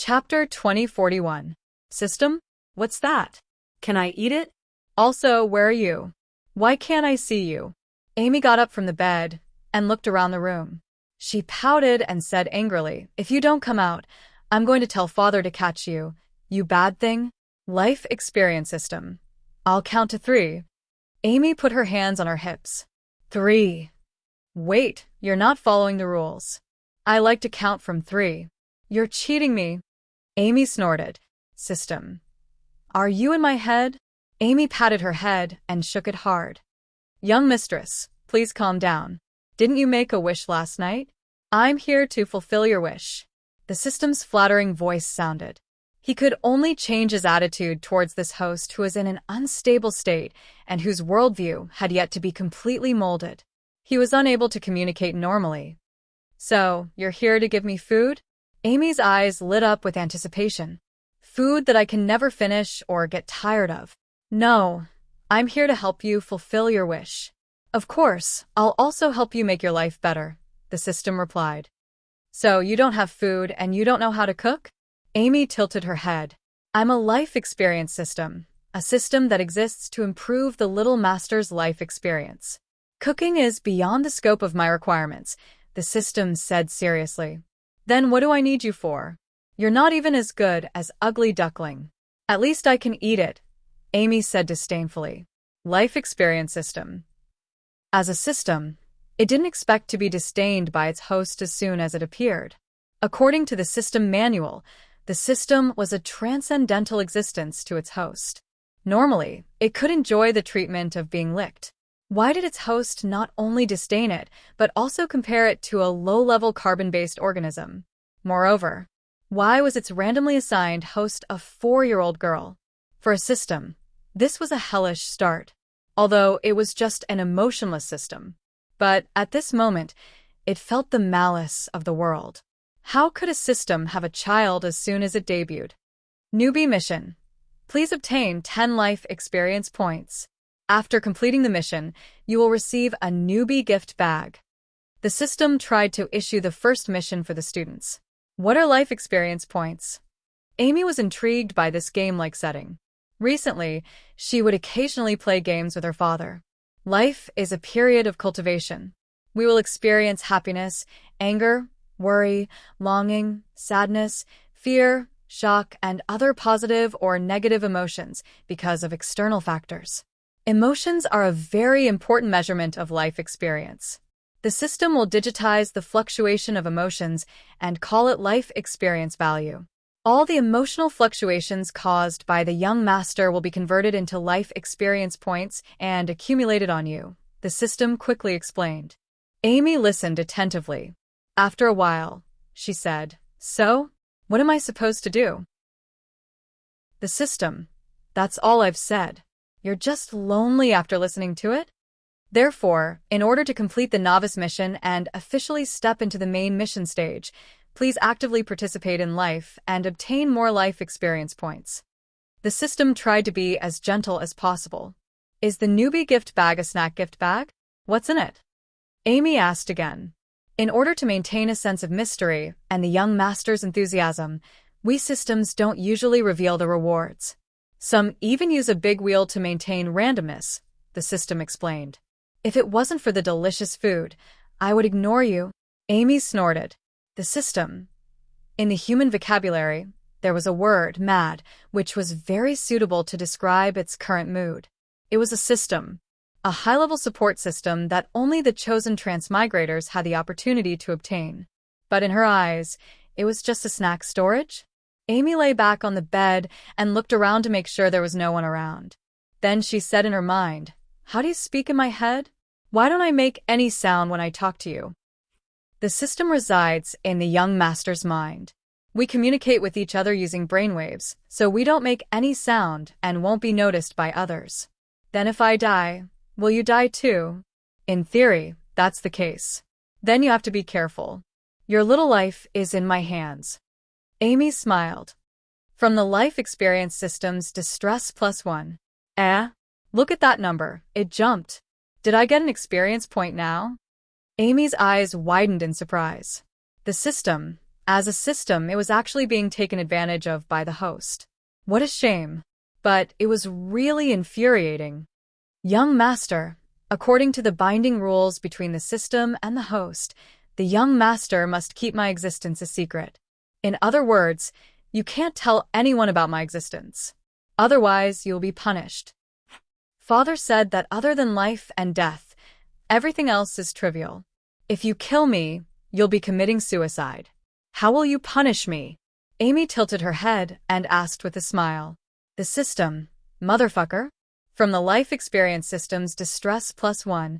Chapter 2041. System? What's that? Can I eat it? Also, where are you? Why can't I see you? Amy got up from the bed and looked around the room. She pouted and said angrily, "If you don't come out, I'm going to tell Father to catch you, you bad thing." Life experience system. I'll count to 3. Amy put her hands on her hips. 3. Wait, you're not following the rules. I like to count from 3. You're cheating me. Amy snorted. System. Are you in my head? Amy patted her head and shook it hard. Young mistress, please calm down. Didn't you make a wish last night? I'm here to fulfill your wish. The system's flattering voice sounded. He could only change his attitude towards this host who was in an unstable state and whose worldview had yet to be completely molded. He was unable to communicate normally. So, you're here to give me food? Amy's eyes lit up with anticipation. Food that I can never finish or get tired of. No, I'm here to help you fulfill your wish. Of course, I'll also help you make your life better, the system replied. So, you don't have food and you don't know how to cook? Amy tilted her head. I'm a life experience system, a system that exists to improve the little master's life experience. Cooking is beyond the scope of my requirements, the system said seriously. Then what do I need you for? You're not even as good as Ugly Duckling. At least I can eat it, Amy said disdainfully. Life experience system. As a system, it didn't expect to be disdained by its host as soon as it appeared. According to the system manual, the system was a transcendental existence to its host. Normally, it could enjoy the treatment of being licked. Why did its host not only disdain it, but also compare it to a low-level carbon-based organism? Moreover, why was its randomly assigned host a 4-year-old girl? For a system, this was a hellish start, although it was just an emotionless system. But at this moment, it felt the malice of the world. How could a system have a child as soon as it debuted? Newbie mission. Please obtain 10 life experience points. After completing the mission, you will receive a newbie gift bag. The system tried to issue the first mission for the students. What are life experience points? Amy was intrigued by this game-like setting. Recently, she would occasionally play games with her father. Life is a period of cultivation. We will experience happiness, anger, worry, longing, sadness, fear, shock, and other positive or negative emotions because of external factors. Emotions are a very important measurement of life experience. The system will digitize the fluctuation of emotions and call it life experience value. All the emotional fluctuations caused by the young master will be converted into life experience points and accumulated on you, the system quickly explained. Amy listened attentively. After a while, she said, "So, what am I supposed to do?" The system. That's all I've said. You're just lonely after listening to it? Therefore, in order to complete the novice mission and officially step into the main mission stage, please actively participate in life and obtain more life experience points. The system tried to be as gentle as possible. Is the newbie gift bag a snack gift bag? What's in it? Amy asked again. In order to maintain a sense of mystery and the young master's enthusiasm, we systems don't usually reveal the rewards. Some even use a big wheel to maintain randomness, the system explained. If it wasn't for the delicious food, I would ignore you. Amy snorted. The system. In the human vocabulary, there was a word, mad, which was very suitable to describe its current mood. It was a system. A high-level support system that only the chosen transmigrators had the opportunity to obtain. But in her eyes, it was just a snack storage. Amy lay back on the bed and looked around to make sure there was no one around. Then she said in her mind, "How do you speak in my head? Why don't I make any sound when I talk to you?" The system resides in the young master's mind. We communicate with each other using brainwaves, so we don't make any sound and won't be noticed by others. Then if I die, will you die too? In theory, that's the case. Then you have to be careful. Your little life is in my hands. Amy smiled. From the life experience system's distress +1. Look at that number. It jumped. Did I get an experience point now? Amy's eyes widened in surprise. The system. As a system, it was actually being taken advantage of by the host. What a shame. But it was really infuriating. Young master, according to the binding rules between the system and the host, the young master must keep my existence a secret. In other words, you can't tell anyone about my existence. Otherwise, you'll be punished. Father said that other than life and death, everything else is trivial. If you kill me, you'll be committing suicide. How will you punish me? Amy tilted her head and asked with a smile. The system, motherfucker? From the life experience system's distress +1,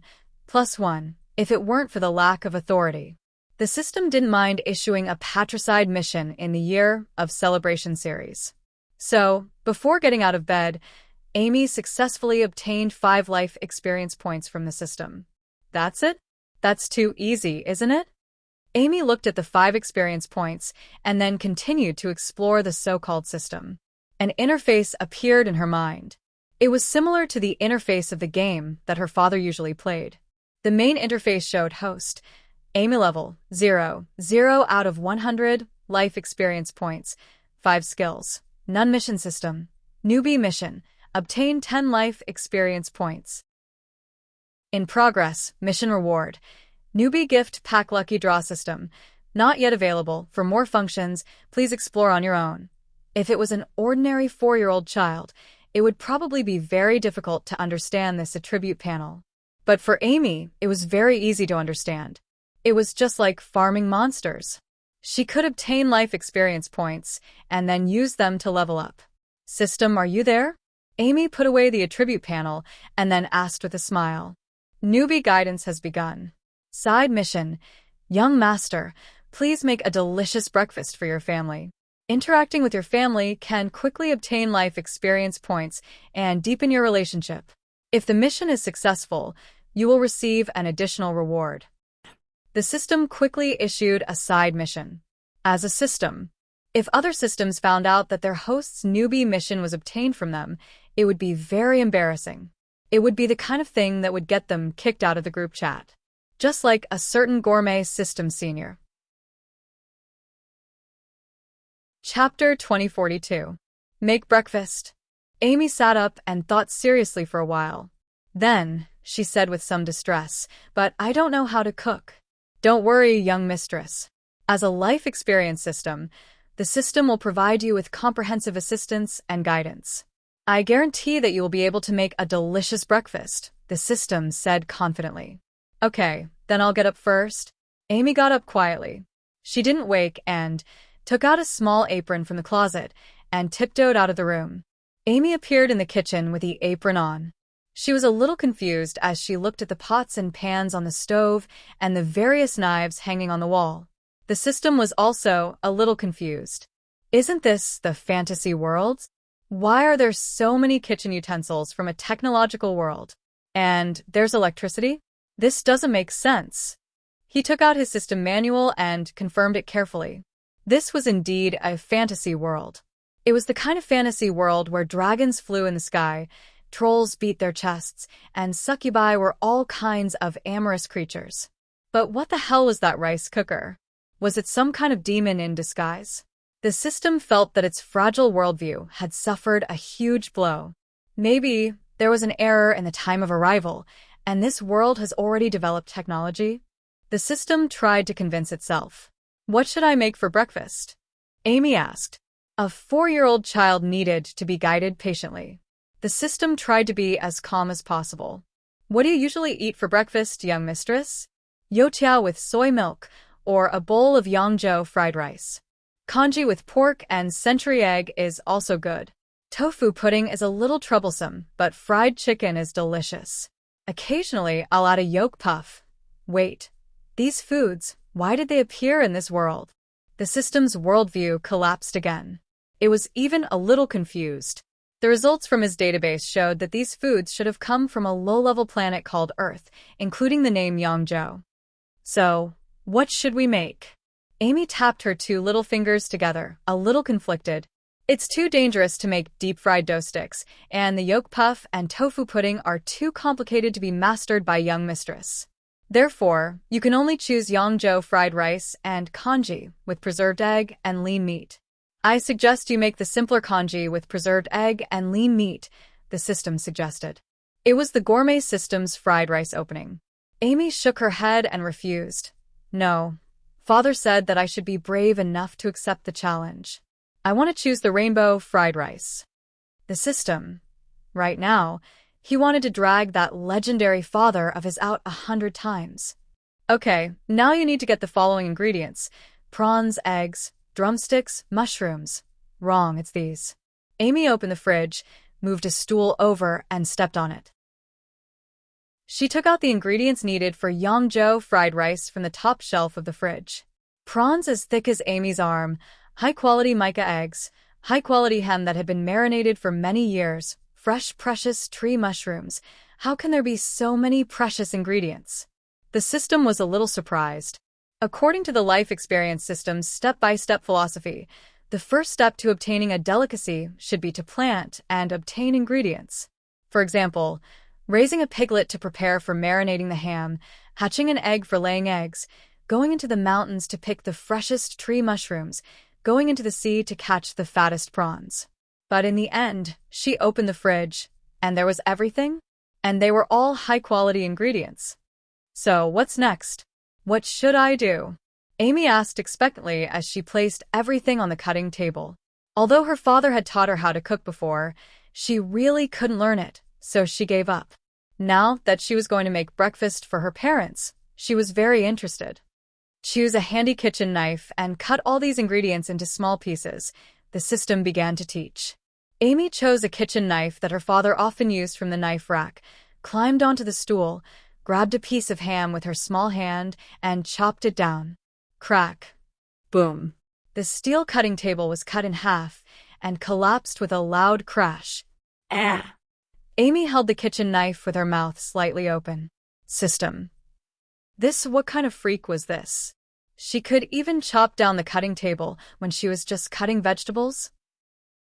if it weren't for the lack of authority. The system didn't mind issuing a patricide mission in the Year of Celebration series. So, before getting out of bed, Amy successfully obtained 5 life experience points from the system. That's it? That's too easy, isn't it? Amy looked at the 5 experience points and then continued to explore the so-called system. An interface appeared in her mind. It was similar to the interface of the game that her father usually played. The main interface showed host, Amy level 0, 0 out of 100, life experience points, 5 skills, none mission system, newbie mission, obtain 10 life experience points. In progress, mission reward, newbie gift pack lucky draw system, not yet available. For more functions, please explore on your own. If it was an ordinary 4-year-old child, it would probably be very difficult to understand this attribute panel. But for Amy, it was very easy to understand. It was just like farming monsters. She could obtain life experience points and then use them to level up. System, are you there? Amy put away the attribute panel and then asked with a smile. Newbie guidance has begun. Side mission, young master, please make a delicious breakfast for your family. Interacting with your family can quickly obtain life experience points and deepen your relationship. If the mission is successful, you will receive an additional reward. The system quickly issued a side mission. As a system, if other systems found out that their host's newbie mission was obtained from them, it would be very embarrassing. It would be the kind of thing that would get them kicked out of the group chat. Just like a certain Gourmet system senior. Chapter 2042. Make breakfast. Amy sat up and thought seriously for a while. Then, she said with some distress, but I don't know how to cook. Don't worry, young mistress. As a life experience system, the system will provide you with comprehensive assistance and guidance. I guarantee that you will be able to make a delicious breakfast, the system said confidently. Okay, then I'll get up first. Amy got up quietly. She didn't wake and took out a small apron from the closet and tiptoed out of the room. Amy appeared in the kitchen with the apron on. She was a little confused as she looked at the pots and pans on the stove and the various knives hanging on the wall. The system was also a little confused. Isn't this the fantasy world? Why are there so many kitchen utensils from a technological world? And there's electricity? This doesn't make sense. He took out his system manual and confirmed it carefully. This was indeed a fantasy world. It was the kind of fantasy world where dragons flew in the sky, trolls beat their chests, and succubi were all kinds of amorous creatures. But what the hell was that rice cooker? Was it some kind of demon in disguise? The system felt that its fragile worldview had suffered a huge blow. Maybe there was an error in the time of arrival, and this world has already developed technology? The system tried to convince itself. What should I make for breakfast? Amy asked. A 4-year-old child needed to be guided patiently. The system tried to be as calm as possible. What do you usually eat for breakfast, young mistress? Youtiao with soy milk, or a bowl of Yangzhou fried rice. Congee with pork and century egg is also good. Tofu pudding is a little troublesome, but fried chicken is delicious. Occasionally, I'll add a yolk puff. Wait, these foods, why did they appear in this world? The system's worldview collapsed again. It was even a little confused. The results from his database showed that these foods should have come from a low-level planet called Earth, including the name Yangzhou. So, what should we make? Amy tapped her 2 little fingers together, a little conflicted. It's too dangerous to make deep-fried dough sticks, and the yolk puff and tofu pudding are too complicated to be mastered by young mistress. Therefore, you can only choose Yangzhou fried rice and congee with preserved egg and lean meat. I suggest you make the simpler congee with preserved egg and lean meat, the system suggested. It was the Gourmet system's fried rice opening. Amy shook her head and refused. No. Father said that I should be brave enough to accept the challenge. I want to choose the rainbow fried rice. The system. Right now, he wanted to drag that legendary father of his out 100 times. Okay, now you need to get the following ingredients: prawns, eggs, drumsticks, mushrooms. Wrong, it's these. Amy opened the fridge, moved a stool over, and stepped on it. She took out the ingredients needed for Yangzhou fried rice from the top shelf of the fridge. Prawns as thick as Amy's arm, high-quality mica eggs, high-quality ham that had been marinated for many years, fresh precious tree mushrooms. How can there be so many precious ingredients? The system was a little surprised. According to the life experience system's step-by-step philosophy, the first step to obtaining a delicacy should be to plant and obtain ingredients. For example, raising a piglet to prepare for marinating the ham, hatching an egg for laying eggs, going into the mountains to pick the freshest tree mushrooms, going into the sea to catch the fattest prawns. But in the end, she opened the fridge, and there was everything, and they were all high-quality ingredients. So, what's next? What should I do? Amy asked expectantly as she placed everything on the cutting table. Although her father had taught her how to cook before, she really couldn't learn it, so she gave up. Now that she was going to make breakfast for her parents, she was very interested. Choose a handy kitchen knife and cut all these ingredients into small pieces, the system began to teach. Amy chose a kitchen knife that her father often used from the knife rack, climbed onto the stool, grabbed a piece of ham with her small hand, and chopped it down. Crack. Boom. The steel cutting table was cut in half and collapsed with a loud crash. Ah! Amy held the kitchen knife with her mouth slightly open. System. What kind of freak was this? She could even chop down the cutting table when she was just cutting vegetables?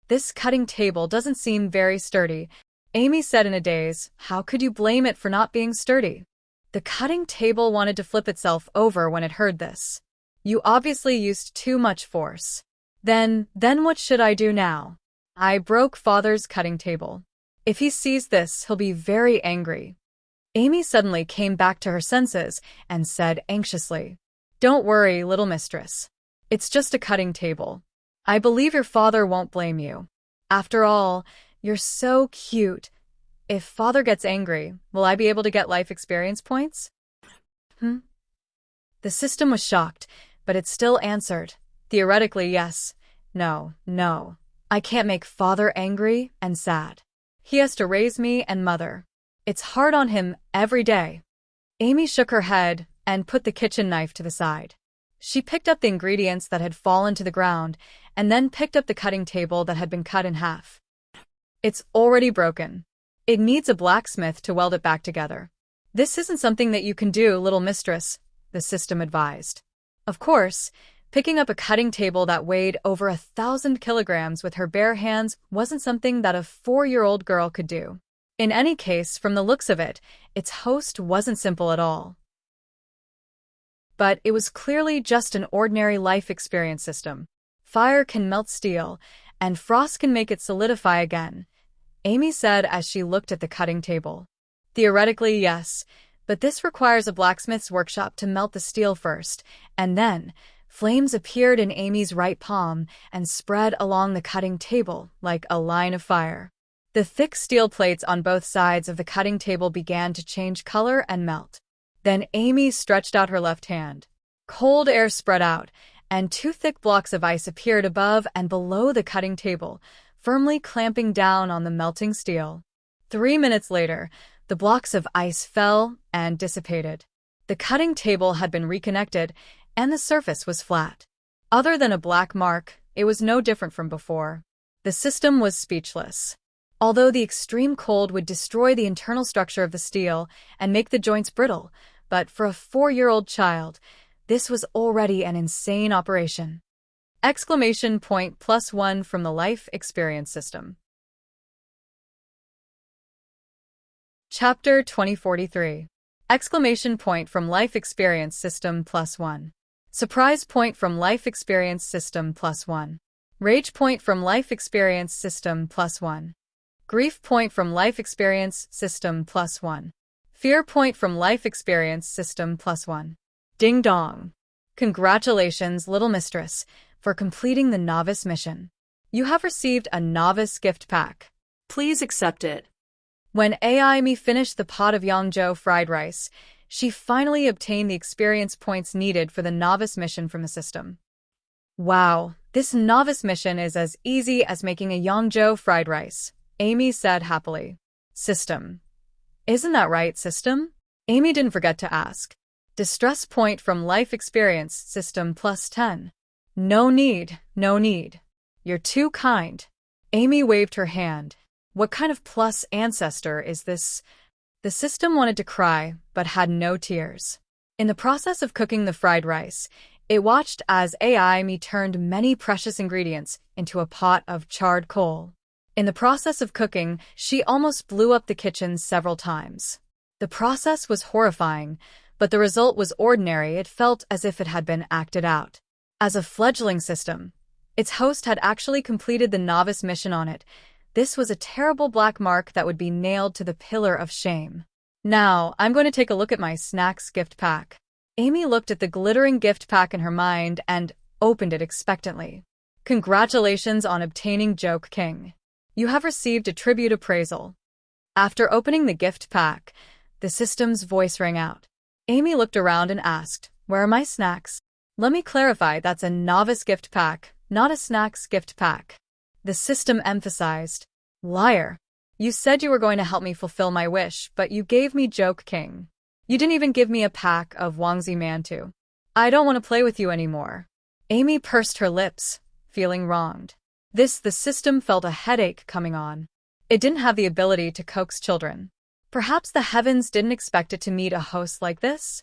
This cutting table doesn't seem very sturdy, Amy said in a daze. How could you blame it for not being sturdy? The cutting table wanted to flip itself over when it heard this. You obviously used too much force. Then what should I do now? I broke Father's cutting table. If he sees this, he'll be very angry. Amy suddenly came back to her senses and said anxiously, Don't worry, little mistress. It's just a cutting table. I believe your father won't blame you. After all, you're so cute. If Father gets angry, will I be able to get life experience points? The system was shocked, but it still answered. Theoretically, yes. No. I can't make Father angry and sad. He has to raise me and Mother. It's hard on him every day. Amy shook her head and put the kitchen knife to the side. She picked up the ingredients that had fallen to the ground and then picked up the cutting table that had been cut in half. It's already broken. It needs a blacksmith to weld it back together. This isn't something that you can do, little mistress, the system advised. Of course, picking up a cutting table that weighed over 1,000 kilograms with her bare hands wasn't something that a 4-year-old girl could do. In any case, from the looks of it, its host wasn't simple at all. But it was clearly just an ordinary life experience system. Fire can melt steel, and frost can make it solidify again, Amy said as she looked at the cutting table. Theoretically, yes, but this requires a blacksmith's workshop to melt the steel first, and then flames appeared in Amy's right palm and spread along the cutting table like a line of fire. The thick steel plates on both sides of the cutting table began to change color and melt. Then Amy stretched out her left hand. Cold air spread out, and 2 thick blocks of ice appeared above and below the cutting table, firmly clamping down on the melting steel. 3 minutes later, the blocks of ice fell and dissipated. The cutting table had been reconnected, and the surface was flat. Other than a black mark, it was no different from before. The system was speechless. Although the extreme cold would destroy the internal structure of the steel and make the joints brittle, but for a 4-year-old child, this was already an insane operation. Exclamation point +1 from the Life Experience System. Chapter 2043. Exclamation point from life experience system +1. Surprise point from life experience system +1. Rage point from life experience system +1. Grief point from life experience system +1. Fear point from life experience system +1. Ding dong. Congratulations, little mistress, for completing the novice mission. You have received a novice gift pack. Please accept it. When AI Me finished the pot of Yangzhou fried rice, she finally obtained the experience points needed for the novice mission from the system. Wow, this novice mission is as easy as making a Yangzhou fried rice, Amy said happily. System. Isn't that right, system? Amy didn't forget to ask. Distress point from life experience system +10. No need, no need. You're too kind. Amy waved her hand. What kind of plus ancestor is this? The system wanted to cry, but had no tears. In the process of cooking the fried rice, it watched as AI Me turned many precious ingredients into a pot of charred coal. In the process of cooking, she almost blew up the kitchen several times. The process was horrifying, but the result was ordinary. It felt as if it had been acted out. As a fledgling system, its host had actually completed the novice mission on it. This was a terrible black mark that would be nailed to the pillar of shame. Now, I'm going to take a look at my snacks gift pack. Amy looked at the glittering gift pack in her mind and opened it expectantly. Congratulations on obtaining Joke King. You have received a tribute appraisal. After opening the gift pack, the system's voice rang out. Amy looked around and asked, "Where are my snacks?" Let me clarify, that's a novice gift pack, not a snacks gift pack. The system emphasized. Liar. You said you were going to help me fulfill my wish, but you gave me Joke King. You didn't even give me a pack of Wangzi Mantu. I don't want to play with you anymore. Amy pursed her lips, feeling wronged. The system felt a headache coming on. It didn't have the ability to coax children. Perhaps the heavens didn't expect it to meet a host like this?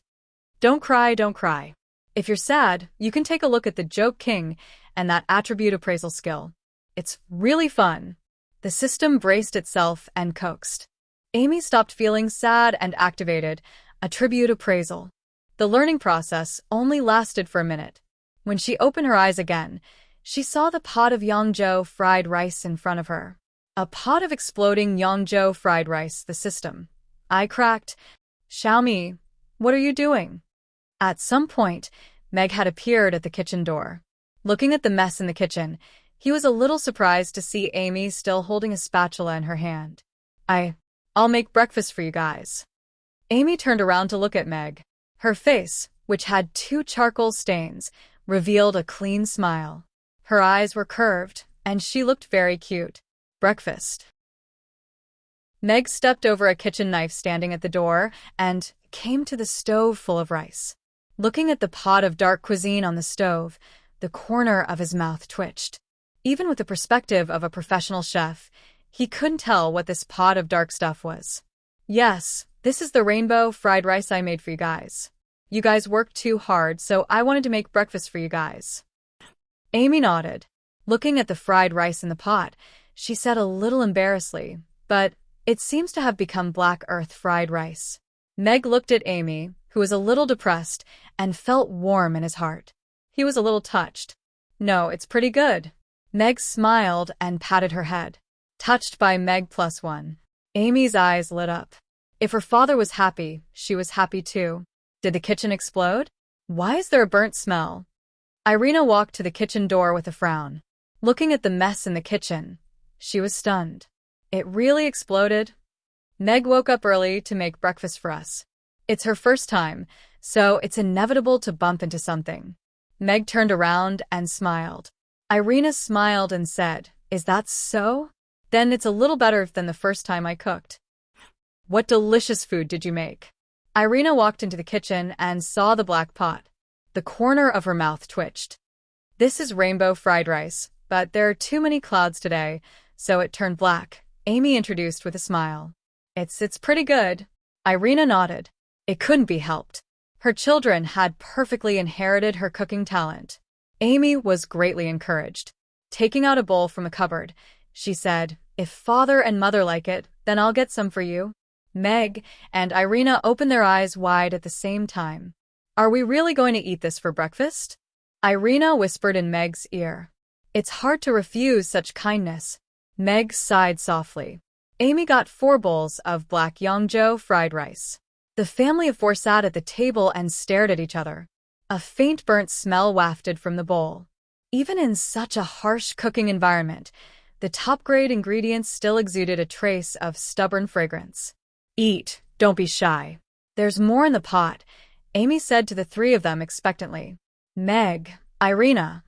Don't cry, don't cry. If you're sad, you can take a look at the Joke King and that attribute appraisal skill. It's really fun. The system braced itself and coaxed. Amy stopped feeling sad and activated attribute appraisal. The learning process only lasted for a minute. When she opened her eyes again, she saw the pot of Yangzhou fried rice in front of her. A pot of exploding Yangzhou fried rice, the system. I cracked. Xiaomi, what are you doing? At some point, Meg had appeared at the kitchen door. Looking at the mess in the kitchen, he was a little surprised to see Amy still holding a spatula in her hand. I'll make breakfast for you guys. Amy turned around to look at Meg. Her face, which had 2 charcoal stains, revealed a clean smile. Her eyes were curved, and she looked very cute. Breakfast. Meg stepped over a kitchen knife standing at the door and came to the stove full of rice. Looking at the pot of dark cuisine on the stove, the corner of his mouth twitched. Even with the perspective of a professional chef, he couldn't tell what this pot of dark stuff was. Yes, this is the rainbow fried rice I made for you guys. You guys worked too hard, so I wanted to make breakfast for you guys. Amy nodded. Looking at the fried rice in the pot, she said a little embarrassedly, but it seems to have become black earth fried rice. Meg looked at Amy, who was a little depressed, and felt warm in his heart. He was a little touched. No, it's pretty good. Meg smiled and patted her head. Touched by Meg +1. Amy's eyes lit up. If her father was happy, she was happy too. Did the kitchen explode? Why is there a burnt smell? Irina walked to the kitchen door with a frown. Looking at the mess in the kitchen, she was stunned. It really exploded? Meg woke up early to make breakfast for us. It's her first time, so it's inevitable to bump into something. Meg turned around and smiled. Irina smiled and said, "Is that so? Then it's a little better than the first time I cooked." What delicious food did you make? Irina walked into the kitchen and saw the black pot. The corner of her mouth twitched. This is rainbow fried rice, but there are too many clouds today, so it turned black, Amy introduced with a smile. It's pretty good. Irina nodded. It couldn't be helped. Her children had perfectly inherited her cooking talent. Amy was greatly encouraged. Taking out a bowl from a cupboard, she said, "If father and mother like it, then I'll get some for you." Meg and Irina opened their eyes wide at the same time. Are we really going to eat this for breakfast? Irina whispered in Meg's ear. It's hard to refuse such kindness. Meg sighed softly. Amy got 4 bowls of black yongzhou fried rice. The family of 4 sat at the table and stared at each other. A faint burnt smell wafted from the bowl. Even in such a harsh cooking environment, the top-grade ingredients still exuded a trace of stubborn fragrance. Eat, don't be shy. There's more in the pot, Amy said to the 3 of them expectantly. Meg, Irina,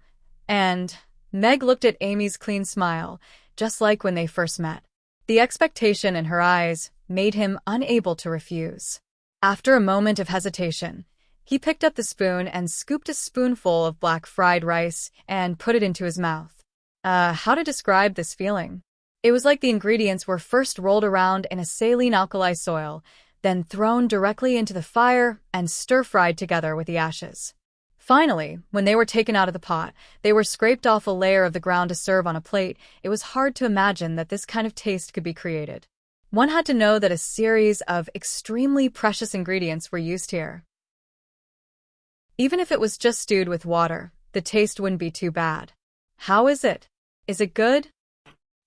and Meg looked at Amy's clean smile, just like when they first met. The expectation in her eyes made him unable to refuse. After a moment of hesitation, he picked up the spoon and scooped a spoonful of black fried rice and put it into his mouth. How to describe this feeling? It was like the ingredients were first rolled around in a saline alkali soil, then thrown directly into the fire and stir-fried together with the ashes. Finally, when they were taken out of the pot, they were scraped off a layer of the ground to serve on a plate. It was hard to imagine that this kind of taste could be created. One had to know that a series of extremely precious ingredients were used here. Even if it was just stewed with water, the taste wouldn't be too bad. How is it? Is it good?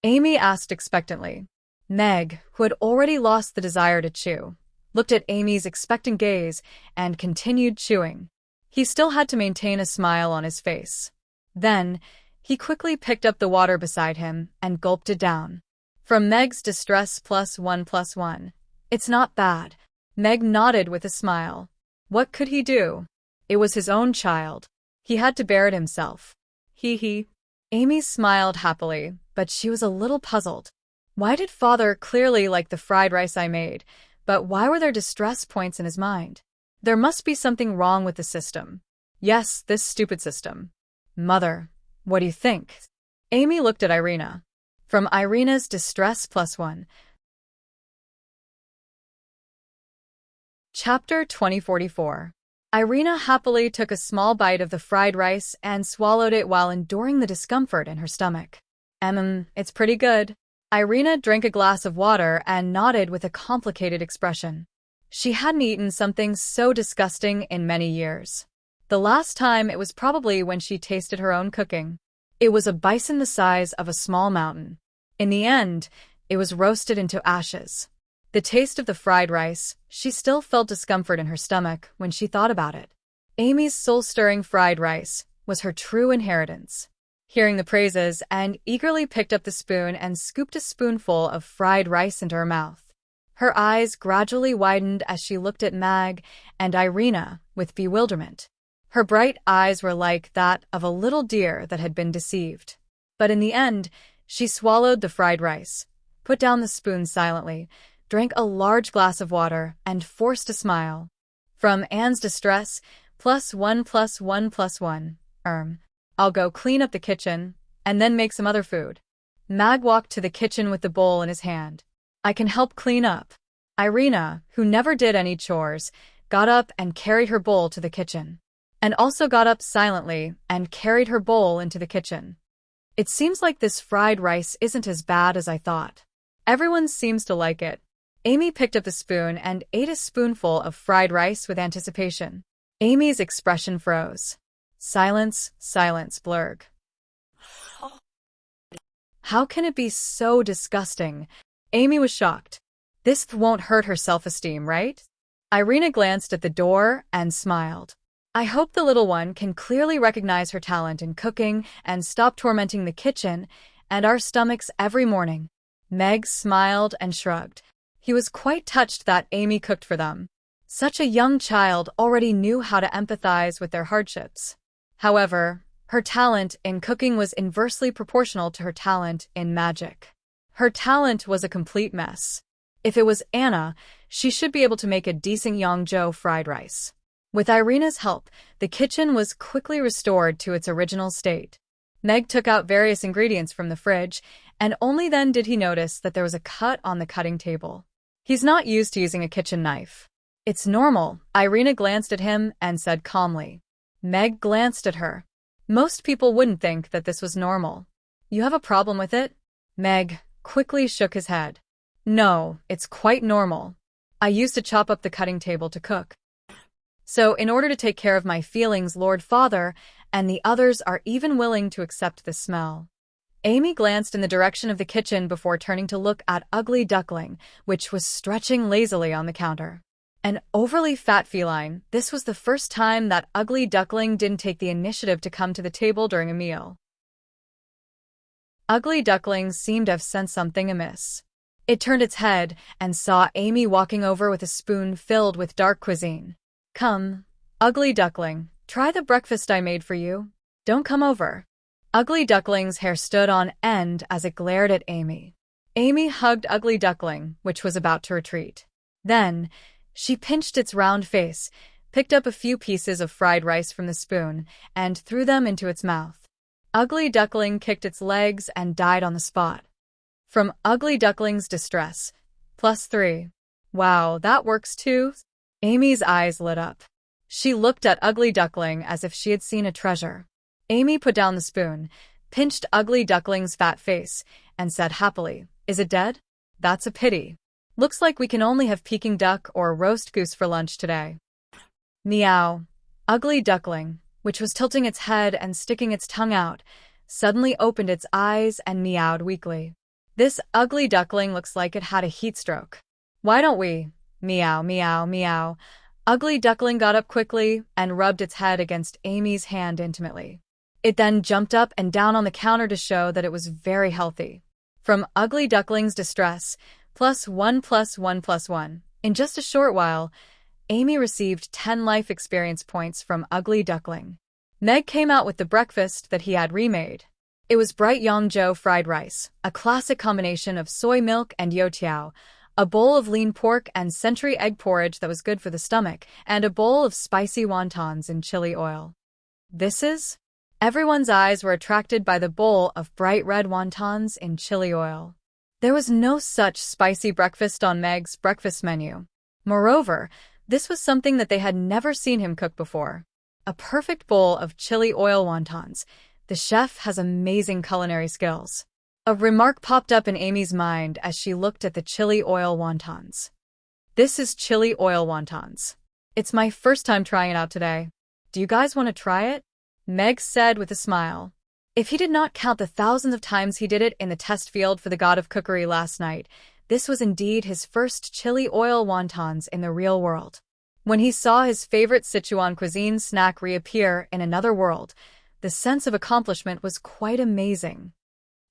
Amy asked expectantly. Meg, who had already lost the desire to chew, looked at Amy's expectant gaze and continued chewing. He still had to maintain a smile on his face. Then, he quickly picked up the water beside him and gulped it down. From Meg's distress +1+1. It's not bad. Meg nodded with a smile. What could he do? It was his own child. He had to bear it himself. He. Amy smiled happily, but she was a little puzzled. Why did father clearly like the fried rice I made, but why were there distress points in his mind? There must be something wrong with the system. Yes, this stupid system. Mother, what do you think? Amy looked at Irina. From Irina's distress +1. Chapter 2044. Irina happily took a small bite of the fried rice and swallowed it while enduring the discomfort in her stomach. It's pretty good. Irina drank a glass of water and nodded with a complicated expression. She hadn't eaten something so disgusting in many years. The last time it was probably when she tasted her own cooking. It was a bison the size of a small mountain. In the end, it was roasted into ashes. The taste of the fried rice, she still felt discomfort in her stomach when she thought about it. Amy's soul-stirring fried rice was her true inheritance. Hearing the praises, Anne eagerly picked up the spoon and scooped a spoonful of fried rice into her mouth. Her eyes gradually widened as she looked at Meg and Irina with bewilderment. Her bright eyes were like that of a little deer that had been deceived. But in the end, she swallowed the fried rice, put down the spoon silently, drank a large glass of water, and forced a smile. From Anne's distress, +1+1+1. I'll go clean up the kitchen, and then make some other food. Mag walked to the kitchen with the bowl in his hand. I can help clean up. Irina, who never did any chores, got up and carried her bowl to the kitchen. And also got up silently and carried her bowl into the kitchen. It seems like this fried rice isn't as bad as I thought. Everyone seems to like it. Amy picked up the spoon and ate a spoonful of fried rice with anticipation. Amy's expression froze. Silence, blurg. How can it be so disgusting? Amy was shocked. This won't hurt her self-esteem, right? Irina glanced at the door and smiled. I hope the little one can clearly recognize her talent in cooking and stop tormenting the kitchen and our stomachs every morning. Meg smiled and shrugged. He was quite touched that Amy cooked for them. Such a young child already knew how to empathize with their hardships. However, her talent in cooking was inversely proportional to her talent in magic. Her talent was a complete mess. If it was Anna, she should be able to make a decent yongzhou fried rice. With Irina's help, the kitchen was quickly restored to its original state. Meg took out various ingredients from the fridge, and only then did he notice that there was a cut on the cutting table. He's not used to using a kitchen knife. It's normal, Irina glanced at him and said calmly. Meg glanced at her. Most people wouldn't think that this was normal. You have a problem with it? Meg quickly shook his head. No, it's quite normal. I used to chop up the cutting table to cook. So, in order to take care of my feelings, Lord Father and the others are even willing to accept the smell. Amy glanced in the direction of the kitchen before turning to look at Ugly Duckling, which was stretching lazily on the counter. An overly fat feline, this was the first time that Ugly Duckling didn't take the initiative to come to the table during a meal. Ugly Duckling seemed to have sensed something amiss. It turned its head and saw Amy walking over with a spoon filled with dark cuisine. Come, Ugly Duckling, try the breakfast I made for you. Don't come over. Ugly Duckling's hair stood on end as it glared at Amy. Amy hugged Ugly Duckling, which was about to retreat. Then, she pinched its round face, picked up a few pieces of fried rice from the spoon, and threw them into its mouth. Ugly Duckling kicked its legs and died on the spot. From Ugly Duckling's distress, +3. Wow, that works too? Amy's eyes lit up. She looked at Ugly Duckling as if she had seen a treasure. Amy put down the spoon, pinched Ugly Duckling's fat face, and said happily, "Is it dead? That's a pity. Looks like we can only have Peking duck or roast goose for lunch today." Meow. Ugly Duckling, which was tilting its head and sticking its tongue out, suddenly opened its eyes and meowed weakly. This Ugly Duckling looks like it had a heat stroke. Why don't we? Meow, meow, meow. Ugly Duckling got up quickly and rubbed its head against Amy's hand intimately. It then jumped up and down on the counter to show that it was very healthy. From Ugly Duckling's distress, +1 +1 +1. In just a short while, Amy received 10 life experience points from Ugly Duckling. Meg came out with the breakfast that he had remade. It was bright Yangzhou fried rice, a classic combination of soy milk and youtiao, a bowl of lean pork and century egg porridge that was good for the stomach, and a bowl of spicy wontons in chili oil. This is? Everyone's eyes were attracted by the bowl of bright red wontons in chili oil. There was no such spicy breakfast on Meg's breakfast menu. Moreover, this was something that they had never seen him cook before. A perfect bowl of chili oil wontons. The chef has amazing culinary skills. A remark popped up in Amy's mind as she looked at the chili oil wontons. This is chili oil wontons. It's my first time trying it out today. Do you guys want to try it? Meg said with a smile. If he did not count the thousands of times he did it in the test field for the god of cookery last night, this was indeed his first chili oil wontons in the real world. When he saw his favorite Sichuan cuisine snack reappear in another world, the sense of accomplishment was quite amazing.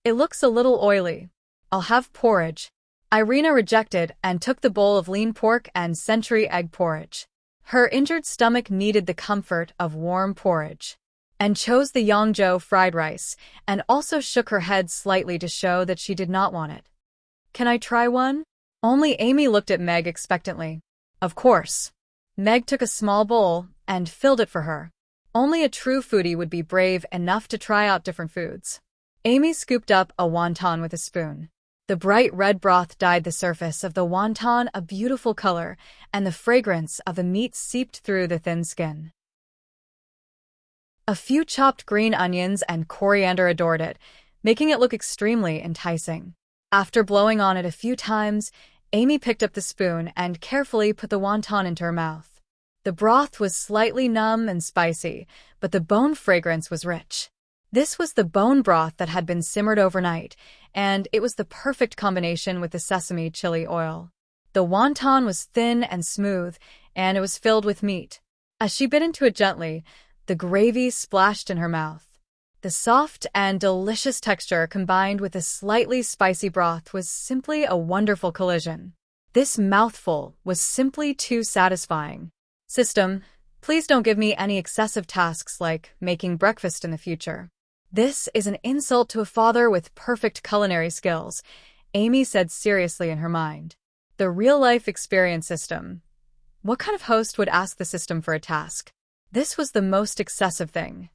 It looks a little oily. I'll have porridge. Irina rejected and took the bowl of lean pork and century egg porridge. Her injured stomach needed the comfort of warm porridge, and chose the Yangzhou fried rice, and also shook her head slightly to show that she did not want it. Can I try one? Only Amy looked at Meg expectantly. Of course. Meg took a small bowl and filled it for her. Only a true foodie would be brave enough to try out different foods. Amy scooped up a wonton with a spoon. The bright red broth dyed the surface of the wonton a beautiful color, and the fragrance of the meat seeped through the thin skin. A few chopped green onions and coriander adored it, making it look extremely enticing. After blowing on it a few times, Amy picked up the spoon and carefully put the wonton into her mouth. The broth was slightly numb and spicy, but the bone fragrance was rich. This was the bone broth that had been simmered overnight, and it was the perfect combination with the sesame chili oil. The wonton was thin and smooth, and it was filled with meat. As she bit into it gently, the gravy splashed in her mouth. The soft and delicious texture combined with the slightly spicy broth was simply a wonderful collision. This mouthful was simply too satisfying. System, please don't give me any excessive tasks like making breakfast in the future. This is an insult to a father with perfect culinary skills, Amy said seriously in her mind. The real-life experience system. What kind of host would ask the system for a task? This was the most excessive thing.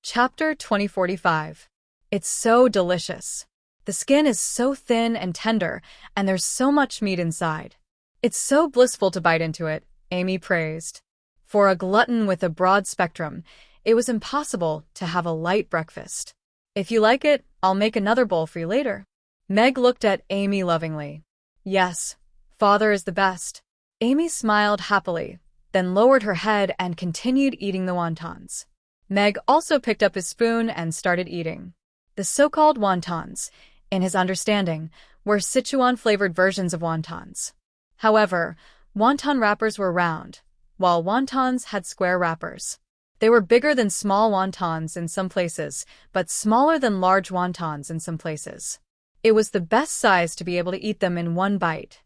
Chapter 2045. It's so delicious. The skin is so thin and tender, and there's so much meat inside. It's so blissful to bite into it, Amy praised. For a glutton with a broad spectrum, it was impossible to have a light breakfast. If you like it, I'll make another bowl for you later. Meg looked at Amy lovingly. Yes, father is the best. Amy smiled happily, then lowered her head and continued eating the wontons. Meg also picked up his spoon and started eating. The so-called wontons, in his understanding, were Sichuan-flavored versions of wontons. However, wonton wrappers were round, while wontons had square wrappers. They were bigger than small wontons in some places, but smaller than large wontons in some places. It was the best size to be able to eat them in one bite.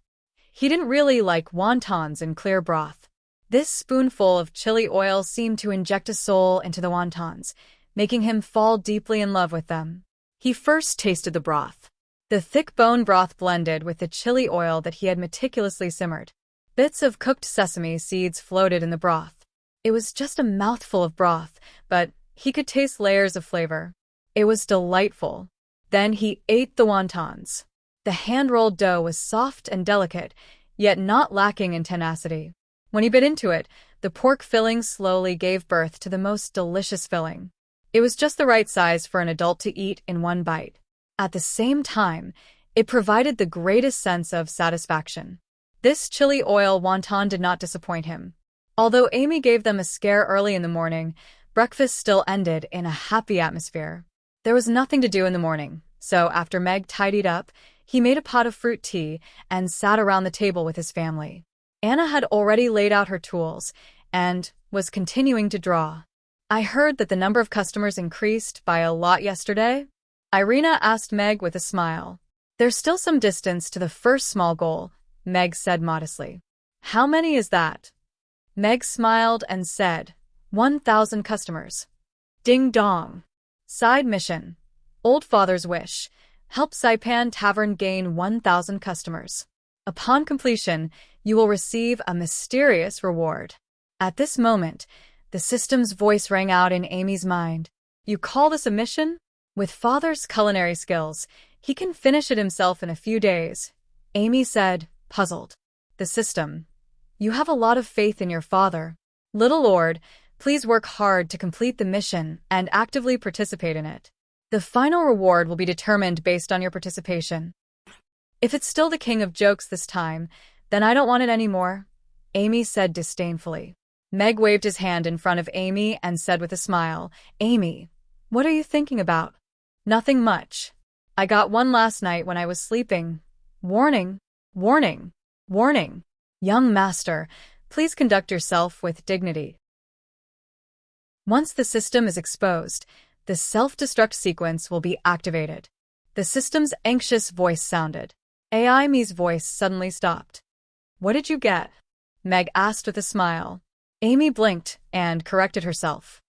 He didn't really like wontons in clear broth. This spoonful of chili oil seemed to inject a soul into the wontons, making him fall deeply in love with them. He first tasted the broth. The thick bone broth blended with the chili oil that he had meticulously simmered. Bits of cooked sesame seeds floated in the broth. It was just a mouthful of broth, but he could taste layers of flavor. It was delightful. Then he ate the wontons. The hand-rolled dough was soft and delicate, yet not lacking in tenacity. When he bit into it, the pork filling slowly gave birth to the most delicious filling. It was just the right size for an adult to eat in one bite. At the same time, it provided the greatest sense of satisfaction. This chili oil wonton did not disappoint him. Although Amy gave them a scare early in the morning, breakfast still ended in a happy atmosphere. There was nothing to do in the morning, so after Meg tidied up, he made a pot of fruit tea and sat around the table with his family. Anna had already laid out her tools and was continuing to draw. I heard that the number of customers increased by a lot yesterday. Irina asked Meg with a smile. There's still some distance to the first small goal, Meg said modestly. How many is that? Meg smiled and said, 1,000 customers. Ding dong. Side mission. Old Father's wish. Help Saipan Tavern gain 1,000 customers. Upon completion, you will receive a mysterious reward. At this moment, the system's voice rang out in Amy's mind. You call this a mission? With Father's culinary skills, he can finish it himself in a few days, Amy said, puzzled. The system. You have a lot of faith in your father. Little Lord, please work hard to complete the mission and actively participate in it. The final reward will be determined based on your participation. If it's still the king of jokes this time, then I don't want it anymore, Amy said disdainfully. Meg waved his hand in front of Amy and said with a smile, Amy, what are you thinking about? Nothing much. I got one last night when I was sleeping. Warning, warning, warning. Young master, please conduct yourself with dignity. Once the system is exposed, the self-destruct sequence will be activated. The system's anxious voice sounded. Amy's voice suddenly stopped. What did you get? Meg asked with a smile. Amy blinked and corrected herself.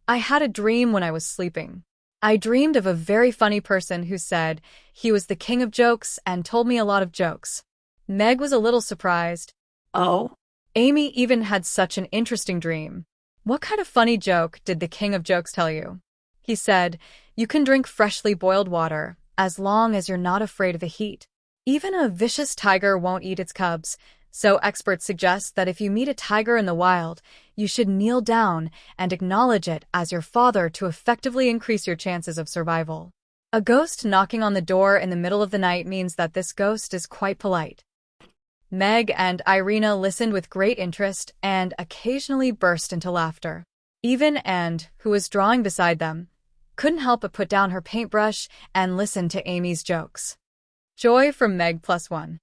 I had a dream when I was sleeping. I dreamed of a very funny person who said he was the king of jokes and told me a lot of jokes. Meg was a little surprised. Oh? Amy even had such an interesting dream. What kind of funny joke did the king of jokes tell you? He said, you can drink freshly boiled water as long as you're not afraid of the heat. Even a vicious tiger won't eat its cubs, so experts suggest that if you meet a tiger in the wild, you should kneel down and acknowledge it as your father to effectively increase your chances of survival. A ghost knocking on the door in the middle of the night means that this ghost is quite polite. Meg and Irina listened with great interest and occasionally burst into laughter. Even Anne, who was drawing beside them, couldn't help but put down her paintbrush and listen to Amy's jokes. Joy from Meg +1.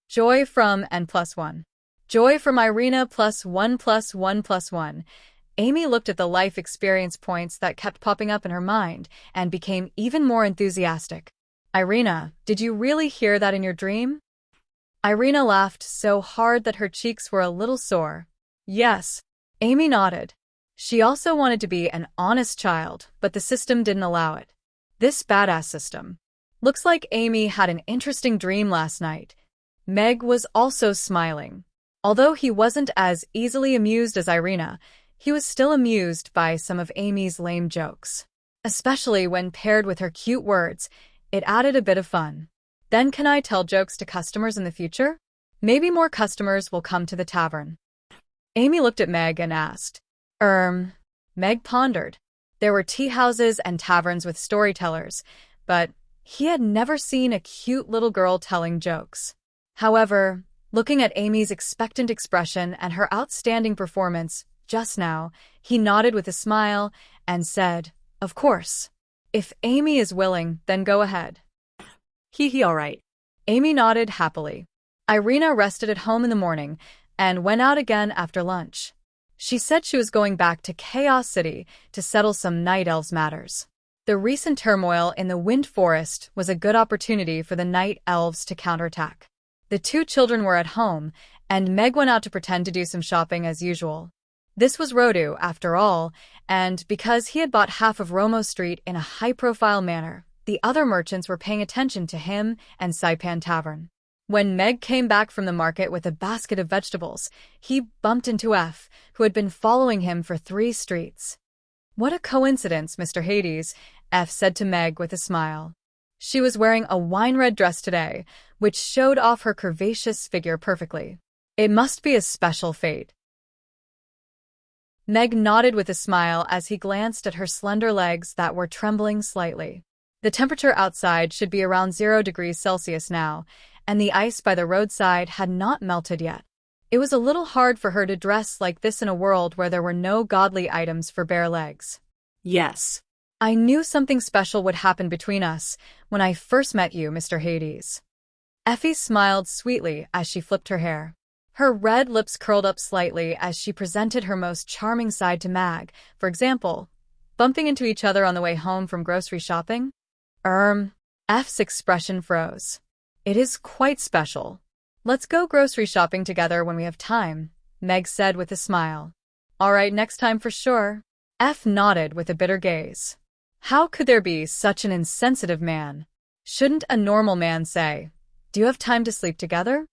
Joy from N +1. Joy from Irina +1 +1 +1. Amy looked at the life experience points that kept popping up in her mind and became even more enthusiastic. Irina, did you really hear that in your dream? Irina laughed so hard that her cheeks were a little sore. Yes. Amy nodded. She also wanted to be an honest child, but the system didn't allow it. This badass system. Looks like Amy had an interesting dream last night. Meg was also smiling. Although he wasn't as easily amused as Irina, he was still amused by some of Amy's lame jokes. Especially when paired with her cute words, it added a bit of fun. Then can I tell jokes to customers in the future? Maybe more customers will come to the tavern. Amy looked at Meg and asked. Meg pondered. There were tea houses and taverns with storytellers, but He had never seen a cute little girl telling jokes. However, looking at Amy's expectant expression and her outstanding performance just now, he nodded with a smile and said, "Of course. If Amy is willing, then go ahead." All right. Amy nodded happily. Irina rested at home in the morning and went out again after lunch. She said she was going back to Chaos City to settle some Night Elves matters. The recent turmoil in the Wind Forest was a good opportunity for the Night Elves to counterattack. The two children were at home, and Meg went out to pretend to do some shopping as usual. This was Rodu, after all, and because he had bought half of Romo Street in a high-profile manner, the other merchants were paying attention to him and Saipan Tavern. When Meg came back from the market with a basket of vegetables, he bumped into F, who had been following him for 3 streets. "What a coincidence, Mr. Hades," F said to Meg with a smile. She was wearing a wine-red dress today, which showed off her curvaceous figure perfectly. It must be a special fate. Meg nodded with a smile as he glanced at her slender legs that were trembling slightly. The temperature outside should be around 0 degrees Celsius now, and the ice by the roadside had not melted yet. It was a little hard for her to dress like this in a world where there were no godly items for bare legs. Yes. "I knew something special would happen between us when I first met you, Mr. Hades." Effie smiled sweetly as she flipped her hair. Her red lips curled up slightly as she presented her most charming side to Mag, for example, bumping into each other on the way home from grocery shopping. F's expression froze. "It is quite special. Let's go grocery shopping together when we have time," Meg said with a smile. "All right, next time for sure." F nodded with a bitter gaze. How could there be such an insensitive man? Shouldn't a normal man say, "Do you have time to sleep together?"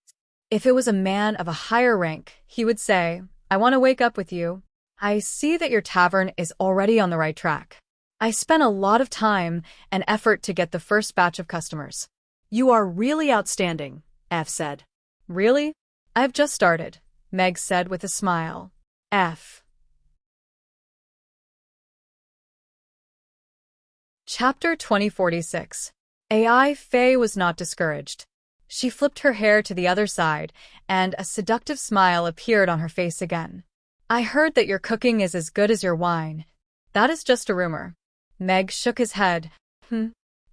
If it was a man of a higher rank, he would say, "I want to wake up with you. I see that your tavern is already on the right track. I spent a lot of time and effort to get the first batch of customers." "You are really outstanding," F said. "Really? I've just started," Meg said with a smile. F. Chapter 2046. AI Faye was not discouraged. She flipped her hair to the other side, and a seductive smile appeared on her face again. "I heard that your cooking is as good as your wine." "That is just a rumor." Meg shook his head.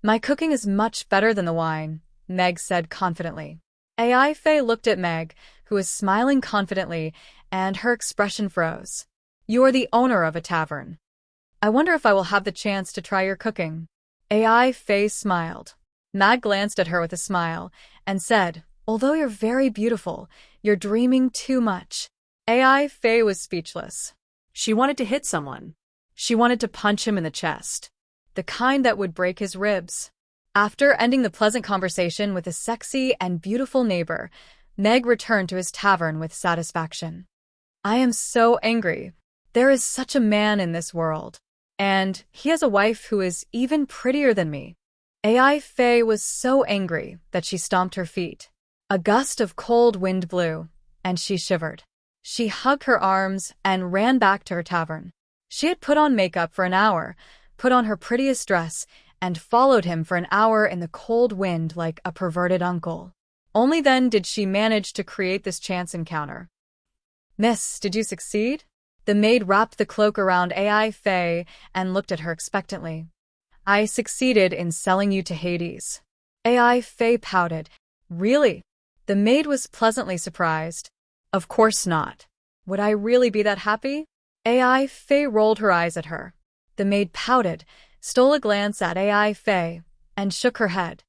My cooking is much better than the wine," Meg said confidently. AI Faye looked at Meg, who was smiling confidently, and her expression froze. "You are the owner of a tavern. I wonder if I will have the chance to try your cooking." AI Faye smiled. Mag glanced at her with a smile and said, "Although you're very beautiful, you're dreaming too much." AI Faye was speechless. She wanted to hit someone. She wanted to punch him in the chest, the kind that would break his ribs. After ending the pleasant conversation with a sexy and beautiful neighbor, Meg returned to his tavern with satisfaction. "I am so angry. There is such a man in this world. And he has a wife who is even prettier than me." AI Faye was so angry that she stomped her feet. A gust of cold wind blew, and she shivered. She hugged her arms and ran back to her tavern. She had put on makeup for an hour, put on her prettiest dress, and followed him for an hour in the cold wind like a perverted uncle. Only then did she manage to create this chance encounter. "Miss, did you succeed?" The maid wrapped the cloak around AI Faye and looked at her expectantly. "I succeeded in selling you to Hades." AI Faye pouted. "Really?" The maid was pleasantly surprised. "Of course not. Would I really be that happy?" AI Faye rolled her eyes at her. The maid pouted, stole a glance at AI Faye, and shook her head.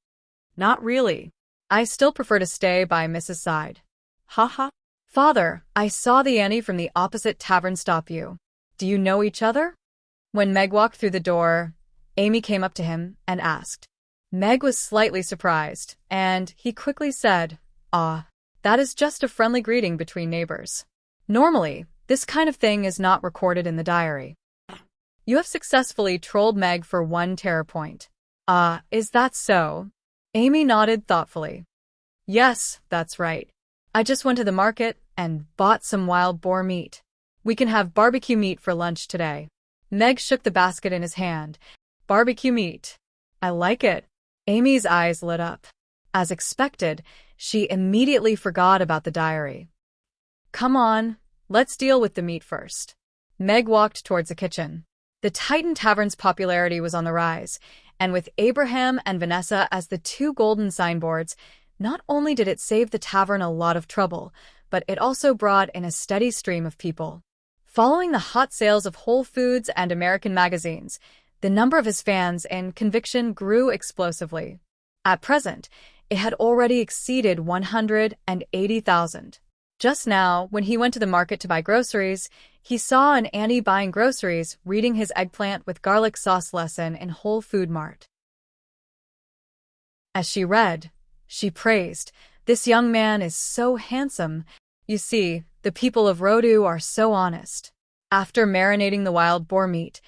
"Not really. I still prefer to stay by Mrs. side." "Ha." "Father, I saw the Annie from the opposite tavern stop you. Do you know each other?" When Meg walked through the door, Amy came up to him and asked. Meg was slightly surprised, and he quickly said, "Ah, that is just a friendly greeting between neighbors. Normally, this kind of thing is not recorded in the diary." "You have successfully trolled Meg for 1 terror point." "Ah, is that so?" Amy nodded thoughtfully. "Yes, that's right. I just went to the market and bought some wild boar meat. We can have barbecue meat for lunch today." Meg shook the basket in his hand. "Barbecue meat. I like it. Amy's eyes lit up. As expected, she immediately forgot about the diary. Come on, let's deal with the meat first. Meg walked towards the kitchen. The Titan Tavern's popularity was on the rise, and with Abraham and Vanessa as the two golden signboards, not only did it save the tavern a lot of trouble, but it also brought in a steady stream of people. Following the hot sales of Whole Foods and American magazines, the number of his fans in Conviction grew explosively. At present, it had already exceeded 180,000. Just now, when he went to the market to buy groceries, he saw an Annie buying groceries reading his eggplant with garlic sauce lesson in Whole Food Mart. As she read, she praised, "This young man is so handsome. You see, the people of Rodu are so honest." After marinating the wild boar meat,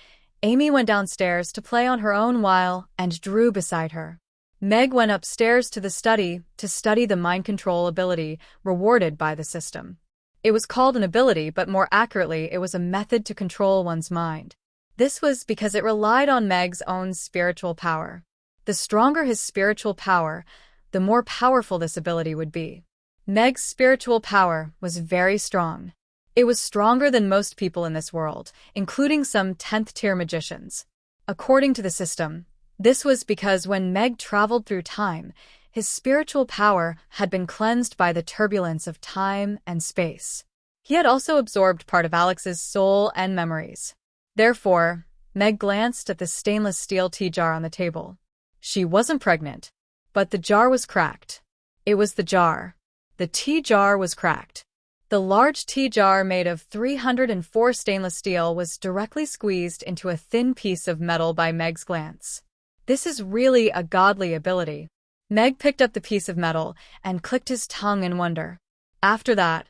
Amy went downstairs to play on her own while and Drew beside her. Meg went upstairs to the study to study the mind control ability rewarded by the system. It was called an ability, but more accurately, it was a method to control one's mind. This was because it relied on Meg's own spiritual power. The stronger his spiritual power, the more powerful this ability would be. Meg's spiritual power was very strong. It was stronger than most people in this world, including some 10th-tier magicians. According to the system, this was because when Meg traveled through time, his spiritual power had been cleansed by the turbulence of time and space. He had also absorbed part of Alex's soul and memories. Therefore, Meg glanced at the stainless steel tea jar on the table. She wasn't pregnant, but the jar was cracked. It was the jar. The tea jar was cracked. The large tea jar made of 304 stainless steel was directly squeezed into a thin piece of metal by Meg's glance. This is really a godly ability. Meg picked up the piece of metal and clicked his tongue in wonder. After that,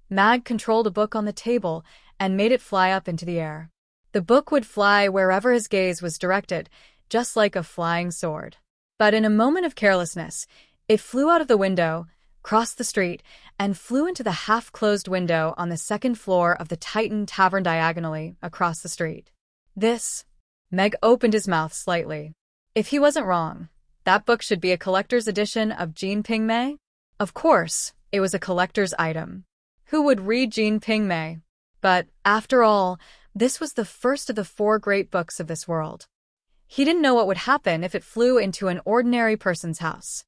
Meg controlled a book on the table and made it fly up into the air. The book would fly wherever his gaze was directed, just like a flying sword. But in a moment of carelessness, it flew out of the window, crossed the street, and flew into the half-closed window on the second floor of the Titan Tavern diagonally across the street. Meg opened his mouth slightly. If he wasn't wrong, that book should be a collector's edition of Jean Ping Mei? Of course, it was a collector's item. Who would read Jean Ping Mei? But, after all, this was the first of the 4 great books of this world. He didn't know what would happen if it flew into an ordinary person's house.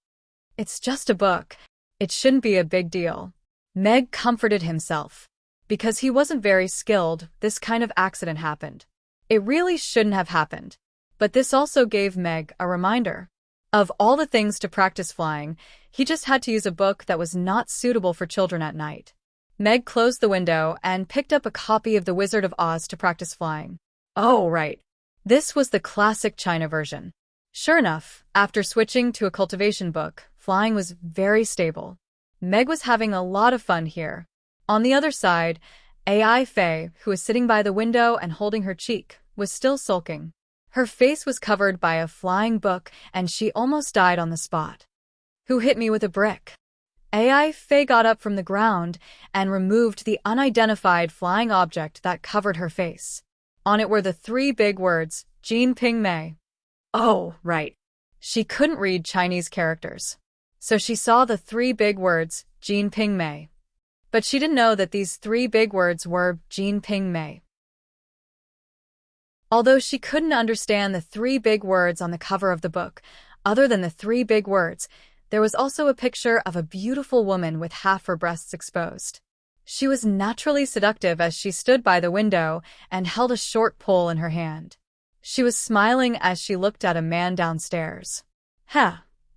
It's just a book. It shouldn't be a big deal. Meg comforted himself. Because he wasn't very skilled, this kind of accident happened. It really shouldn't have happened. But this also gave Meg a reminder. Of all the things to practice flying, he just had to use a book that was not suitable for children at night. Meg closed the window and picked up a copy of The Wizard of Oz to practice flying. Oh, right. This was the classic China version. Sure enough, after switching to a cultivation book, flying was very stable. Meg was having a lot of fun here. On the other side, AI Faye, who was sitting by the window and holding her cheek, was still sulking. Her face was covered by a flying book, and she almost died on the spot. Who hit me with a brick? AI Faye got up from the ground and removed the unidentified flying object that covered her face. On it were the 3 big words, Jean Ping Mei. Oh, right. She couldn't read Chinese characters. So she saw the 3 big words, Jean Ping Mei. But she didn't know that these 3 big words were Jean Ping Mei. Although she couldn't understand the 3 big words on the cover of the book, other than the 3 big words, there was also a picture of a beautiful woman with half her breasts exposed. She was naturally seductive as she stood by the window and held a short pole in her hand. She was smiling as she looked at a man downstairs.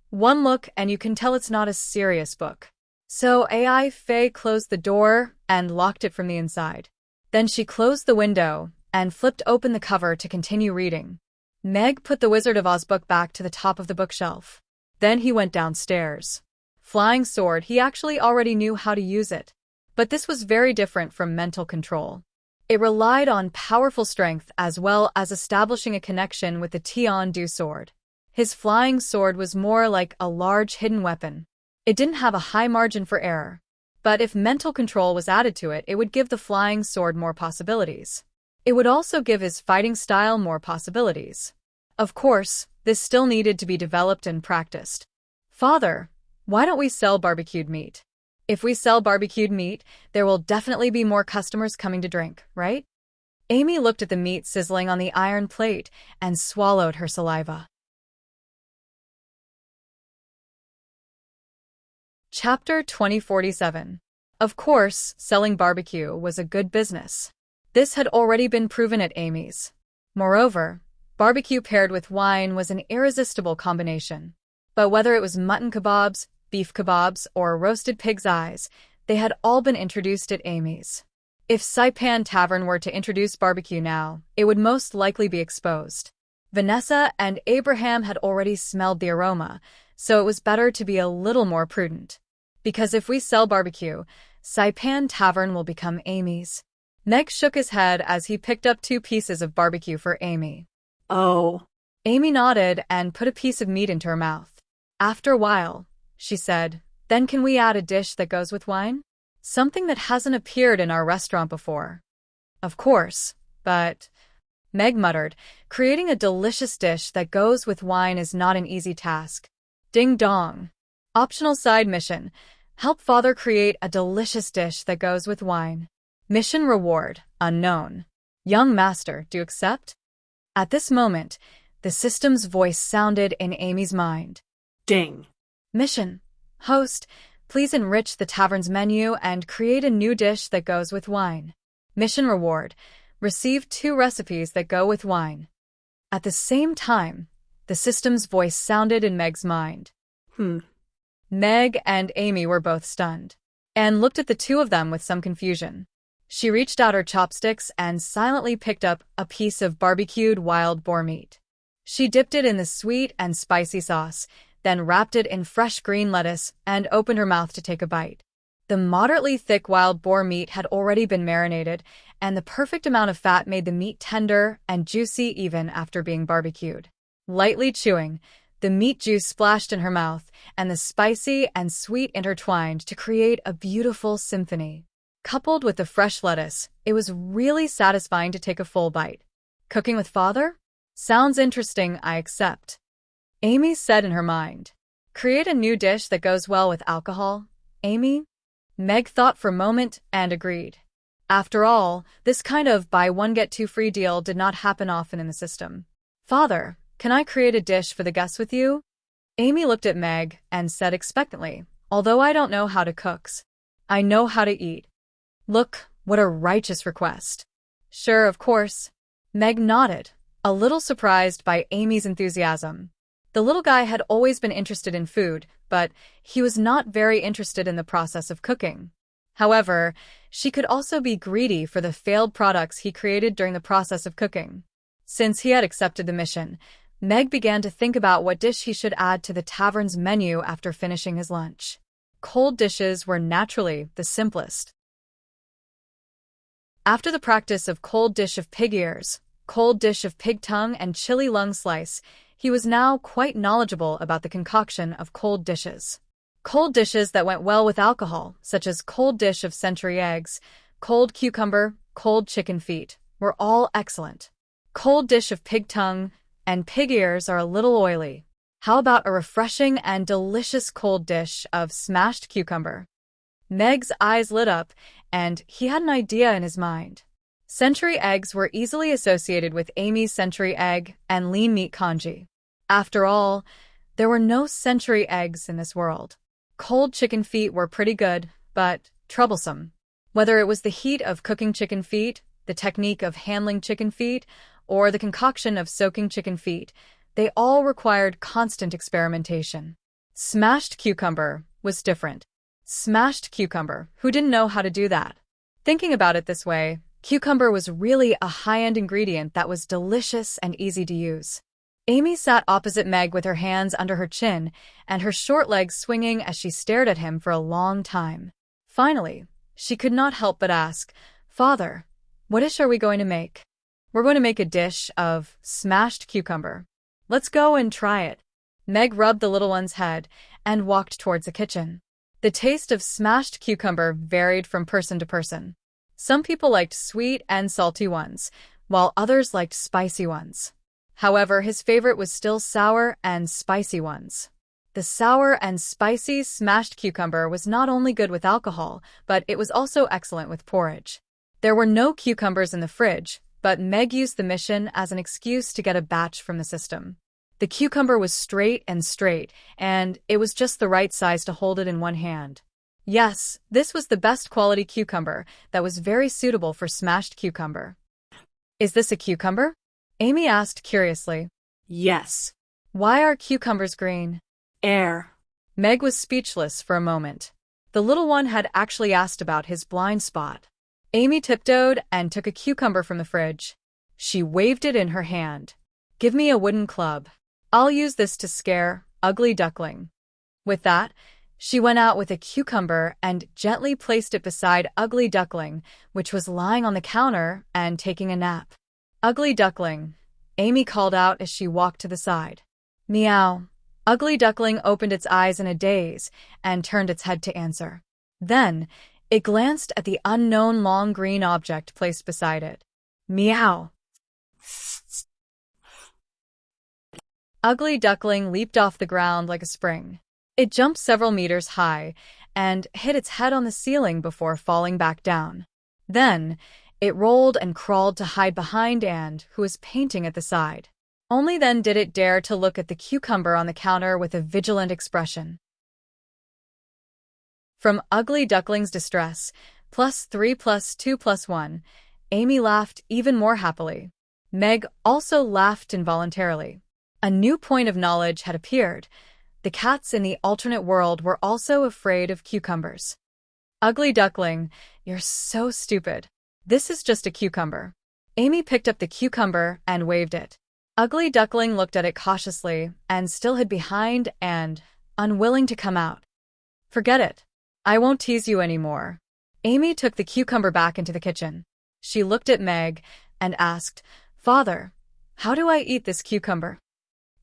One look and you can tell it's not a serious book. So AI Faye closed the door and locked it from the inside. Then she closed the window and flipped open the cover to continue reading. Meg put the Wizard of Oz book back to the top of the bookshelf. Then he went downstairs. Flying sword, he actually already knew how to use it. But this was very different from mental control. It relied on powerful strength as well as establishing a connection with the Tian-Du sword. His flying sword was more like a large hidden weapon. It didn't have a high margin for error. But if mental control was added to it, it would give the flying sword more possibilities. It would also give his fighting style more possibilities. Of course, this still needed to be developed and practiced. Father, why don't we sell barbecued meat? If we sell barbecued meat, there will definitely be more customers coming to drink, right? Amy looked at the meat sizzling on the iron plate and swallowed her saliva. Chapter 2047. Of course, selling barbecue was a good business. This had already been proven at Amy's. Moreover, barbecue paired with wine was an irresistible combination. But whether it was mutton kebabs, beef kebabs, or roasted pig's eyes, they had all been introduced at Amy's. If Saipan Tavern were to introduce barbecue now, it would most likely be exposed. Vanessa and Abraham had already smelled the aroma, so it was better to be a little more prudent. Because if we sell barbecue, Saipan Tavern will become Amy's. Meg shook his head as he picked up 2 pieces of barbecue for Amy. Oh. Amy nodded and put a piece of meat into her mouth. After a while, she said, then can we add a dish that goes with wine? Something that hasn't appeared in our restaurant before. Of course, but... Meg muttered, creating a delicious dish that goes with wine is not an easy task. Ding dong. Optional side mission. Help Father create a delicious dish that goes with wine. Mission reward, unknown. Young Master, do you accept? At this moment, the system's voice sounded in Amy's mind. Ding. Mission. Host, please enrich the tavern's menu and create a new dish that goes with wine. Mission reward. Receive 2 recipes that go with wine. At the same time, the system's voice sounded in Meg's mind. Meg and Amy were both stunned, and looked at the 2 of them with some confusion. She reached out her chopsticks and silently picked up a piece of barbecued wild boar meat. She dipped it in the sweet and spicy sauce, then wrapped it in fresh green lettuce and opened her mouth to take a bite. The moderately thick wild boar meat had already been marinated, and the perfect amount of fat made the meat tender and juicy even after being barbecued. Lightly chewing, the meat juice splashed in her mouth, and the spicy and sweet intertwined to create a beautiful symphony. Coupled with the fresh lettuce, it was really satisfying to take a full bite. Cooking with Father? Sounds interesting, I accept. Amy said in her mind. Create a new dish that goes well with alcohol, Amy? Meg thought for a moment and agreed. After all, this kind of buy one get 2 free deal did not happen often in the system. Father, can I create a dish for the guests with you? Amy looked at Meg and said expectantly, although I don't know how to cook, I know how to eat. Look, what a righteous request. Sure, of course. Meg nodded, a little surprised by Amy's enthusiasm. The little guy had always been interested in food, but he was not very interested in the process of cooking. However, she could also be greedy for the failed products he created during the process of cooking. Since he had accepted the mission, Meg began to think about what dish he should add to the tavern's menu after finishing his lunch. Cold dishes were naturally the simplest. After the practice of cold dish of pig ears, cold dish of pig tongue, and chili lung slice, he was now quite knowledgeable about the concoction of cold dishes. Cold dishes that went well with alcohol, such as cold dish of century eggs, cold cucumber, cold chicken feet, were all excellent. Cold dish of pig tongue and pig ears are a little oily. How about a refreshing and delicious cold dish of smashed cucumber? Meg's eyes lit up, and he had an idea in his mind. Century eggs were easily associated with Amy's century egg and lean meat congee. After all, there were no century eggs in this world. Cold chicken feet were pretty good, but troublesome. Whether it was the heat of cooking chicken feet, the technique of handling chicken feet, or the concoction of soaking chicken feet, they all required constant experimentation. Smashed cucumber was different. Smashed cucumber, who didn't know how to do that? Thinking about it this way, cucumber was really a high-end ingredient that was delicious and easy to use. Amy sat opposite Meg with her hands under her chin and her short legs swinging as she stared at him for a long time. Finally, she could not help but ask, Father, what dish are we going to make? We're going to make a dish of smashed cucumber. Let's go and try it. Meg rubbed the little one's head and walked towards the kitchen. The taste of smashed cucumber varied from person to person. Some people liked sweet and salty ones, while others liked spicy ones. However, his favorite was still sour and spicy ones. The sour and spicy smashed cucumber was not only good with alcohol, but it was also excellent with porridge. There were no cucumbers in the fridge, but Meg used the mission as an excuse to get a batch from the system. The cucumber was straight, and it was just the right size to hold it in one hand. Yes, this was the best quality cucumber that was very suitable for smashed cucumber. Is this a cucumber? Amy asked curiously. Yes. Why are cucumbers green? Air. Meg was speechless for a moment. The little one had actually asked about his blind spot. Amy tiptoed and took a cucumber from the fridge. She waved it in her hand. Give me a wooden club. I'll use this to scare Ugly Duckling. With that, she went out with a cucumber and gently placed it beside Ugly Duckling, which was lying on the counter and taking a nap. Ugly Duckling, Amy called out as she walked to the side. Meow. Ugly Duckling opened its eyes in a daze and turned its head to answer. Then, it glanced at the unknown long green object placed beside it. Meow. Ugly Duckling leaped off the ground like a spring. It jumped several meters high and hit its head on the ceiling before falling back down. Then, it rolled and crawled to hide behind Anne, who was painting at the side. Only then did it dare to look at the cucumber on the counter with a vigilant expression. From Ugly Duckling's distress, +3 +2 +1, Amy laughed even more happily. Meg also laughed involuntarily. A new point of knowledge had appeared. The cats in the alternate world were also afraid of cucumbers. Ugly Duckling, you're so stupid. This is just a cucumber. Amy picked up the cucumber and waved it. Ugly Duckling looked at it cautiously and still hid behind and, unwilling to come out. Forget it. I won't tease you anymore. Amy took the cucumber back into the kitchen. She looked at Meg and asked, Father, how do I eat this cucumber?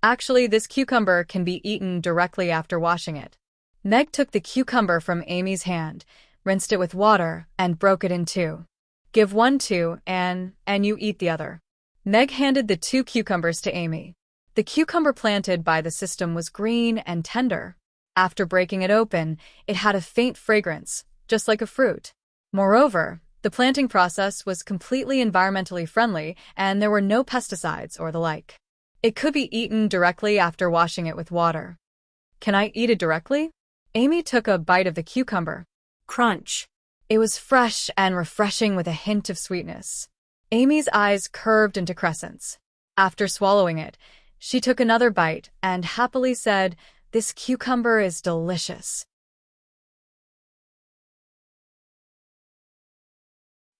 Actually, this cucumber can be eaten directly after washing it. Meg took the cucumber from Amy's hand, rinsed it with water, and broke it in two. Give one to Anne, and you eat the other. Meg handed the 2 cucumbers to Amy. The cucumber planted by the system was green and tender. After breaking it open, it had a faint fragrance, just like a fruit. Moreover, the planting process was completely environmentally friendly, and there were no pesticides or the like. It could be eaten directly after washing it with water. Can I eat it directly? Amy took a bite of the cucumber. Crunch. It was fresh and refreshing with a hint of sweetness. Amy's eyes curved into crescents. After swallowing it, she took another bite and happily said, This cucumber is delicious.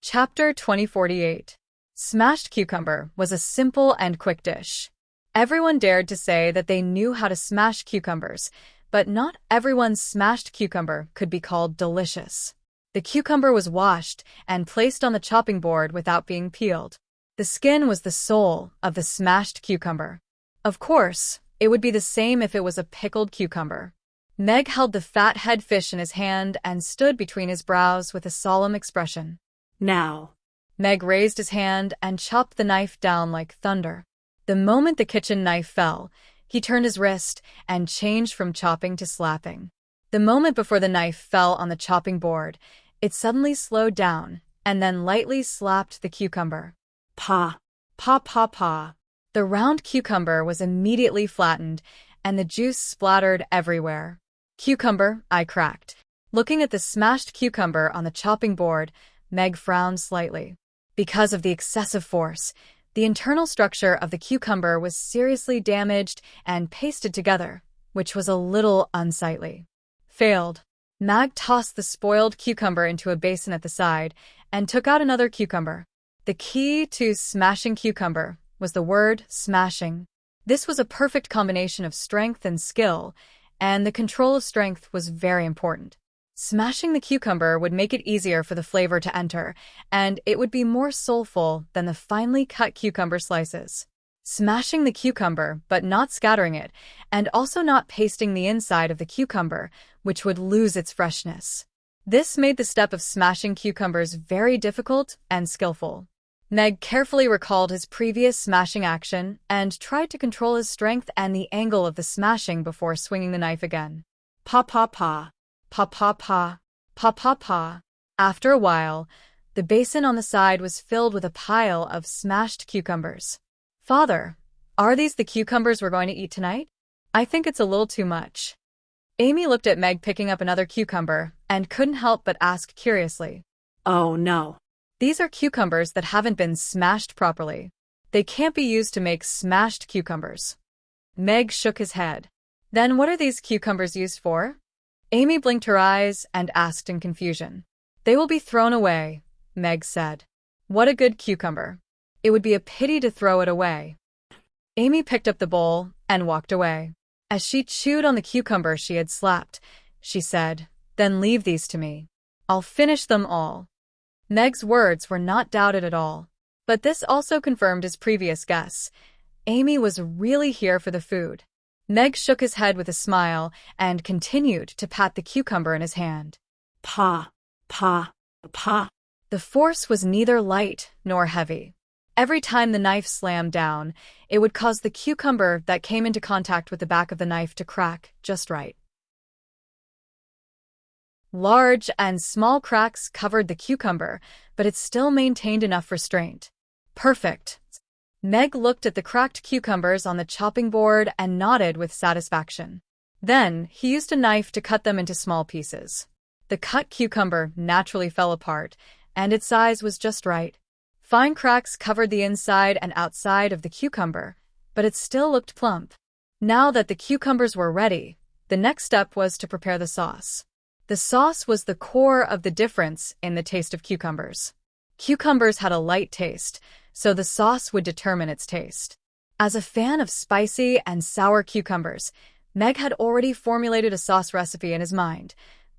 Chapter 2048. Smashed cucumber was a simple and quick dish. Everyone dared to say that they knew how to smash cucumbers, but not everyone's smashed cucumber could be called delicious. The cucumber was washed and placed on the chopping board without being peeled. The skin was the soul of the smashed cucumber. Of course, it would be the same if it was a pickled cucumber. Meg held the fat head fish in his hand and stood between his brows with a solemn expression. Now. Meg raised his hand and chopped the knife down like thunder. The moment the kitchen knife fell, he turned his wrist and changed from chopping to slapping. The moment before the knife fell on the chopping board, it suddenly slowed down and then lightly slapped the cucumber. Pa. Pa pa pa. The round cucumber was immediately flattened and the juice splattered everywhere. Cucumber, I cracked. Looking at the smashed cucumber on the chopping board, Meg frowned slightly. Because of the excessive force, the internal structure of the cucumber was seriously damaged and pasted together, which was a little unsightly. Failed. Meg tossed the spoiled cucumber into a basin at the side and took out another cucumber. The key to smashing cucumber was the word smashing. This was a perfect combination of strength and skill, and the control of strength was very important. Smashing the cucumber would make it easier for the flavor to enter, and it would be more soulful than the finely cut cucumber slices. Smashing the cucumber, but not scattering it, and also not pasting the inside of the cucumber, which would lose its freshness. This made the step of smashing cucumbers very difficult and skillful. Meg carefully recalled his previous smashing action and tried to control his strength and the angle of the smashing before swinging the knife again. Pa pa pa. Pa pa pa. Pa pa pa. After a while, the basin on the side was filled with a pile of smashed cucumbers. Father, are these the cucumbers we're going to eat tonight? I think it's a little too much. Amy looked at Meg picking up another cucumber and couldn't help but ask curiously. Oh no. These are cucumbers that haven't been smashed properly. They can't be used to make smashed cucumbers. Meg shook his head. Then what are these cucumbers used for? Amy blinked her eyes and asked in confusion. They will be thrown away, Meg said. What a good cucumber. It would be a pity to throw it away. Amy picked up the bowl and walked away. As she chewed on the cucumber she had slapped, she said, "Then leave these to me. I'll finish them all." Meg's words were not doubted at all. But this also confirmed his previous guess. Amy was really here for the food. Meg shook his head with a smile and continued to pat the cucumber in his hand. Pa, pa, pa. The force was neither light nor heavy. Every time the knife slammed down, it would cause the cucumber that came into contact with the back of the knife to crack just right. Large and small cracks covered the cucumber, but it still maintained enough restraint. Perfect. Meg looked at the cracked cucumbers on the chopping board and nodded with satisfaction. Then, he used a knife to cut them into small pieces. The cut cucumber naturally fell apart, and its size was just right. Fine cracks covered the inside and outside of the cucumber, but it still looked plump. Now that the cucumbers were ready, the next step was to prepare the sauce. The sauce was the core of the difference in the taste of cucumbers. Cucumbers had a light taste, so the sauce would determine its taste. As a fan of spicy and sour cucumbers, Meg had already formulated a sauce recipe in his mind.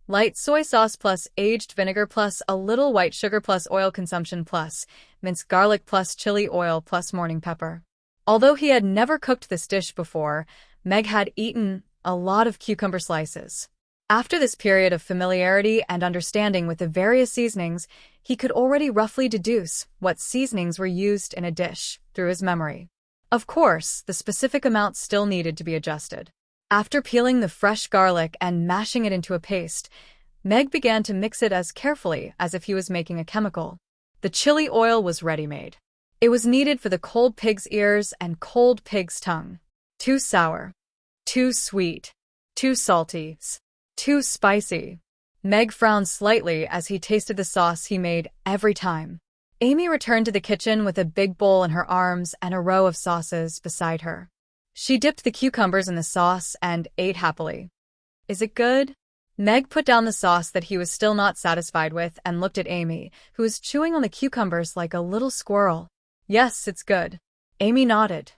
Light soy sauce plus aged vinegar plus a little white sugar plus oil consumption plus minced garlic plus chili oil plus morning pepper. Although he had never cooked this dish before, Meg had eaten a lot of cucumber slices. After this period of familiarity and understanding with the various seasonings, he could already roughly deduce what seasonings were used in a dish through his memory. Of course, the specific amounts still needed to be adjusted. After peeling the fresh garlic and mashing it into a paste, Meg began to mix it as carefully as if he was making a chemical. The chili oil was ready-made. It was needed for the cold pig's ears and cold pig's tongue. Too sour. Too sweet. Too salty. Too spicy. Meg frowned slightly as he tasted the sauce he made every time. Amy returned to the kitchen with a big bowl in her arms and a row of sauces beside her. She dipped the cucumbers in the sauce and ate happily. Is it good? Meg put down the sauce that he was still not satisfied with and looked at Amy, who was chewing on the cucumbers like a little squirrel. Yes, it's good. Amy nodded.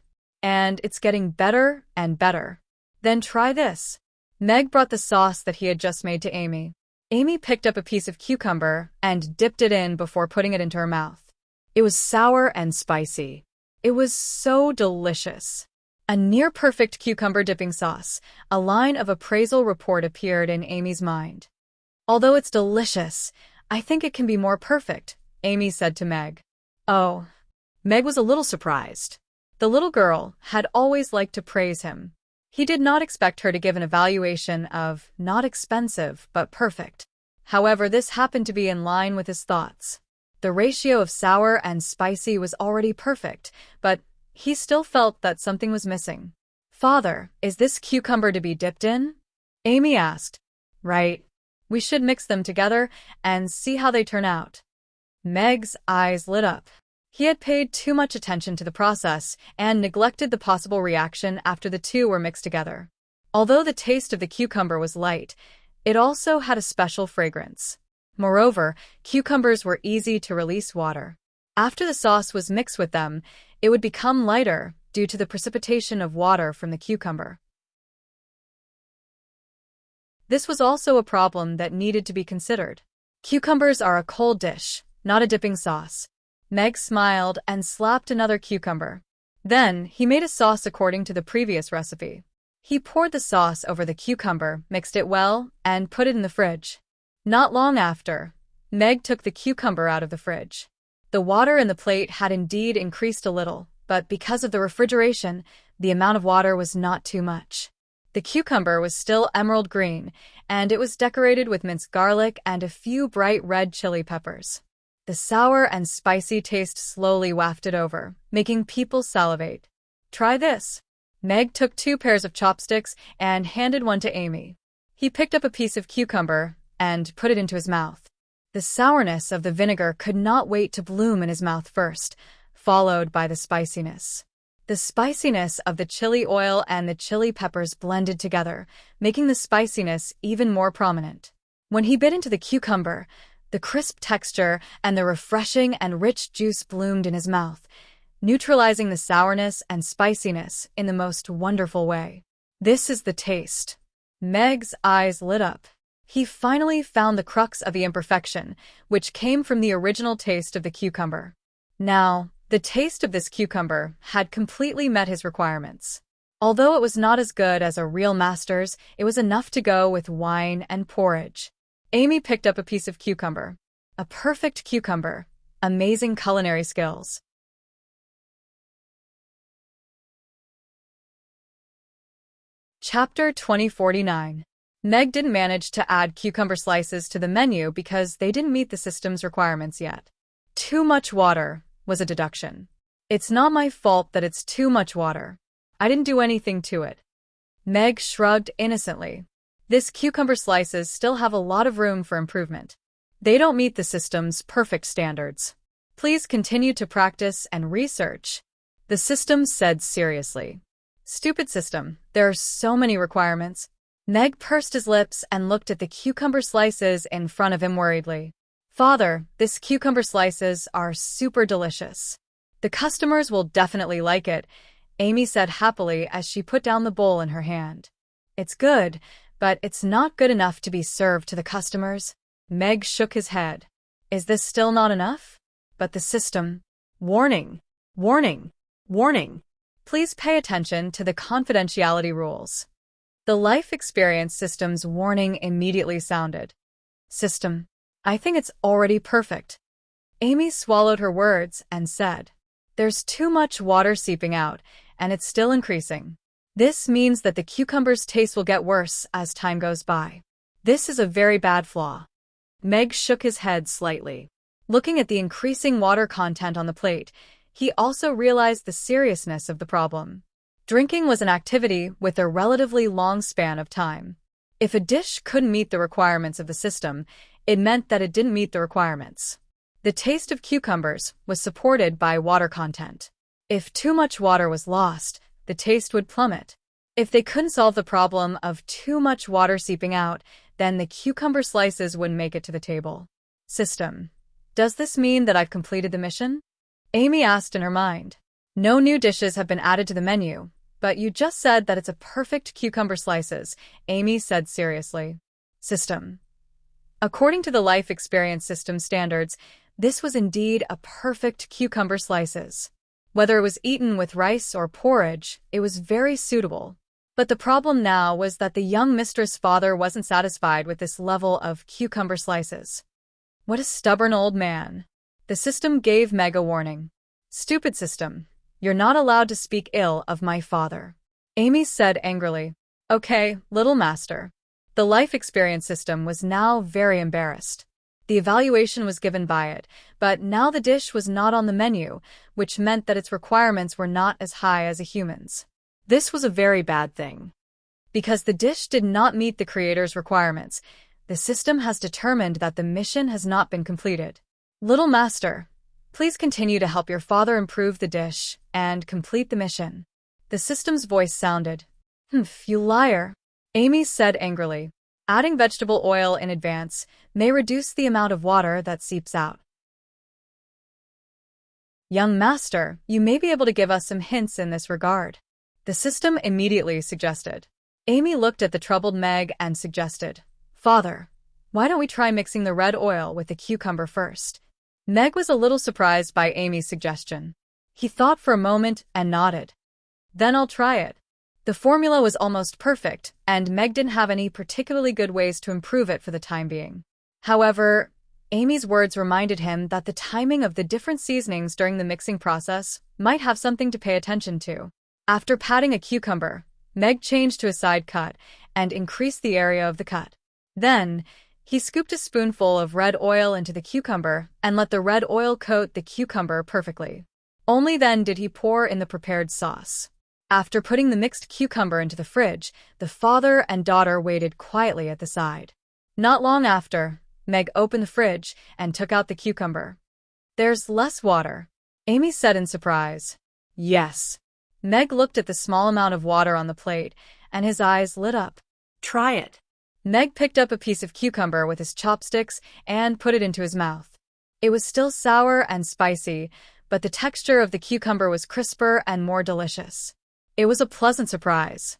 And it's getting better and better. Then try this. Meg brought the sauce that he had just made to Amy. Amy picked up a piece of cucumber and dipped it in before putting it into her mouth. It was sour and spicy. It was so delicious. A near-perfect cucumber dipping sauce, a line of appraisal report appeared in Amy's mind. Although it's delicious, I think it can be more perfect, Amy said to Meg. Oh. Meg was a little surprised. The little girl had always liked to praise him. He did not expect her to give an evaluation of not expensive but perfect. However, this happened to be in line with his thoughts. The ratio of sour and spicy was already perfect, but he still felt that something was missing. Father, is this cucumber to be dipped in? Amy asked. Right. We should mix them together and see how they turn out. Meg's eyes lit up. He had paid too much attention to the process and neglected the possible reaction after the two were mixed together. Although the taste of the cucumber was light, it also had a special fragrance. Moreover, cucumbers were easy to release water. After the sauce was mixed with them, it would become lighter due to the precipitation of water from the cucumber. This was also a problem that needed to be considered. Cucumbers are a cold dish, not a dipping sauce. Meg smiled and slapped another cucumber. Then, he made a sauce according to the previous recipe. He poured the sauce over the cucumber, mixed it well, and put it in the fridge. Not long after, Meg took the cucumber out of the fridge. The water in the plate had indeed increased a little, but because of the refrigeration, the amount of water was not too much. The cucumber was still emerald green, and it was decorated with minced garlic and a few bright red chili peppers. The sour and spicy taste slowly wafted over, making people salivate. "Try this." Meg took 2 pairs of chopsticks and handed one to Amy. He picked up a piece of cucumber and put it into his mouth. The sourness of the vinegar could not wait to bloom in his mouth first, followed by the spiciness. The spiciness of the chili oil and the chili peppers blended together, making the spiciness even more prominent. When he bit into the cucumber, the crisp texture and the refreshing and rich juice bloomed in his mouth, neutralizing the sourness and spiciness in the most wonderful way. "This is the taste." Meg's eyes lit up. He finally found the crux of the imperfection, which came from the original taste of the cucumber. Now, the taste of this cucumber had completely met his requirements. Although it was not as good as a real master's, it was enough to go with wine and porridge. Amy picked up a piece of cucumber. A perfect cucumber. Amazing culinary skills. Chapter 2049. Meg didn't manage to add cucumber slices to the menu because they didn't meet the system's requirements yet. Too much water was a deduction. "It's not my fault that it's too much water. I didn't do anything to it." Meg shrugged innocently. "This cucumber slices still have a lot of room for improvement. They don't meet the system's perfect standards. Please continue to practice and research," the system said seriously. "Stupid system, there are so many requirements." Meg pursed his lips and looked at the cucumber slices in front of him worriedly. "Father, these cucumber slices are super delicious. The customers will definitely like it," Amy said happily as she put down the bowl in her hand. "It's good, but it's not good enough to be served to the customers." Meg shook his head. "Is this still not enough?" But the system... Warning! Warning! Warning! Please pay attention to the confidentiality rules. The life experience system's warning immediately sounded. "System, I think it's already perfect." Amy swallowed her words and said, "There's too much water seeping out, and it's still increasing. This means that the cucumber's taste will get worse as time goes by. This is a very bad flaw." Meg shook his head slightly. Looking at the increasing water content on the plate, he also realized the seriousness of the problem. Drinking was an activity with a relatively long span of time. If a dish couldn't meet the requirements of the system, it meant that it didn't meet the requirements. The taste of cucumbers was supported by water content. If too much water was lost, the taste would plummet. If they couldn't solve the problem of too much water seeping out, then the cucumber slices wouldn't make it to the table. "System, does this mean that I've completed the mission?" Amy asked in her mind. "No new dishes have been added to the menu, but you just said that it's a perfect cucumber slices," Amy said seriously. "System, according to the life experience system standards, this was indeed a perfect cucumber slices. Whether it was eaten with rice or porridge, it was very suitable. But the problem now was that the young mistress' father wasn't satisfied with this level of cucumber slices." What a stubborn old man. The system gave Meg a warning. "Stupid system, you're not allowed to speak ill of my father," Amy said angrily. "Okay, little master." The life experience system was now very embarrassed. The evaluation was given by it, but now the dish was not on the menu, which meant that its requirements were not as high as a human's. This was a very bad thing. Because the dish did not meet the creator's requirements, the system has determined that the mission has not been completed. "Little master, please continue to help your father improve the dish and complete the mission." The system's voice sounded. "Humph, you liar," Amy said angrily. "Adding vegetable oil in advance may reduce the amount of water that seeps out." "Young master, you may be able to give us some hints in this regard," the system immediately suggested. Amy looked at the troubled Meg and suggested, "Father, why don't we try mixing the red oil with the cucumber first?" Meg was a little surprised by Amy's suggestion. He thought for a moment and nodded. "Then I'll try it." The formula was almost perfect, and Meg didn't have any particularly good ways to improve it for the time being. However, Amy's words reminded him that the timing of the different seasonings during the mixing process might have something to pay attention to. After patting a cucumber, Meg changed to a side cut and increased the area of the cut. Then, he scooped a spoonful of red oil into the cucumber and let the red oil coat the cucumber perfectly. Only then did he pour in the prepared sauce. After putting the mixed cucumber into the fridge, the father and daughter waited quietly at the side. Not long after, Meg opened the fridge and took out the cucumber. "There's less water," Amy said in surprise. "Yes." Meg looked at the small amount of water on the plate, and his eyes lit up. Try it. Meg picked up a piece of cucumber with his chopsticks and put it into his mouth. It was still sour and spicy, but the texture of the cucumber was crisper and more delicious. It was a pleasant surprise.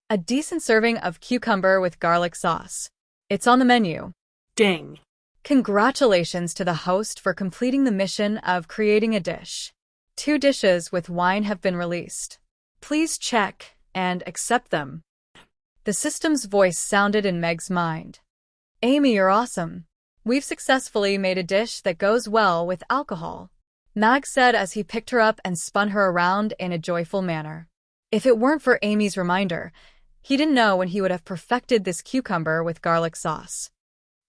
A decent serving of cucumber with garlic sauce. It's on the menu. Ding. Congratulations to the host for completing the mission of creating a dish. 2 dishes with wine have been released. Please check and accept them. The system's voice sounded in Meg's mind. "Amy, you're awesome. We've successfully made a dish that goes well with alcohol," Meg said as he picked her up and spun her around in a joyful manner. If it weren't for Amy's reminder, he didn't know when he would have perfected this cucumber with garlic sauce.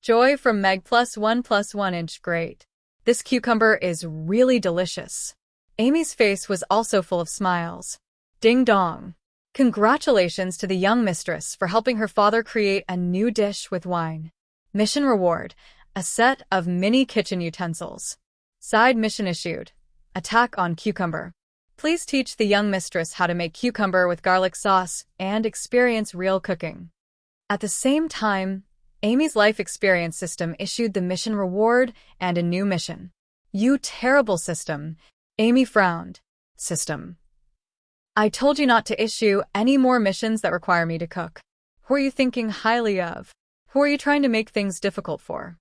Joy from Meg +1 inch great. This cucumber is really delicious. Amy's face was also full of smiles. Ding dong. Congratulations to the young mistress for helping her father create a new dish with wine. Mission reward, a set of mini kitchen utensils. Side mission issued. Attack on cucumber. Please teach the young mistress how to make cucumber with garlic sauce and experience real cooking. At the same time, Amy's life experience system issued the mission reward and a new mission. "You terrible system," Amy frowned. "System. I told you not to issue any more missions that require me to cook. Who are you thinking highly of? Who are you trying to make things difficult for?"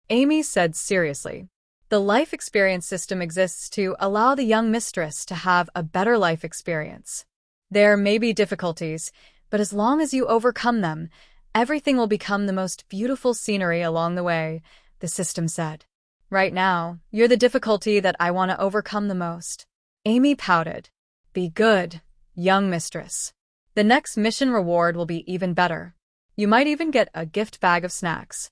Amy said seriously. The life experience system exists to allow the young mistress to have a better life experience. There may be difficulties, but as long as you overcome them, everything will become the most beautiful scenery along the way, the system said. "Right now, you're the difficulty that I want to overcome the most." Amy pouted. "Be good, young mistress. The next mission reward will be even better. You might even get a gift bag of snacks."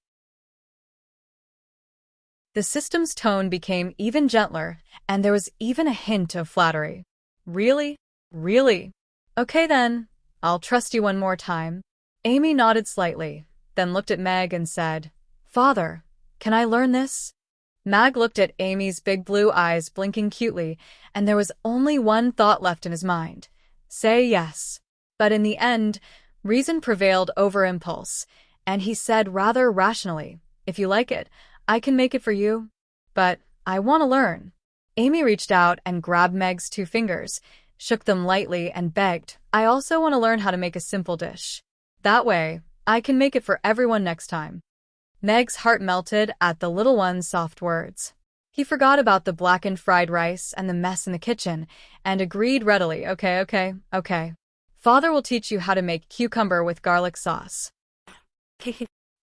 The system's tone became even gentler, and there was even a hint of flattery. "Really? Really? Okay then, I'll trust you one more time." Amy nodded slightly, then looked at Meg and said, "Father, can I learn this?" Meg looked at Amy's big blue eyes blinking cutely, and there was only one thought left in his mind. Say yes. But in the end, reason prevailed over impulse, and he said rather rationally, "If you like it, I can make it for you. But I want to learn." Amy reached out and grabbed Meg's 2 fingers, shook them lightly, and begged, "I also want to learn how to make a simple dish. That way, I can make it for everyone next time." Meg's heart melted at the little one's soft words. He forgot about the blackened fried rice and the mess in the kitchen, and agreed readily, Okay. Father will teach you how to make cucumber with garlic sauce."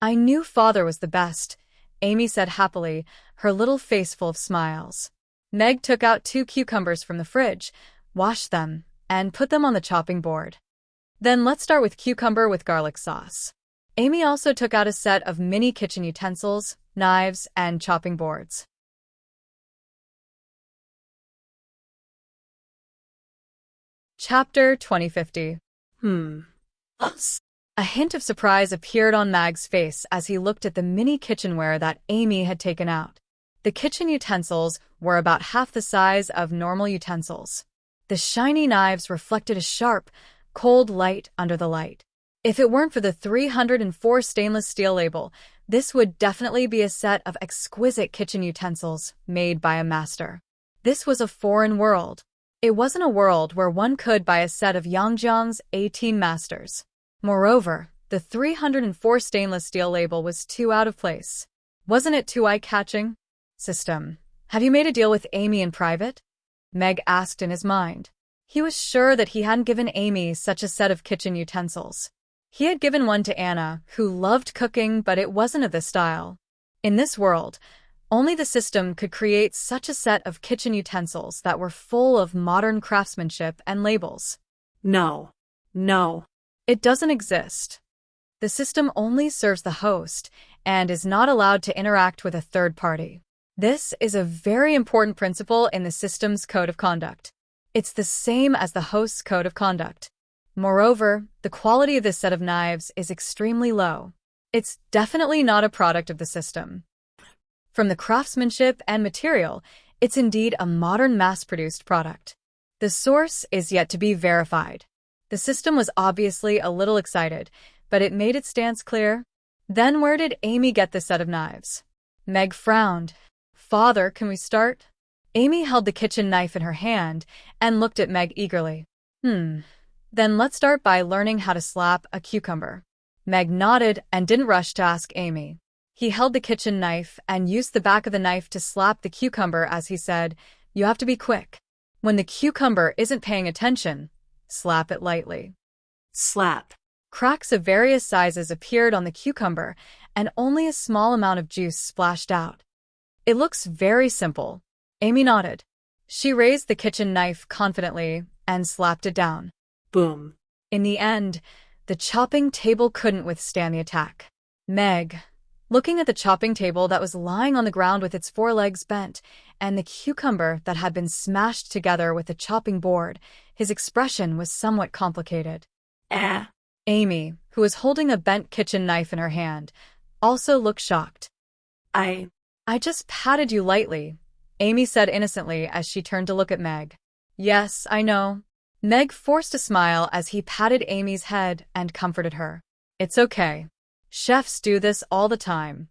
"I knew Father was the best," Amy said happily, her little face full of smiles. Meg took out 2 cucumbers from the fridge, washed them, and put them on the chopping board. "Then let's start with cucumber with garlic sauce." Amy also took out a set of mini kitchen utensils, knives, and chopping boards. Chapter 2050. A hint of surprise appeared on Meg's face as he looked at the mini kitchenware that Amy had taken out. The kitchen utensils were about half the size of normal utensils. The shiny knives reflected a sharp, cold light under the light. If it weren't for the 304 stainless steel label, this would definitely be a set of exquisite kitchen utensils made by a master. This was a foreign world. It wasn't a world where one could buy a set of Yangjiang's 18 masters. Moreover, the 304 stainless steel label was too out of place. Wasn't it too eye-catching? "System, have you made a deal with Amy in private?" Meg asked in his mind. He was sure that he hadn't given Amy such a set of kitchen utensils. He had given one to Anna, who loved cooking, but it wasn't of this style. In this world, only the system could create such a set of kitchen utensils that were full of modern craftsmanship and labels. No. No. It doesn't exist. The system only serves the host and is not allowed to interact with a third party. This is a very important principle in the system's code of conduct. It's the same as the host's code of conduct. Moreover, the quality of this set of knives is extremely low. It's definitely not a product of the system. From the craftsmanship and material, it's indeed a modern mass-produced product. The source is yet to be verified. The system was obviously a little excited, but it made its stance clear. Then where did Amy get this set of knives? Meg frowned. Father, can we start? Amy held the kitchen knife in her hand and looked at Meg eagerly. Then let's start by learning how to slap a cucumber. Meg nodded and didn't rush to ask Amy. He held the kitchen knife and used the back of the knife to slap the cucumber as he said, "You have to be quick. When the cucumber isn't paying attention, slap it lightly." Slap. Cracks of various sizes appeared on the cucumber, and only a small amount of juice splashed out. It looks very simple. Amy nodded. She raised the kitchen knife confidently and slapped it down. Boom. In the end, the chopping table couldn't withstand the attack. Meg, looking at the chopping table that was lying on the ground with its four legs bent, and the cucumber that had been smashed together with the chopping board, his expression was somewhat complicated. Amy, who was holding a bent kitchen knife in her hand, also looked shocked. I just patted you lightly, Amy said innocently as she turned to look at Meg. Yes, I know. Meg forced a smile as he patted Amy's head and comforted her. It's okay. Chefs do this all the time.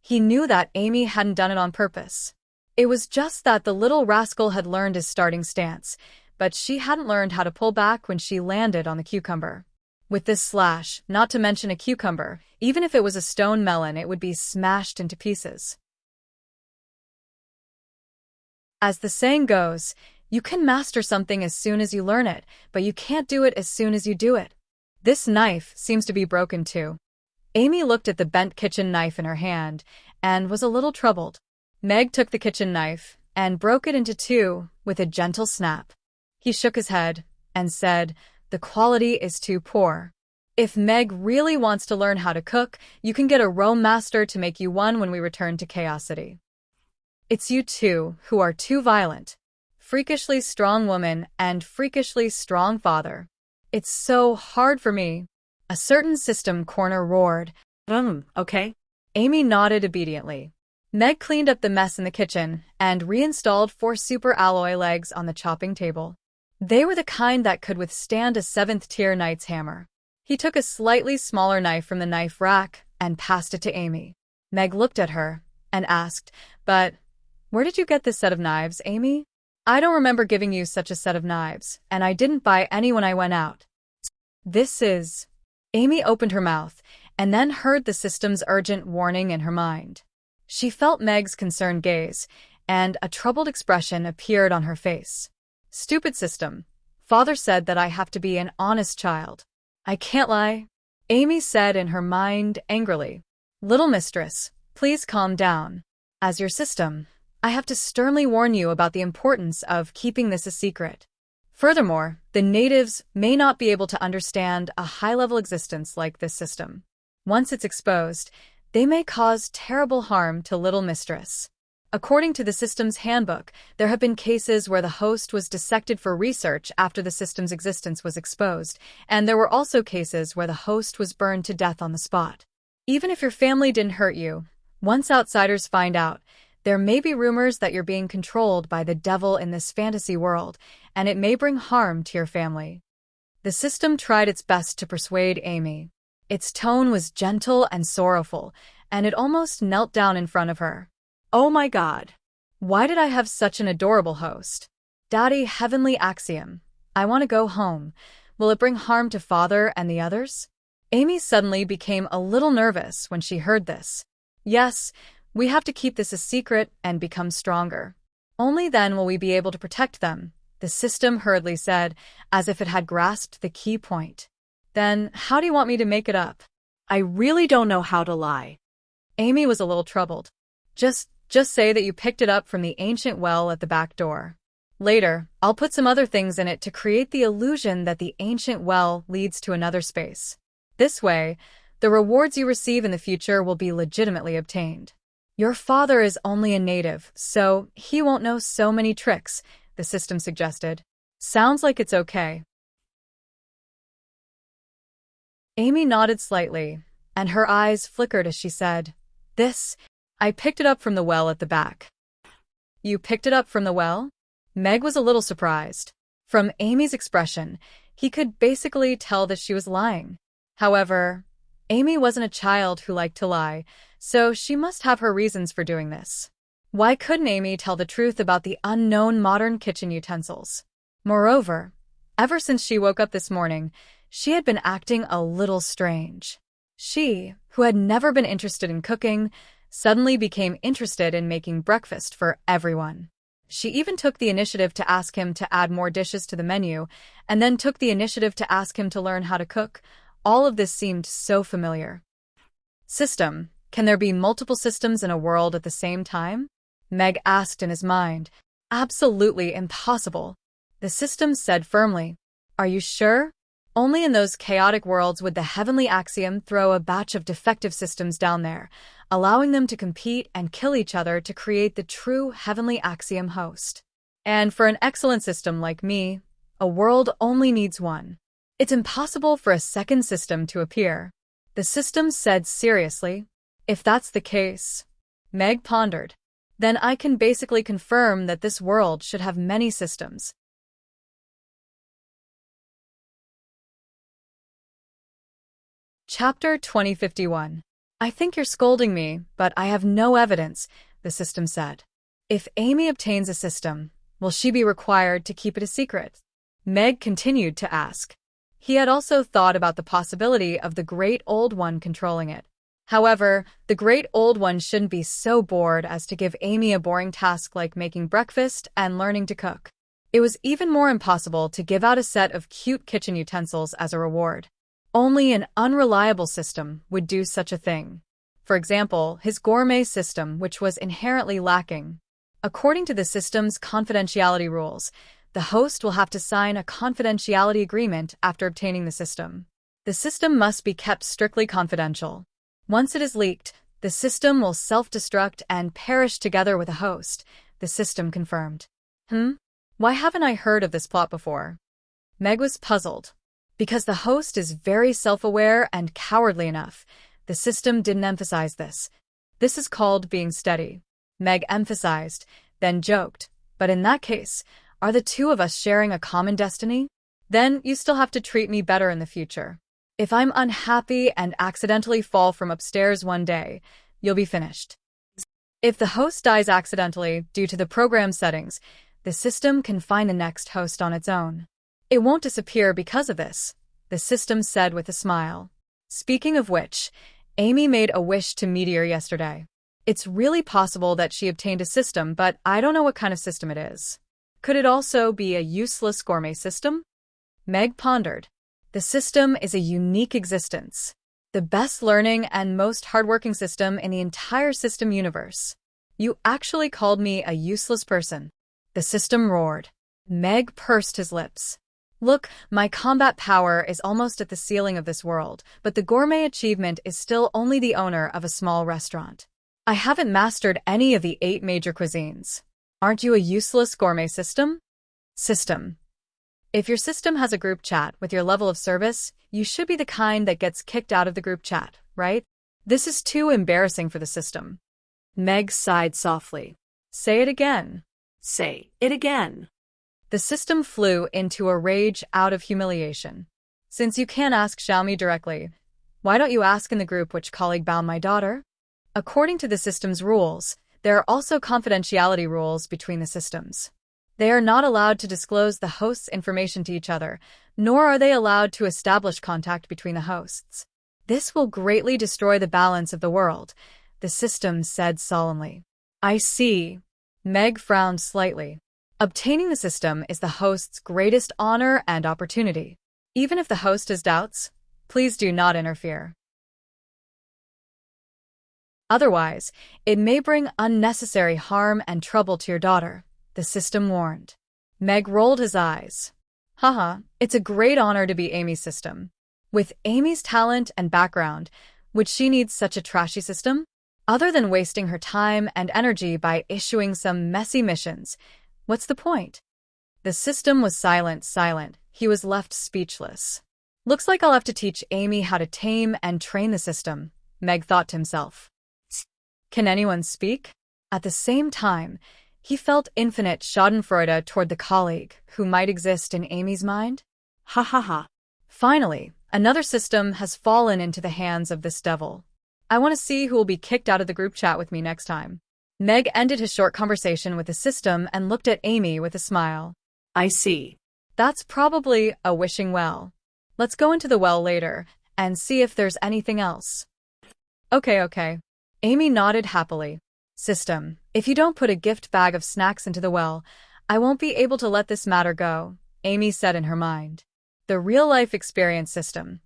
He knew that Amy hadn't done it on purpose. It was just that the little rascal had learned his starting stance, but she hadn't learned how to pull back when she landed on the cucumber. With this slash, not to mention a cucumber, even if it was a stone melon, it would be smashed into pieces. As the saying goes, you can master something as soon as you learn it, but you can't do it as soon as you do it. This knife seems to be broken too. Amy looked at the bent kitchen knife in her hand and was a little troubled. Meg took the kitchen knife and broke it into two with a gentle snap. He shook his head and said, "The quality is too poor. If Meg really wants to learn how to cook, you can get a Rome master to make you one when we return to Chaos City. It's you two who are too violent. Freakishly strong woman and freakishly strong father. It's so hard for me." A certain system corner roared. Okay. Amy nodded obediently. Meg cleaned up the mess in the kitchen and reinstalled 4 super alloy legs on the chopping table. They were the kind that could withstand a 7th-tier knight's hammer. He took a slightly smaller knife from the knife rack and passed it to Amy. Meg looked at her and asked, "But where did you get this set of knives, Amy? I don't remember giving you such a set of knives, and I didn't buy any when I went out." This is... Amy opened her mouth and then heard the system's urgent warning in her mind. She felt Meg's concerned gaze, and a troubled expression appeared on her face. "Stupid system. Father said that I have to be an honest child. I can't lie," Amy said in her mind angrily. "Little mistress, please calm down. As your system, I have to sternly warn you about the importance of keeping this a secret. Furthermore, the natives may not be able to understand a high-level existence like this system. Once it's exposed, they may cause terrible harm to Little Mistress. According to the system's handbook, there have been cases where the host was dissected for research after the system's existence was exposed, and there were also cases where the host was burned to death on the spot. Even if your family didn't hurt you, once outsiders find out, there may be rumors that you're being controlled by the devil in this fantasy world, and it may bring harm to your family." The system tried its best to persuade Amy. Its tone was gentle and sorrowful, and it almost knelt down in front of her. "Oh my God. Why did I have such an adorable host? Daddy, heavenly axiom. I want to go home. Will it bring harm to Father and the others?" Amy suddenly became a little nervous when she heard this. "Yes, we have to keep this a secret and become stronger. Only then will we be able to protect them," the system hurriedly said, as if it had grasped the key point. "Then how do you want me to make it up?" "I really don't know how to lie." Amy was a little troubled. Just say that you picked it up from the ancient well at the back door. Later, I'll put some other things in it to create the illusion that the ancient well leads to another space. This way, the rewards you receive in the future will be legitimately obtained. Your father is only a native, so he won't know so many tricks, the system suggested. Sounds like it's okay. Amy nodded slightly, and her eyes flickered as she said, I picked it up from the well at the back. You picked it up from the well? Meg was a little surprised. From Amy's expression, he could basically tell that she was lying. However, Amy wasn't a child who liked to lie, so she must have her reasons for doing this. Why couldn't Amy tell the truth about the unknown modern kitchen utensils? Moreover, ever since she woke up this morning, she had been acting a little strange. She, who had never been interested in cooking, suddenly became interested in making breakfast for everyone. She even took the initiative to ask him to add more dishes to the menu, and then took the initiative to ask him to learn how to cook. All of this seemed so familiar. System, can there be multiple systems in a world at the same time? Meg asked in his mind. Absolutely impossible. The system said firmly. Are you sure? Only in those chaotic worlds would the heavenly axiom throw a batch of defective systems down there, allowing them to compete and kill each other to create the true heavenly axiom host. And for an excellent system like me, a world only needs one. It's impossible for a second system to appear. The system said seriously. If that's the case, Meg pondered, then I can basically confirm that this world should have many systems. Chapter 2051. I think you're scolding me, but I have no evidence, the system said. If Amy obtains a system, will she be required to keep it a secret? Meg continued to ask. He had also thought about the possibility of the Great Old One controlling it. However, the Great Old One shouldn't be so bored as to give Amy a boring task like making breakfast and learning to cook. It was even more impossible to give out a set of cute kitchen utensils as a reward. Only an unreliable system would do such a thing. For example, his Gourmet system, which was inherently lacking. According to the system's confidentiality rules, the host will have to sign a confidentiality agreement after obtaining the system. The system must be kept strictly confidential. Once it is leaked, the system will self-destruct and perish together with a host, the system confirmed. Why haven't I heard of this plot before? Meg was puzzled. Because the host is very self-aware and cowardly enough, the system didn't emphasize this. This is called being steady. Meg emphasized, then joked, but in that case, are the two of us sharing a common destiny? Then you still have to treat me better in the future. If I'm unhappy and accidentally fall from upstairs one day, you'll be finished. If the host dies accidentally due to the program settings, the system can find the next host on its own. It won't disappear because of this, the system said with a smile. Speaking of which, Amy made a wish to Meteor yesterday. It's really possible that she obtained a system, but I don't know what kind of system it is. Could it also be a useless gourmet system? Meg pondered. The system is a unique existence. The best learning and most hardworking system in the entire system universe. You actually called me a useless person. The system roared. Meg pursed his lips. Look, my combat power is almost at the ceiling of this world, but the gourmet achievement is still only the owner of a small restaurant. I haven't mastered any of the 8 major cuisines. Aren't you a useless gourmet system? System. If your system has a group chat with your level of service, you should be the kind that gets kicked out of the group chat, right? This is too embarrassing for the system. Meg sighed softly. Say it again. Say it again. The system flew into a rage out of humiliation. Since you can't ask Xiaomi directly, why don't you ask in the group which colleague bound my daughter? According to the system's rules, there are also confidentiality rules between the systems. They are not allowed to disclose the hosts' information to each other, nor are they allowed to establish contact between the hosts. This will greatly destroy the balance of the world, the system said solemnly. I see. Meg frowned slightly. Obtaining the system is the host's greatest honor and opportunity. Even if the host has doubts, please do not interfere. Otherwise, it may bring unnecessary harm and trouble to your daughter, the system warned. Meg rolled his eyes. Haha, it's a great honor to be Amy's system. With Amy's talent and background, would she need such a trashy system? Other than wasting her time and energy by issuing some messy missions, what's the point? The system was silent. He was left speechless. Looks like I'll have to teach Amy how to tame and train the system, Meg thought to himself. Can anyone speak? At the same time, he felt infinite schadenfreude toward the colleague who might exist in Amy's mind. Ha ha ha. Finally, another system has fallen into the hands of this devil. I want to see who will be kicked out of the group chat with me next time. Meg ended his short conversation with the system and looked at Amy with a smile. I see. That's probably a wishing well. Let's go into the well later and see if there's anything else. Okay. Amy nodded happily. System, if you don't put a gift bag of snacks into the well, I won't be able to let this matter go, Amy said in her mind. The real-life experience system.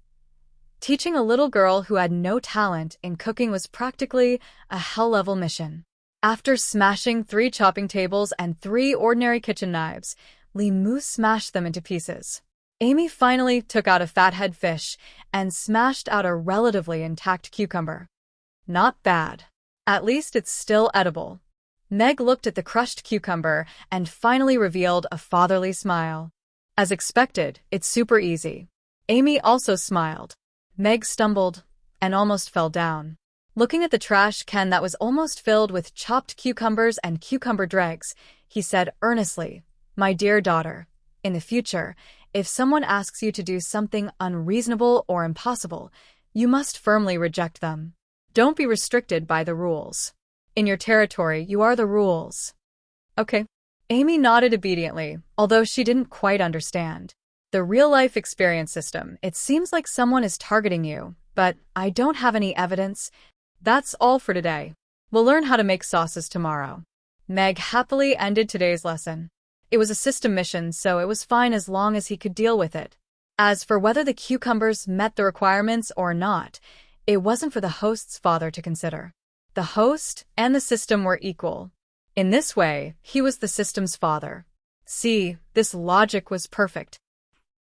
Teaching a little girl who had no talent in cooking was practically a hell-level mission. After smashing 3 chopping tables and 3 ordinary kitchen knives, Lee Moose smashed them into pieces. Amy finally took out a fathead fish and smashed out a relatively intact cucumber. Not bad. At least it's still edible. Meg looked at the crushed cucumber and finally revealed a fatherly smile. As expected, it's super easy. Amy also smiled. Meg stumbled and almost fell down. Looking at the trash can that was almost filled with chopped cucumbers and cucumber dregs, he said earnestly, "My dear daughter, in the future, if someone asks you to do something unreasonable or impossible, you must firmly reject them. Don't be restricted by the rules. In your territory, you are the rules." Okay. Amy nodded obediently, although she didn't quite understand. The real-life experience system, it seems like someone is targeting you, but I don't have any evidence. That's all for today. We'll learn how to make sauces tomorrow. Meg happily ended today's lesson. It was a system mission, so it was fine as long as he could deal with it. As for whether the cucumbers met the requirements or not, it wasn't for the host's father to consider. The host and the system were equal. In this way, he was the system's father. See, this logic was perfect.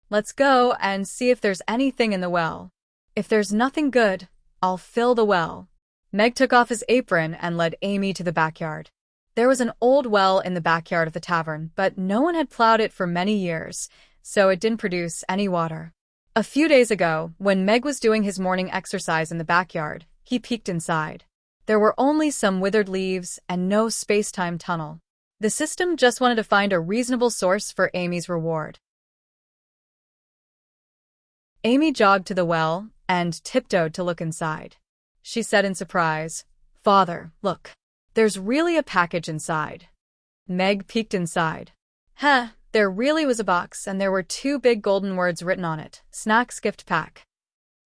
Let's go and see if there's anything in the well. If there's nothing good, I'll fill the well. Meg took off his apron and led Amy to the backyard. There was an old well in the backyard of the tavern, but no one had plowed it for many years, so it didn't produce any water. A few days ago, when Meg was doing his morning exercise in the backyard, he peeked inside. There were only some withered leaves and no space-time tunnel. The system just wanted to find a reasonable source for Amy's reward. Amy jogged to the well and tiptoed to look inside. She said in surprise, "Father, look. There's really a package inside." Meg peeked inside. There really was a box, and there were 2 big golden words written on it. Snacks gift pack.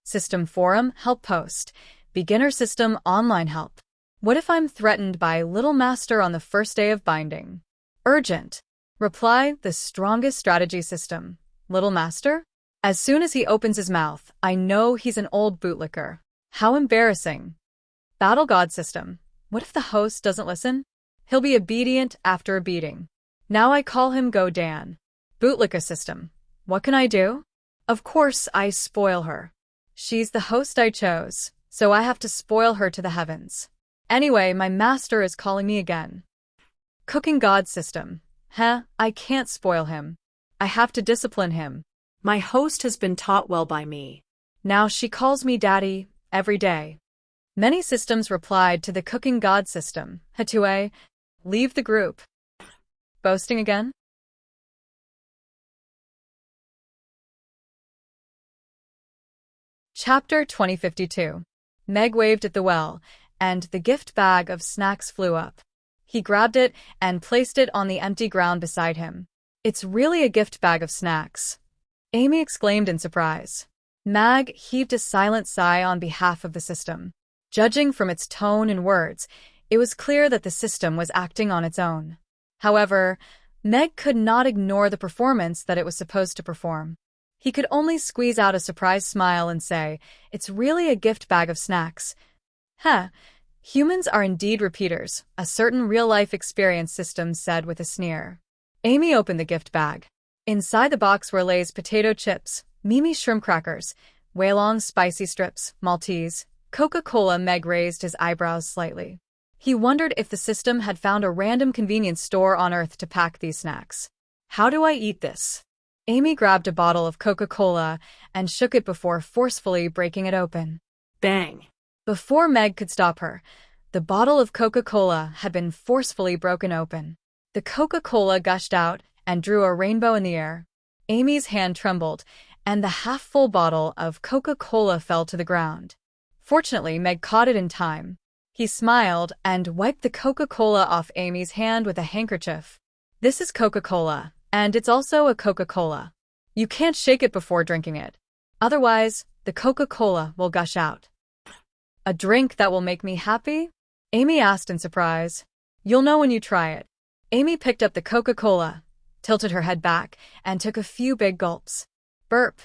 System forum, help post. Beginner system online help. What if I'm threatened by Little Master on the first day of binding? Urgent. Reply, the strongest strategy system. Little Master? As soon as he opens his mouth, I know he's an old bootlicker. How embarrassing. Battle God system. What if the host doesn't listen? He'll be obedient after a beating. Now I call him Go Dan. Bootlicker system. What can I do? Of course I spoil her. She's the host I chose, so I have to spoil her to the heavens. Anyway, my master is calling me again. Cooking God system. I can't spoil him. I have to discipline him. My host has been taught well by me. Now she calls me daddy every day. Many systems replied to the Cooking God system. Hatue, leave the group. Boasting again? Chapter 2052. Meg waved at the well, and the gift bag of snacks flew up. He grabbed it and placed it on the empty ground beside him. It's really a gift bag of snacks. Amy exclaimed in surprise. Meg heaved a silent sigh on behalf of the system. Judging from its tone and words, it was clear that the system was acting on its own. However, Meg could not ignore the performance that it was supposed to perform. He could only squeeze out a surprised smile and say, "It's really a gift bag of snacks." Humans are indeed repeaters, a certain real-life experience system said with a sneer. Amy opened the gift bag. Inside the box were Lay's potato chips, Mimi shrimp crackers, Wailong's spicy strips, Maltese, Coca-Cola. Meg raised his eyebrows slightly. He wondered if the system had found a random convenience store on Earth to pack these snacks. How do I eat this? Amy grabbed a bottle of Coca-Cola and shook it before forcefully breaking it open. Bang. Before Meg could stop her, the bottle of Coca-Cola had been forcefully broken open. The Coca-Cola gushed out and drew a rainbow in the air. Amy's hand trembled, and the half-full bottle of Coca-Cola fell to the ground. Fortunately, Meg caught it in time. He smiled and wiped the Coca-Cola off Amy's hand with a handkerchief. This is Coca-Cola, and it's also a Coca-Cola. You can't shake it before drinking it. Otherwise, the Coca-Cola will gush out. A drink that will make me happy? Amy asked in surprise. You'll know when you try it. Amy picked up the Coca-Cola, tilted her head back, and took a few big gulps. Burp.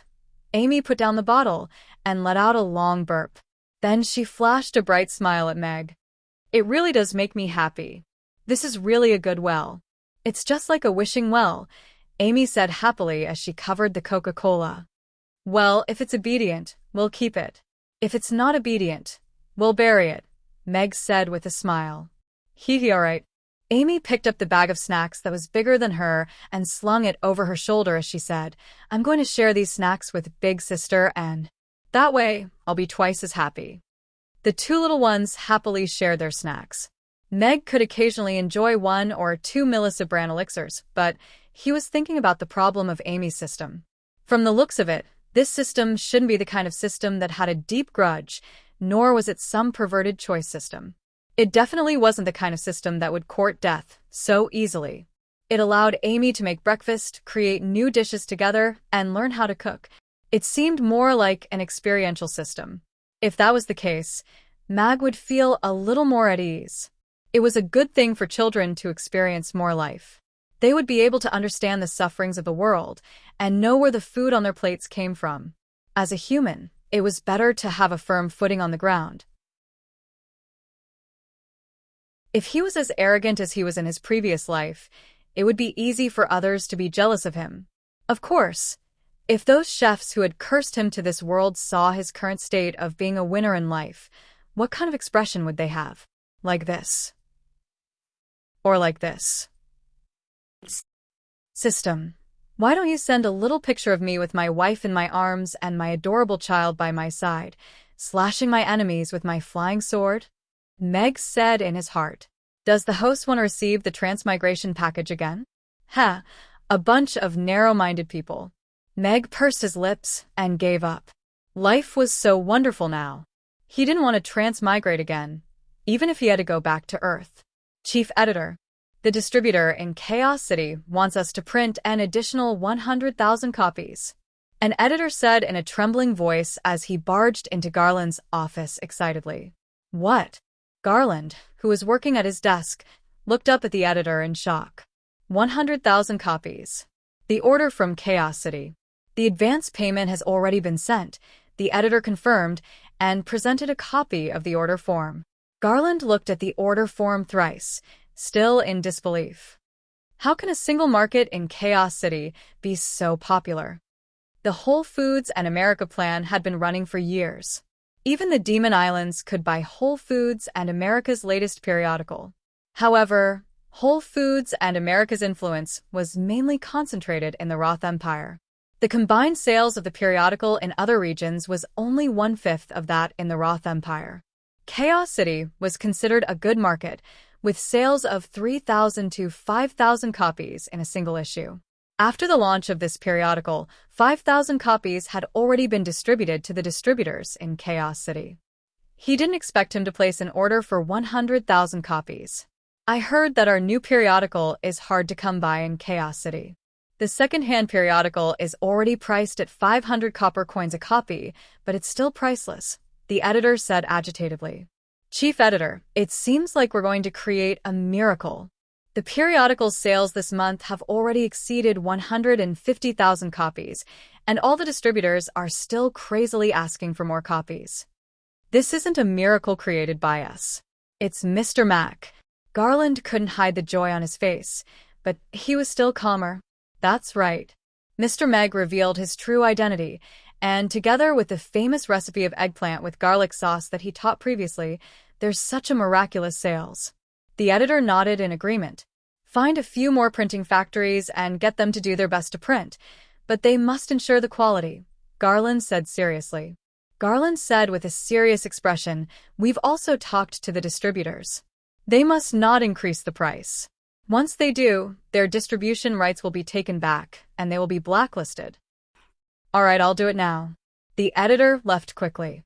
Amy put down the bottle and let out a long burp. Then she flashed a bright smile at Meg. It really does make me happy. This is really a good well. It's just like a wishing well, Amy said happily as she covered the Coca-Cola. Well, if it's obedient, we'll keep it. If it's not obedient, we'll bury it, Meg said with a smile. Hee all right. Amy picked up the bag of snacks that was bigger than her and slung it over her shoulder as she said, I'm going to share these snacks with Big Sister and that way I'll be twice as happy. The two little ones happily shared their snacks. Meg could occasionally enjoy 1 or 2 Melissa brand elixirs, but he was thinking about the problem of Amy's system. From the looks of it, this system shouldn't be the kind of system that had a deep grudge, nor was it some perverted choice system. It definitely wasn't the kind of system that would court death so easily. It allowed Amy to make breakfast, create new dishes together, and learn how to cook. It seemed more like an experiential system. If that was the case, Mag would feel a little more at ease. It was a good thing for children to experience more life. They would be able to understand the sufferings of the world and know where the food on their plates came from. As a human, it was better to have a firm footing on the ground. If he was as arrogant as he was in his previous life, it would be easy for others to be jealous of him. Of course, if those chefs who had cursed him to this world saw his current state of being a winner in life, what kind of expression would they have? Like this. Or like this. System. Why don't you send a little picture of me with my wife in my arms and my adorable child by my side, slashing my enemies with my flying sword? Meg said in his heart. Does the host want to receive the transmigration package again? Ha, a bunch of narrow-minded people. Meg pursed his lips and gave up. Life was so wonderful now. He didn't want to transmigrate again, even if he had to go back to Earth. Chief Editor. The distributor in Chaos City wants us to print an additional 100,000 copies. An editor said in a trembling voice as he barged into Garland's office excitedly. What? Garland, who was working at his desk, looked up at the editor in shock. 100,000 copies. The order from Chaos City. The advance payment has already been sent, the editor confirmed, and presented a copy of the order form. Garland looked at the order form thrice, still in disbelief. How can a single market in Chaos City be so popular? The Whole Foods and America plan had been running for years. Even the Demon Islands could buy Whole Foods and America's latest periodical. However, Whole Foods and America's influence was mainly concentrated in the Roth Empire. The combined sales of the periodical in other regions was only 1/5 of that in the Roth Empire. Chaos City was considered a good market, with sales of 3,000 to 5,000 copies in a single issue. After the launch of this periodical, 5,000 copies had already been distributed to the distributors in Chaos City. He didn't expect him to place an order for 100,000 copies. I heard that our new periodical is hard to come by in Chaos City. The second-hand periodical is already priced at 500 copper coins a copy, but it's still priceless, the editor said agitatedly. Chief Editor, it seems like we're going to create a miracle. The periodical's sales this month have already exceeded 150,000 copies, and all the distributors are still crazily asking for more copies. This isn't a miracle created by us. It's Mr. Mac. Garland couldn't hide the joy on his face, but he was still calmer. That's right. Mr. Meg revealed his true identity, and together with the famous recipe of eggplant with garlic sauce that he taught previously, there's such a miraculous sales. The editor nodded in agreement. Find a few more printing factories and get them to do their best to print, but they must ensure the quality, Garland said seriously. Garland said with a serious expression, we've also talked to the distributors. They must not increase the price. Once they do, their distribution rights will be taken back, and they will be blacklisted. All right, I'll do it now. The editor left quickly.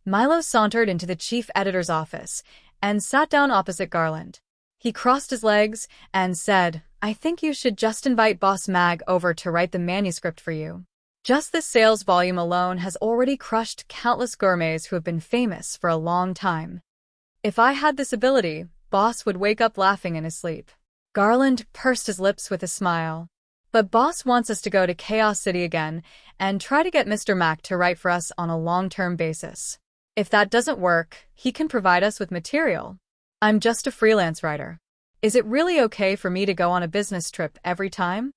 Milo sauntered into the chief editor's office and sat down opposite Garland. He crossed his legs and said, I think you should just invite Boss Mag over to write the manuscript for you. Just this sales volume alone has already crushed countless gourmets who have been famous for a long time. If I had this ability, Boss would wake up laughing in his sleep. Garland pursed his lips with a smile. But Boss wants us to go to Chaos City again and try to get Mr. Mac to write for us on a long-term basis. If that doesn't work, he can provide us with material. I'm just a freelance writer. Is it really okay for me to go on a business trip every time?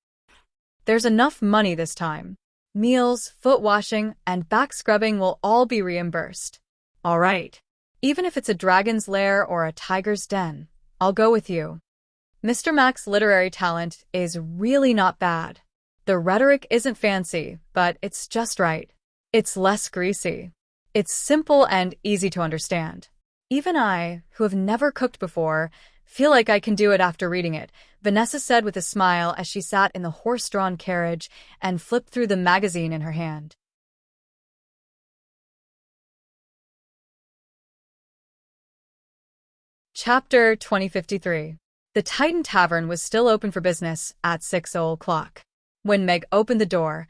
There's enough money this time. Meals, foot washing, and back scrubbing will all be reimbursed. All right. Even if it's a dragon's lair or a tiger's den, I'll go with you. Mr. Mac's literary talent is really not bad. The rhetoric isn't fancy, but it's just right. It's less greasy. It's simple and easy to understand. Even I, who have never cooked before, feel like I can do it after reading it, Vanessa said with a smile as she sat in the horse-drawn carriage and flipped through the magazine in her hand. Chapter 2053. The Titan Tavern was still open for business at 6 o'clock. When Meg opened the door,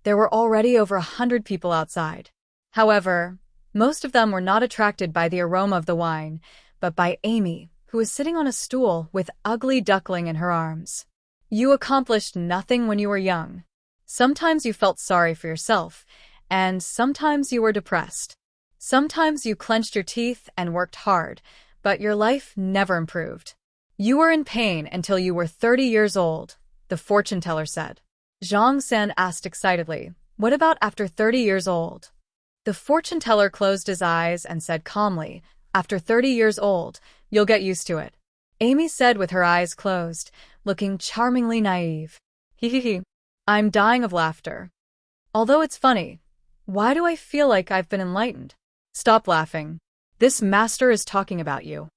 there were already over 100 people outside. However, most of them were not attracted by the aroma of the wine, but by Amy, who was sitting on a stool with Ugly Duckling in her arms. You accomplished nothing when you were young. Sometimes you felt sorry for yourself, and sometimes you were depressed. Sometimes you clenched your teeth and worked hard, but your life never improved. You were in pain until you were 30 years old, the fortune teller said. Zhang San asked excitedly, what about after 30 years old? The fortune teller closed his eyes and said calmly, after 30 years old, you'll get used to it. Amy said with her eyes closed, looking charmingly naive. Hee. I'm dying of laughter. Although it's funny, why do I feel like I've been enlightened? Stop laughing. This master is talking about you.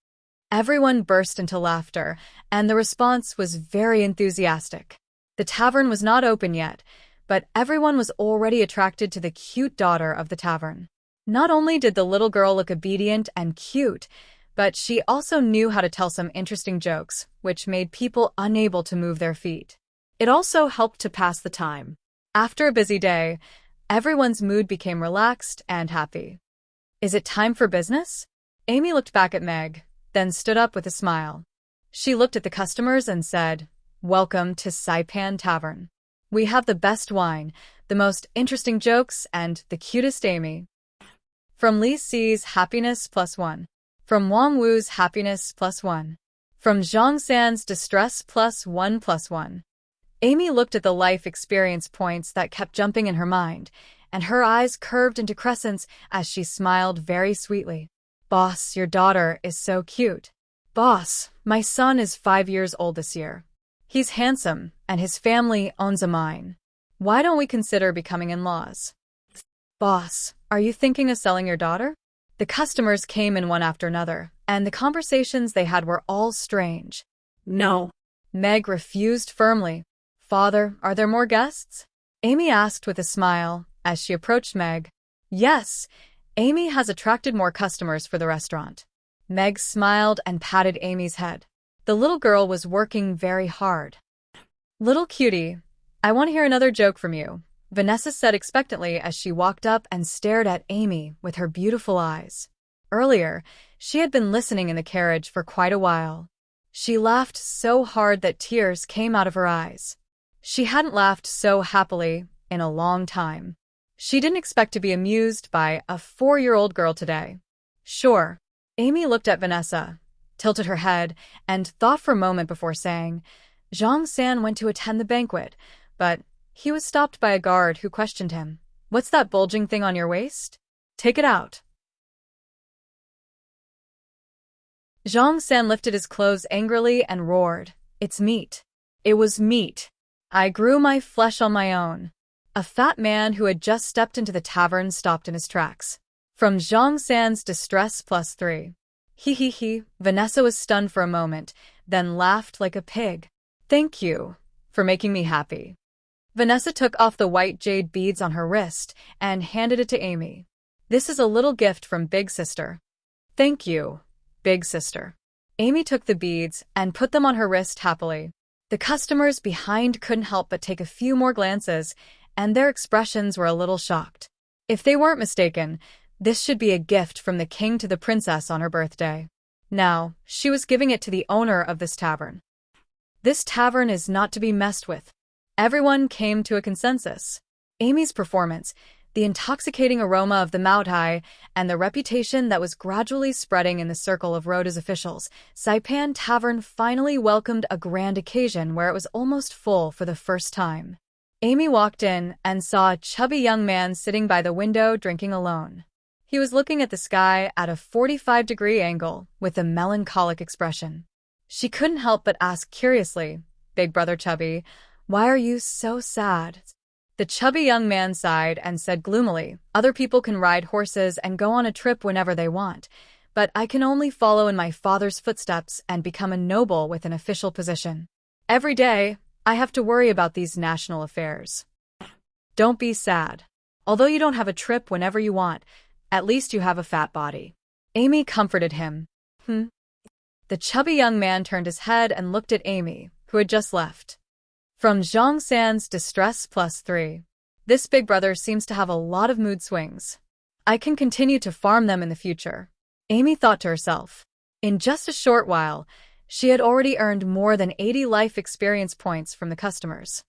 Everyone burst into laughter, and the response was very enthusiastic. The tavern was not open yet, but everyone was already attracted to the cute daughter of the tavern. Not only did the little girl look obedient and cute, but she also knew how to tell some interesting jokes, which made people unable to move their feet. It also helped to pass the time. After a busy day, everyone's mood became relaxed and happy. Is it time for business? Amy looked back at Meg, then stood up with a smile. She looked at the customers and said, Welcome to Saipan Tavern. We have the best wine, the most interesting jokes, and the cutest Amy. From Li Si's happiness +1. From Wang Wu's happiness +1. From Zhang San's distress +1. Amy looked at the life experience points that kept jumping in her mind, and her eyes curved into crescents as she smiled very sweetly. Boss, your daughter is so cute. Boss, my son is 5 years old this year. He's handsome, and his family owns a mine. Why don't we consider becoming in-laws? Boss, are you thinking of selling your daughter? The customers came in one after another, and the conversations they had were all strange. No. Meg refused firmly. Father, are there more guests? Amy asked with a smile as she approached Meg. Yes, Amy has attracted more customers for the restaurant. Meg smiled and patted Amy's head. The little girl was working very hard. Little cutie, I want to hear another joke from you, Vanessa said expectantly as she walked up and stared at Amy with her beautiful eyes. Earlier, she had been listening in the carriage for quite a while. She laughed so hard that tears came out of her eyes. She hadn't laughed so happily in a long time. She didn't expect to be amused by a 4-year-old girl today. Sure. Amy looked at Vanessa, tilted her head, and thought for a moment before saying, Zhang San went to attend the banquet, but he was stopped by a guard who questioned him. What's that bulging thing on your waist? Take it out. Zhang San lifted his clothes angrily and roared. It's meat. It was meat. I grew my flesh on my own. A fat man who had just stepped into the tavern stopped in his tracks. From Zhang San's distress +3. He. Vanessa was stunned for a moment, then laughed like a pig. Thank you for making me happy. Vanessa took off the white jade beads on her wrist and handed it to Amy. This is a little gift from Big Sister. Thank you, Big Sister. Amy took the beads and put them on her wrist happily. The customers behind couldn't help but take a few more glances, and their expressions were a little shocked. If they weren't mistaken, this should be a gift from the king to the princess on her birthday. Now, she was giving it to the owner of this tavern. This tavern is not to be messed with. Everyone came to a consensus. Amy's performance, the intoxicating aroma of the Maotai, and the reputation that was gradually spreading in the circle of Rhoda's officials, Saipan Tavern finally welcomed a grand occasion where it was almost full for the first time. Amy walked in and saw a chubby young man sitting by the window drinking alone. He was looking at the sky at a 45-degree angle with a melancholic expression. She couldn't help but ask curiously, Big Brother Chubby, why are you so sad? The chubby young man sighed and said gloomily, other people can ride horses and go on a trip whenever they want, but I can only follow in my father's footsteps and become a noble with an official position. Every day, I have to worry about these national affairs. Don't be sad. Although you don't have a trip whenever you want, at least you have a fat body. Amy comforted him. The chubby young man turned his head and looked at Amy, who had just left. From Zhang San's distress +3. This big brother seems to have a lot of mood swings. I can continue to farm them in the future. Amy thought to herself. In just a short while, she had already earned more than 80 life experience points from the customers.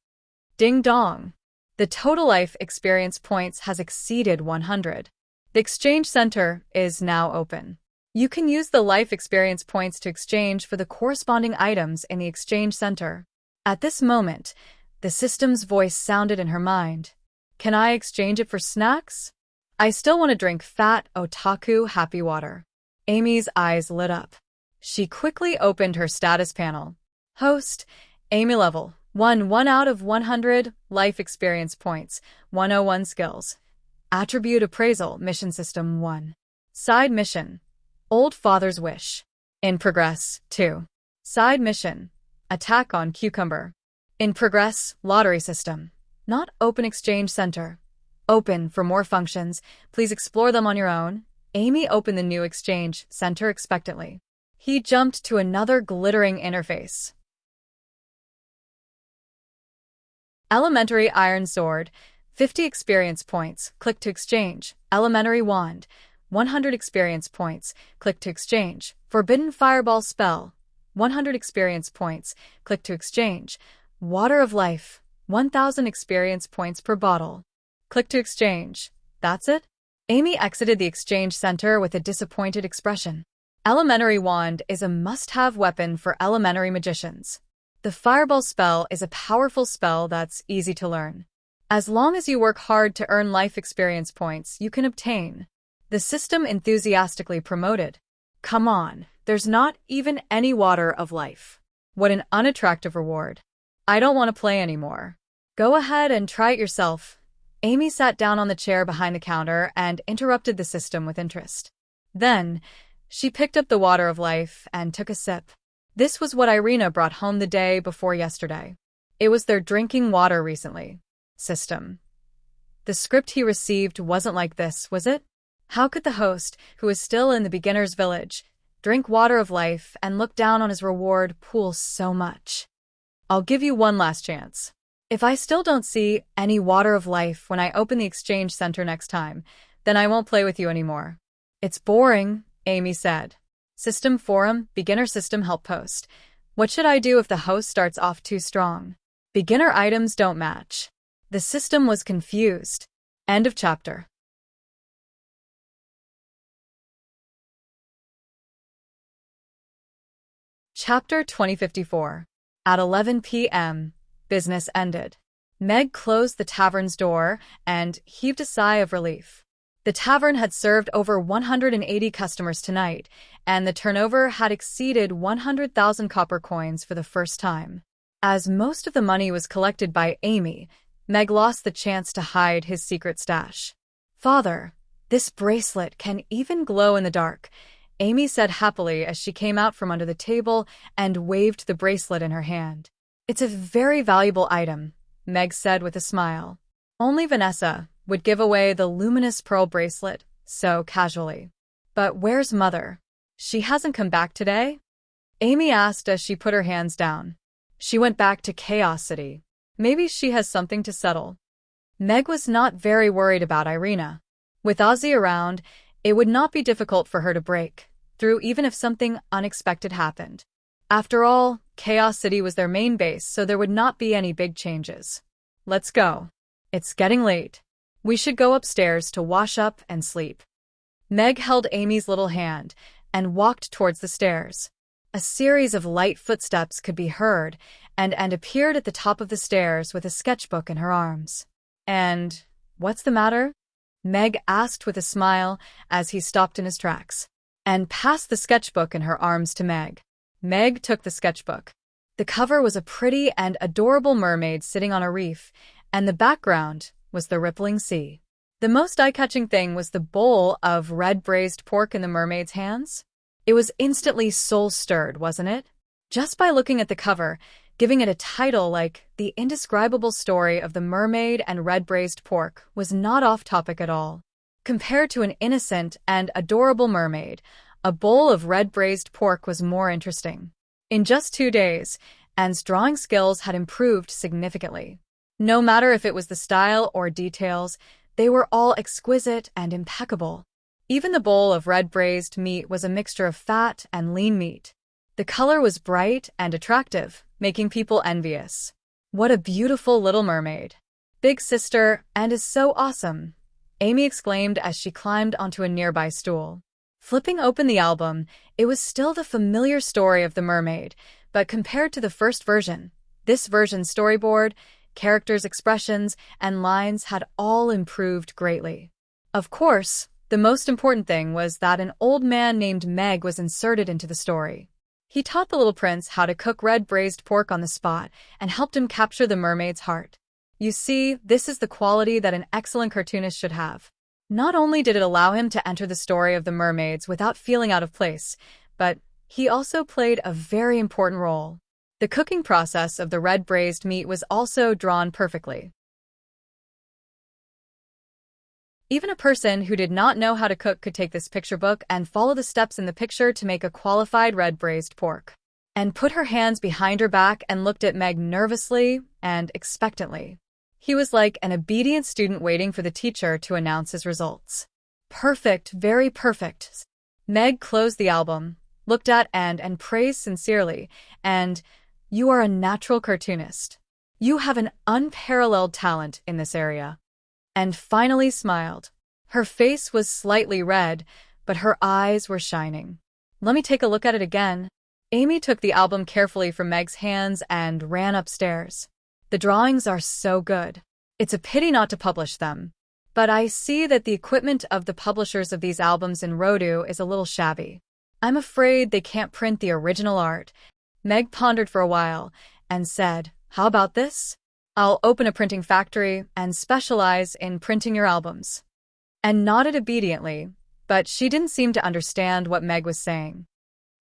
Ding dong. The total life experience points has exceeded 100. The exchange center is now open. You can use the life experience points to exchange for the corresponding items in the exchange center. At this moment, the system's voice sounded in her mind. Can I exchange it for snacks? I still want to drink fat otaku happy water. Amy's eyes lit up. She quickly opened her status panel. Host, Amy level, 1 out of 100, life experience points, 101 skills. Attribute appraisal, mission system 1. Side mission, Old Father's Wish. In progress, 2. Side mission, attack on cucumber. In progress, lottery system. Not open exchange center. Open for more functions. Please explore them on your own. Amy opened the new exchange center expectantly. He jumped to another glittering interface. Elementary Iron Sword, 50 experience points. Click to exchange. Elementary Wand, 100 experience points. Click to exchange. Forbidden Fireball Spell, 100 experience points. Click to exchange. Water of Life, 1,000 experience points per bottle. Click to exchange. That's it? Amy exited the exchange center with a disappointed expression. Elementary Wand is a must-have weapon for elementary magicians. The Fireball spell is a powerful spell that's easy to learn. As long as you work hard to earn life experience points, you can obtain. The system enthusiastically promoted. Come on, there's not even any water of life. What an unattractive reward. I don't want to play anymore. Go ahead and try it yourself. Amy sat down on the chair behind the counter and interrupted the system with interest. Then, she picked up the water of life and took a sip. This was what Irina brought home the day before yesterday. It was their drinking water recently. System. The script he received wasn't like this, was it? How could the host, who was still in the beginner's village, drink water of life and look down on his reward pool so much? I'll give you one last chance. If I still don't see any water of life when I open the exchange center next time, then I won't play with you anymore. It's boring, Amy said. System forum, beginner system help post. What should I do if the host starts off too strong? Beginner items don't match. The system was confused. End of chapter. Chapter 2054. At 11 p.m., business ended. Meg closed the tavern's door and heaved a sigh of relief. The tavern had served over 180 customers tonight, and the turnover had exceeded 100,000 copper coins for the first time. As most of the money was collected by Amy, Meg lost the chance to hide his secret stash. "Father, this bracelet can even glow in the dark," Amy said happily as she came out from under the table and waved the bracelet in her hand. "It's a very valuable item," Meg said with a smile. Only Vanessa would give away the luminous pearl bracelet so casually. "But where's Mother? She hasn't come back today?" Amy asked as she put her hands down. "She went back to Chaos City. Maybe she has something to settle." Meg was not very worried about Irina. With Ozzy around, it would not be difficult for her to break through even if something unexpected happened. After all, Chaos City was their main base, so there would not be any big changes. "Let's go. It's getting late. We should go upstairs to wash up and sleep." Meg held Amy's little hand and walked towards the stairs. A series of light footsteps could be heard, and appeared at the top of the stairs with a sketchbook in her arms. "And what's the matter?" Meg asked with a smile as he stopped in his tracks, and passed the sketchbook in her arms to Meg. Meg took the sketchbook. The cover was a pretty and adorable mermaid sitting on a reef, and the background was the rippling sea. The most eye-catching thing was the bowl of red braised pork in the mermaid's hands. It was instantly soul-stirred, wasn't it? Just by looking at the cover, giving it a title like The Indescribable Story of the Mermaid and Red Braised Pork was not off-topic at all. Compared to an innocent and adorable mermaid, a bowl of red braised pork was more interesting. In just 2 days, Anne's drawing skills had improved significantly. No matter if it was the style or details, they were all exquisite and impeccable. Even the bowl of red braised meat was a mixture of fat and lean meat. The color was bright and attractive, making people envious. "What a beautiful little mermaid. Big sister, and is so awesome," Amy exclaimed as she climbed onto a nearby stool. Flipping open the album, it was still the familiar story of the mermaid, but compared to the first version, this version's storyboard, characters' expressions, and lines had all improved greatly. Of course, the most important thing was that an old man named Meg was inserted into the story. He taught the little prince how to cook red braised pork on the spot and helped him capture the mermaid's heart. You see, this is the quality that an excellent cartoonist should have. Not only did it allow him to enter the story of the mermaids without feeling out of place, but he also played a very important role. The cooking process of the red braised meat was also drawn perfectly. Even a person who did not know how to cook could take this picture book and follow the steps in the picture to make a qualified red braised pork. Anne put her hands behind her back and looked at Meg nervously and expectantly. He was like an obedient student waiting for the teacher to announce his results. "Perfect, very perfect." Meg closed the album, looked at Anne and praised sincerely, "And you are a natural cartoonist. You have an unparalleled talent in this area." And finally smiled. Her face was slightly red, but her eyes were shining. "Let me take a look at it again." Amy took the album carefully from Meg's hands and ran upstairs. "The drawings are so good. It's a pity not to publish them. But I see that the equipment of the publishers of these albums in Rodu is a little shabby. I'm afraid they can't print the original art." Meg pondered for a while and said, "How about this? I'll open a printing factory and specialize in printing your albums." And nodded obediently, but she didn't seem to understand what Meg was saying.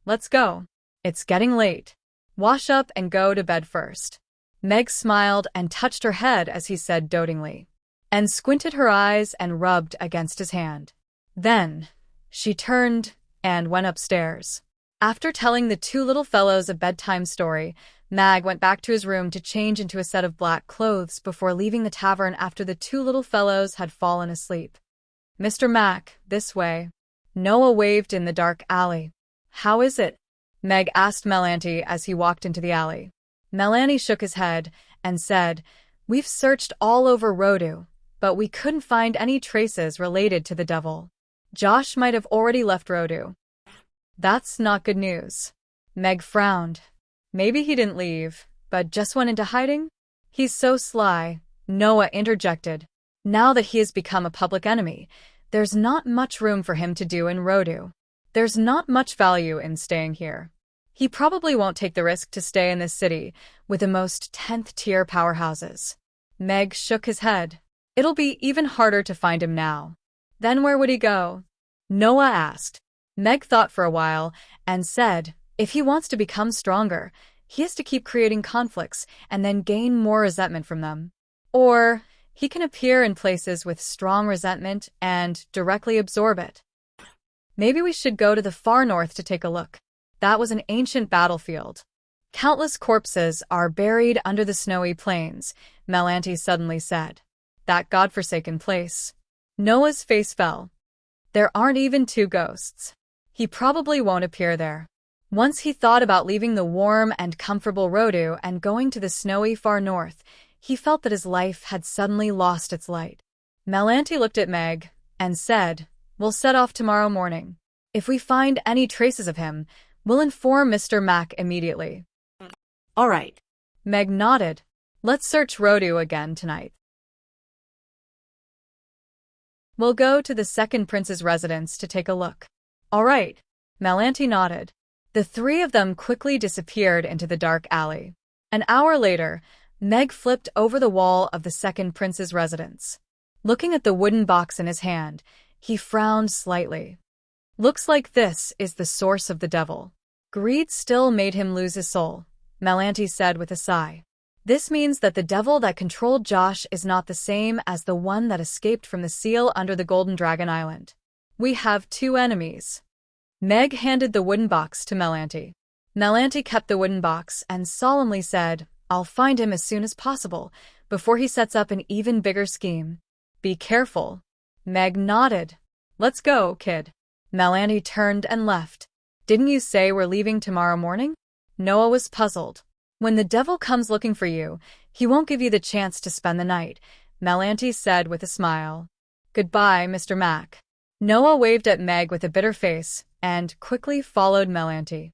"Let's go. It's getting late. Wash up and go to bed first." Meg smiled and touched her head as he said dotingly, and squinted her eyes and rubbed against his hand. Then she turned and went upstairs. After telling the two little fellows a bedtime story, Mag went back to his room to change into a set of black clothes before leaving the tavern after the two little fellows had fallen asleep. "Mr. Mac, this way." Noah waved in the dark alley. "How is it?" Meg asked Melanti as he walked into the alley. Melanti shook his head and said, "We've searched all over Rodu, but we couldn't find any traces related to the devil. Josh might have already left Rodu." "That's not good news." Meg frowned. Maybe he didn't leave, but just went into hiding? He's so sly, Noah interjected. Now that he has become a public enemy, there's not much room for him to do in Rodu. There's not much value in staying here. He probably won't take the risk to stay in this city with the most 10th-tier powerhouses. Meg shook his head. It'll be even harder to find him now. Then where would he go? Noah asked. Meg thought for a while and said, if he wants to become stronger, he has to keep creating conflicts and then gain more resentment from them. Or he can appear in places with strong resentment and directly absorb it. Maybe we should go to the far north to take a look. That was an ancient battlefield. Countless corpses are buried under the snowy plains, Melanti suddenly said. That godforsaken place. Noah's face fell. There aren't even 2 ghosts. He probably won't appear there. Once he thought about leaving the warm and comfortable Rodu and going to the snowy far north, he felt that his life had suddenly lost its light. Melanti looked at Meg and said, we'll set off tomorrow morning. If we find any traces of him, we'll inform Mr. Mack immediately. All right. Meg nodded. Let's search Rodu again tonight. We'll go to the second prince's residence to take a look. All right. Melanti nodded. The 3 of them quickly disappeared into the dark alley. An hour later, Meg flipped over the wall of the second prince's residence. Looking at the wooden box in his hand, he frowned slightly. Looks like this is the source of the devil. Greed still made him lose his soul, Melanti said with a sigh. This means that the devil that controlled Josh is not the same as the one that escaped from the seal under the Golden Dragon Island. We have 2 enemies. Meg handed the wooden box to Melanti. Melanti kept the wooden box and solemnly said, I'll find him as soon as possible, before he sets up an even bigger scheme. Be careful. Meg nodded. Let's go, kid. Melanti turned and left. Didn't you say we're leaving tomorrow morning? Noah was puzzled. When the devil comes looking for you, he won't give you the chance to spend the night, Melanti said with a smile. Goodbye, Mr. Mack. Noah waved at Meg with a bitter face and quickly followed Melanti.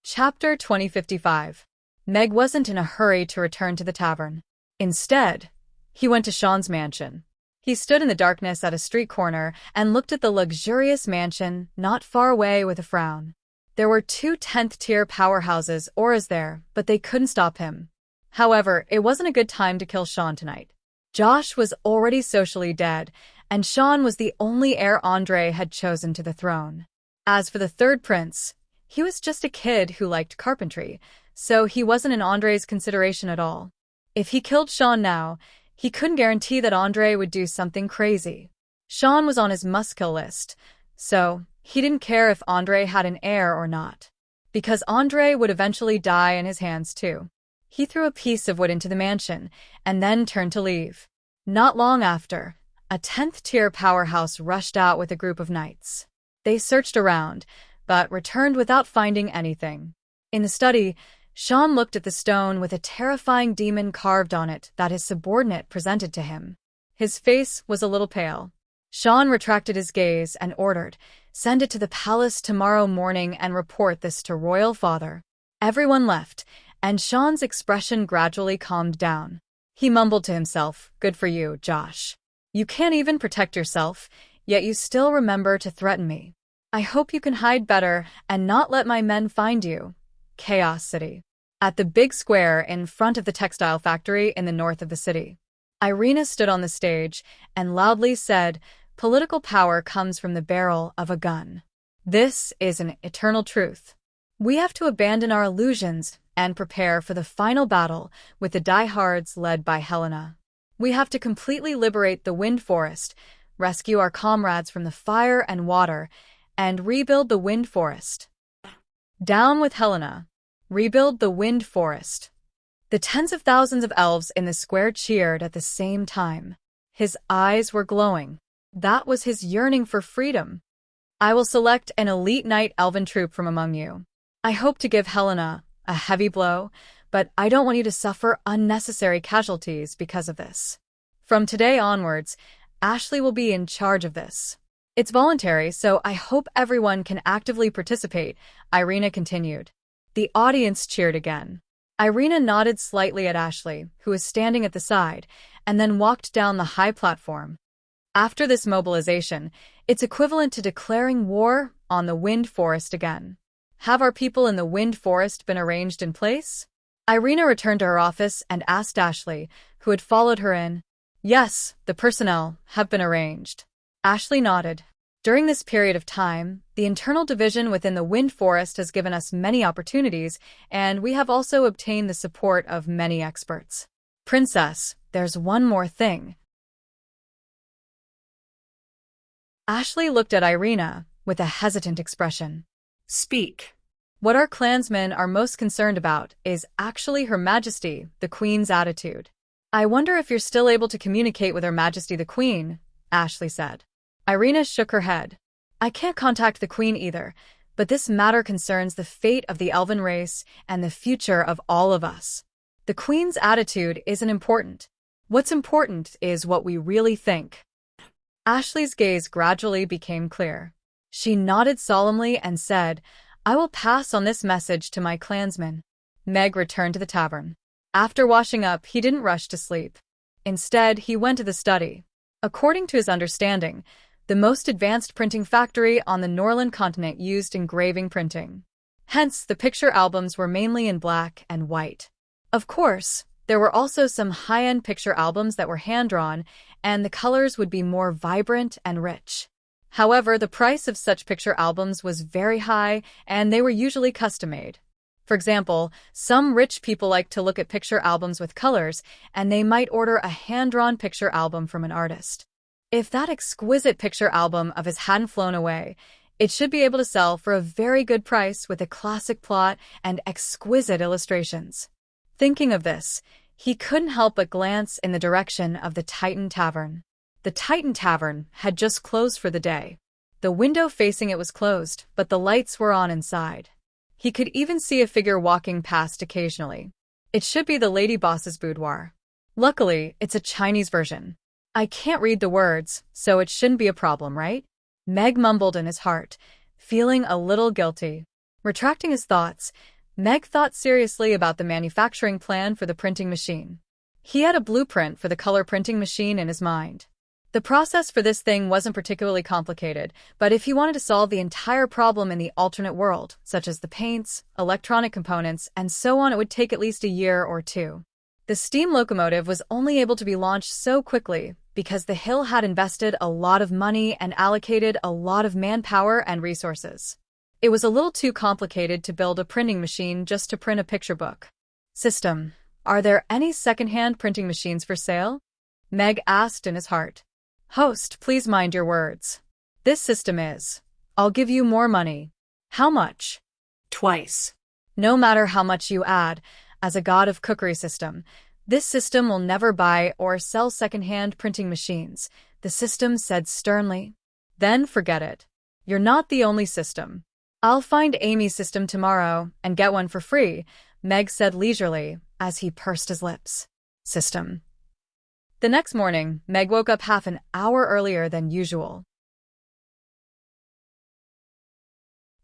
Chapter 2055. Meg wasn't in a hurry to return to the tavern. Instead, he went to Sean's mansion. He stood in the darkness at a street corner and looked at the luxurious mansion not far away with a frown. There were 2 10th-tier powerhouses auras there, but they couldn't stop him. However, it wasn't a good time to kill Sean tonight. Josh was already socially dead, and Sean was the only heir Andre had chosen to the throne. As for the third prince, he was just a kid who liked carpentry, so he wasn't in Andre's consideration at all. If he killed Sean now, he couldn't guarantee that Andre would do something crazy. Sean was on his must-kill list, so he didn't care if Andre had an heir or not. Because Andre would eventually die in his hands too. He threw a piece of wood into the mansion, and then turned to leave. Not long after, a 10th-tier powerhouse rushed out with a group of knights. They searched around, but returned without finding anything. In the study, Sean looked at the stone with a terrifying demon carved on it that his subordinate presented to him. His face was a little pale. Sean retracted his gaze and ordered, "Send it to the palace tomorrow morning and report this to Royal Father." Everyone left, and Sean's expression gradually calmed down. He mumbled to himself, "Good for you, Josh. You can't even protect yourself, yet you still remember to threaten me. I hope you can hide better and not let my men find you." Chaos City. At the big square in front of the textile factory in the north of the city, Irina stood on the stage and loudly said, "Political power comes from the barrel of a gun. This is an eternal truth. We have to abandon our illusions and prepare for the final battle with the diehards led by Helena. We have to completely liberate the wind forest, rescue our comrades from the fire and water, and rebuild the wind forest. Down with Helena. Rebuild the wind forest." The tens of thousands of elves in the square cheered at the same time. His eyes were glowing. That was his yearning for freedom. "I will select an elite knight elven troop from among you. I hope to give Helena a heavy blow, but I don't want you to suffer unnecessary casualties because of this. From today onwards, Ashley will be in charge of this. It's voluntary, so I hope everyone can actively participate, Irina continued. The audience cheered again. Irina nodded slightly at Ashley, who was standing at the side, and then walked down the high platform. After this mobilization, it's equivalent to declaring war on the wind forest again. Have our people in the wind forest been arranged in place? Irina returned to her office and asked Ashley, who had followed her in. Yes, the personnel have been arranged. Ashley nodded. During this period of time, the internal division within the wind forest has given us many opportunities, and we have also obtained the support of many experts. Princess, there's one more thing. Ashley looked at Irina with a hesitant expression. Speak. What our clansmen are most concerned about is actually Her Majesty, the Queen's attitude. I wonder if you're still able to communicate with Her Majesty the Queen, Ashley said. Irina shook her head. I can't contact the Queen either, but this matter concerns the fate of the elven race and the future of all of us. The Queen's attitude isn't important. What's important is what we really think. Ashley's gaze gradually became clear. She nodded solemnly and said, I will pass on this message to my clansmen. Meg returned to the tavern. After washing up, he didn't rush to sleep. Instead, he went to the study. According to his understanding, the most advanced printing factory on the Norland continent used engraving printing. Hence, the picture albums were mainly in black and white. Of course, there were also some high-end picture albums that were hand-drawn, and the colors would be more vibrant and rich. However, the price of such picture albums was very high, and they were usually custom-made. For example, some rich people like to look at picture albums with colors, and they might order a hand-drawn picture album from an artist. If that exquisite picture album of his hadn't flown away, it should be able to sell for a very good price with a classic plot and exquisite illustrations. Thinking of this, he couldn't help but glance in the direction of the Titan Tavern. The Titan Tavern had just closed for the day. The window facing it was closed, but the lights were on inside. He could even see a figure walking past occasionally. It should be the lady boss's boudoir. Luckily, it's a Chinese version. I can't read the words, so it shouldn't be a problem, right? Meg mumbled in his heart, feeling a little guilty. Retracting his thoughts, Meg thought seriously about the manufacturing plan for the printing machine. He had a blueprint for the color printing machine in his mind. The process for this thing wasn't particularly complicated, but if he wanted to solve the entire problem in the alternate world, such as the paints, electronic components, and so on, it would take at least a year or two. The steam locomotive was only able to be launched so quickly because the Hill had invested a lot of money and allocated a lot of manpower and resources. It was a little too complicated to build a printing machine just to print a picture book. System. Are there any second-hand printing machines for sale? Meg asked in his heart. Host, please mind your words. This system is. I'll give you more money. How much? Twice. No matter how much you add, as a god of cookery system, this system will never buy or sell second-hand printing machines, the system said sternly. Then forget it. You're not the only system. I'll find Amy's system tomorrow and get one for free, Meg said leisurely as he pursed his lips. System. The next morning, Meg woke up half an hour earlier than usual.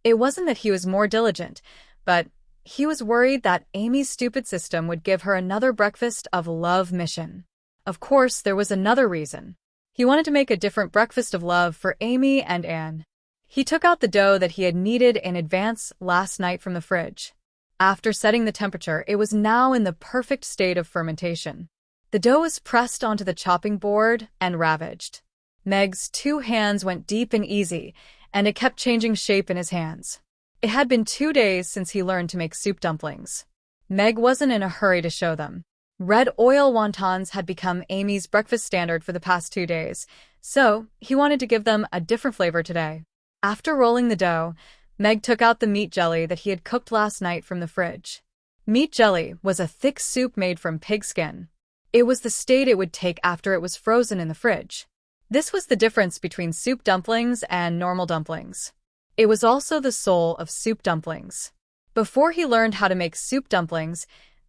It wasn't that he was more diligent, but he was worried that Amy's stupid system would give her another breakfast of love mission. Of course, there was another reason. He wanted to make a different breakfast of love for Amy and Anne. He took out the dough that he had kneaded in advance last night from the fridge. After setting the temperature, it was now in the perfect state of fermentation. The dough was pressed onto the chopping board and ravaged. Meg's 2 hands went deep and easy, and it kept changing shape in his hands. It had been 2 days since he learned to make soup dumplings. Meg wasn't in a hurry to show them. Red oil wontons had become Amy's breakfast standard for the past 2 days, so he wanted to give them a different flavor today. After rolling the dough, Meg took out the meat jelly that he had cooked last night from the fridge. Meat jelly was a thick soup made from pig skin. It was the state it would take after it was frozen in the fridge. This was the difference between soup dumplings and normal dumplings. It was also the soul of soup dumplings. Before he learned how to make soup dumplings,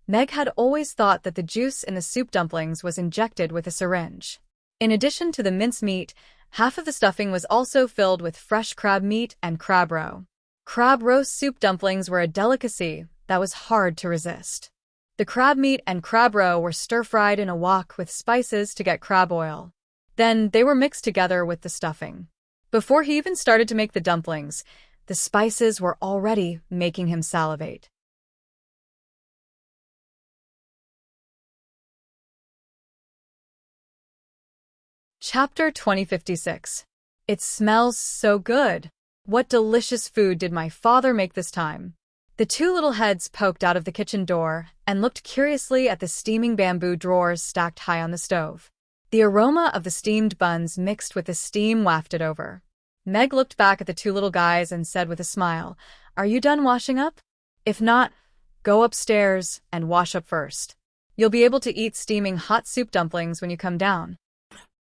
Meg had always thought that the juice in the soup dumplings was injected with a syringe. In addition to the mincemeat, half of the stuffing was also filled with fresh crab meat and crab roe. Crab roast soup dumplings were a delicacy that was hard to resist. The crab meat and crab roe were stir-fried in a wok with spices to get crab oil. Then they were mixed together with the stuffing. Before he even started to make the dumplings, the spices were already making him salivate. Chapter 2056. It smells so good. What delicious food did my father make this time? The two little heads poked out of the kitchen door and looked curiously at the steaming bamboo drawers stacked high on the stove. The aroma of the steamed buns mixed with the steam wafted over. Meg looked back at the two little guys and said with a smile, "Are you done washing up? If not, go upstairs and wash up first. You'll be able to eat steaming hot soup dumplings when you come down."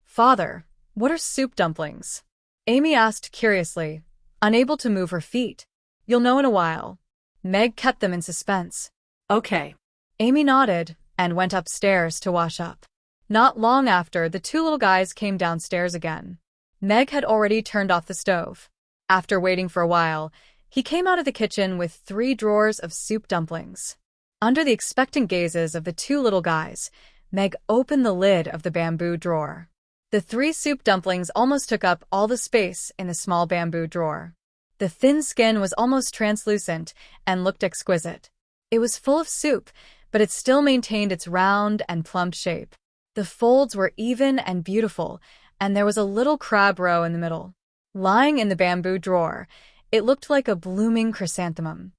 "Father, what are soup dumplings?" Amy asked curiously, unable to move her feet. "You'll know in a while." Meg kept them in suspense. Okay. Amy nodded and went upstairs to wash up. Not long after, the two little guys came downstairs again. Meg had already turned off the stove. After waiting for a while, he came out of the kitchen with 3 drawers of soup dumplings. Under the expectant gazes of the two little guys, Meg opened the lid of the bamboo drawer. The 3 soup dumplings almost took up all the space in the small bamboo drawer. The thin skin was almost translucent and looked exquisite. It was full of soup, but it still maintained its round and plump shape. The folds were even and beautiful, and there was a little crab roe in the middle. Lying in the bamboo drawer, it looked like a blooming chrysanthemum.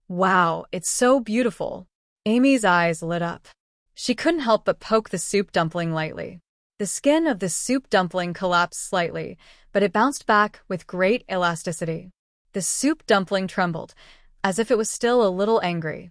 "Wow, it's so beautiful." Amy's eyes lit up. She couldn't help but poke the soup dumpling lightly. The skin of the soup dumpling collapsed slightly, but it bounced back with great elasticity. The soup dumpling trembled, as if it was still a little angry.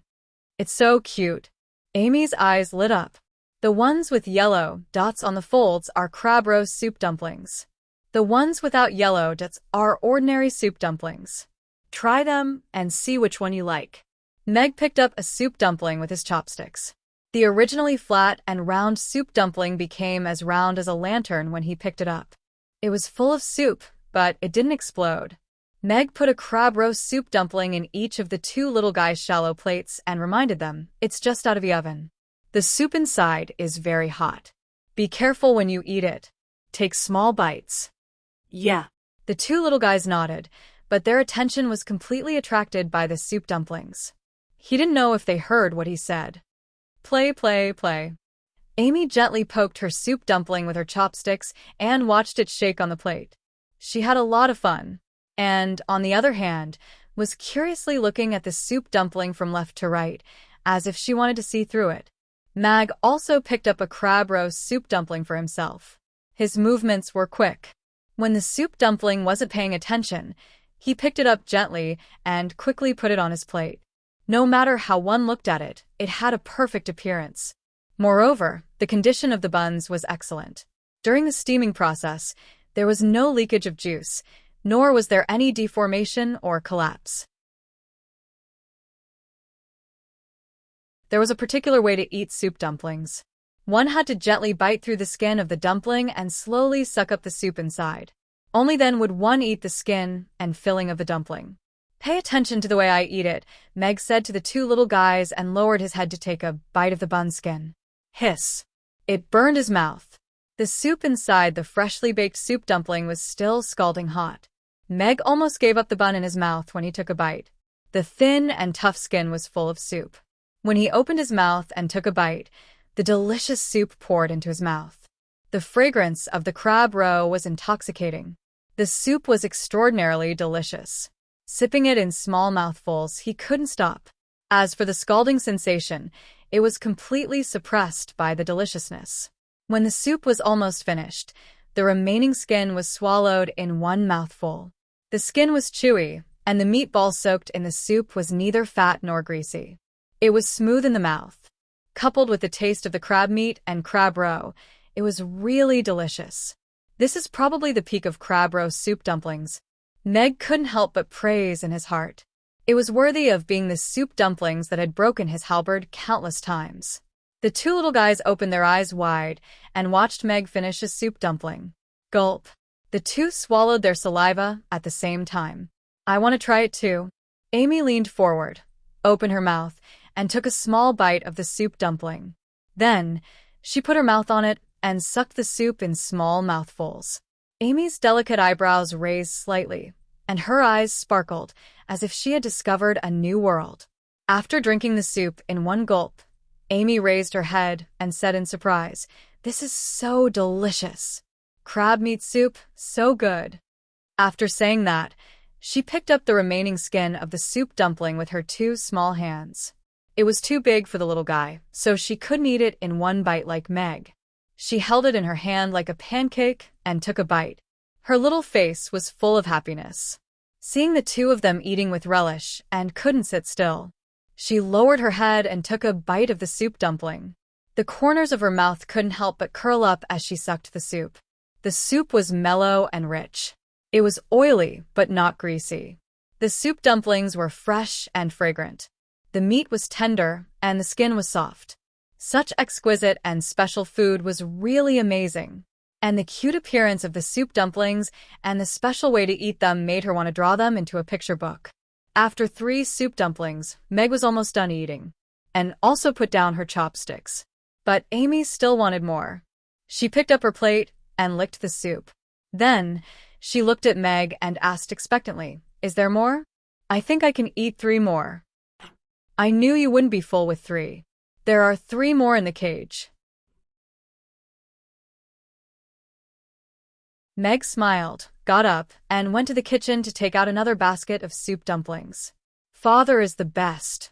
"It's so cute." Amy's eyes lit up. The ones with yellow dots on the folds are crab roast soup dumplings. The ones without yellow dots are ordinary soup dumplings. Try them and see which one you like. Meg picked up a soup dumpling with his chopsticks. The originally flat and round soup dumpling became as round as a lantern when he picked it up. It was full of soup, but it didn't explode. Meg put a crab roast soup dumpling in each of the two little guys' shallow plates and reminded them, "It's just out of the oven. The soup inside is very hot. Be careful when you eat it. Take small bites." Yeah. The two little guys nodded, but their attention was completely attracted by the soup dumplings. He didn't know if they heard what he said. "Play, play, play." Amy gently poked her soup dumpling with her chopsticks and watched it shake on the plate. She had a lot of fun, and, on the other hand, was curiously looking at the soup dumpling from left to right, as if she wanted to see through it. Mag also picked up a crab roast soup dumpling for himself. His movements were quick. When the soup dumpling wasn't paying attention, he picked it up gently and quickly put it on his plate. No matter how one looked at it, it had a perfect appearance. Moreover, the condition of the buns was excellent. During the steaming process, there was no leakage of juice, nor was there any deformation or collapse. There was a particular way to eat soup dumplings. One had to gently bite through the skin of the dumpling and slowly suck up the soup inside. Only then would one eat the skin and filling of the dumpling. "Pay attention to the way I eat it," Meg said to the two little guys and lowered his head to take a bite of the bun skin. Hiss. It burned his mouth. The soup inside the freshly baked soup dumpling was still scalding hot. Meg almost gave up the bun in his mouth when he took a bite. The thin and tough skin was full of soup. When he opened his mouth and took a bite, the delicious soup poured into his mouth. The fragrance of the crab roe was intoxicating. The soup was extraordinarily delicious. Sipping it in small mouthfuls, he couldn't stop. As for the scalding sensation, it was completely suppressed by the deliciousness. When the soup was almost finished, the remaining skin was swallowed in one mouthful. The skin was chewy, and the meatball soaked in the soup was neither fat nor greasy. It was smooth in the mouth. Coupled with the taste of the crab meat and crab roe, it was really delicious. This is probably the peak of crab roast soup dumplings. Meg couldn't help but praise in his heart. It was worthy of being the soup dumplings that had broken his halberd countless times. The two little guys opened their eyes wide and watched Meg finish a soup dumpling. Gulp. The two swallowed their saliva at the same time. I want to try it too. Amy leaned forward, opened her mouth, and took a small bite of the soup dumpling. Then, she put her mouth on it and sucked the soup in small mouthfuls. Amy's delicate eyebrows raised slightly, and her eyes sparkled as if she had discovered a new world. After drinking the soup in one gulp, Amy raised her head and said in surprise, "This is so delicious. Crab meat soup, so good." After saying that, she picked up the remaining skin of the soup dumpling with her two small hands. It was too big for the little guy, so she couldn't eat it in one bite like Meg. She held it in her hand like a pancake and took a bite. Her little face was full of happiness, seeing the two of them eating with relish, and couldn't sit still. She lowered her head and took a bite of the soup dumpling. The corners of her mouth couldn't help but curl up as she sucked the soup. The soup was mellow and rich. It was oily, but not greasy. The soup dumplings were fresh and fragrant. The meat was tender, and the skin was soft. Such exquisite and special food was really amazing. And the cute appearance of the soup dumplings and the special way to eat them made her want to draw them into a picture book. After 3 soup dumplings, Meg was almost done eating, and also put down her chopsticks. But Amy still wanted more. She picked up her plate and licked the soup. Then, she looked at Meg and asked expectantly, "Is there more?" "I think I can eat 3 more." "I knew you wouldn't be full with 3. There are 3 more in the cage." Meg smiled, got up, and went to the kitchen to take out another basket of soup dumplings. "Father is the best."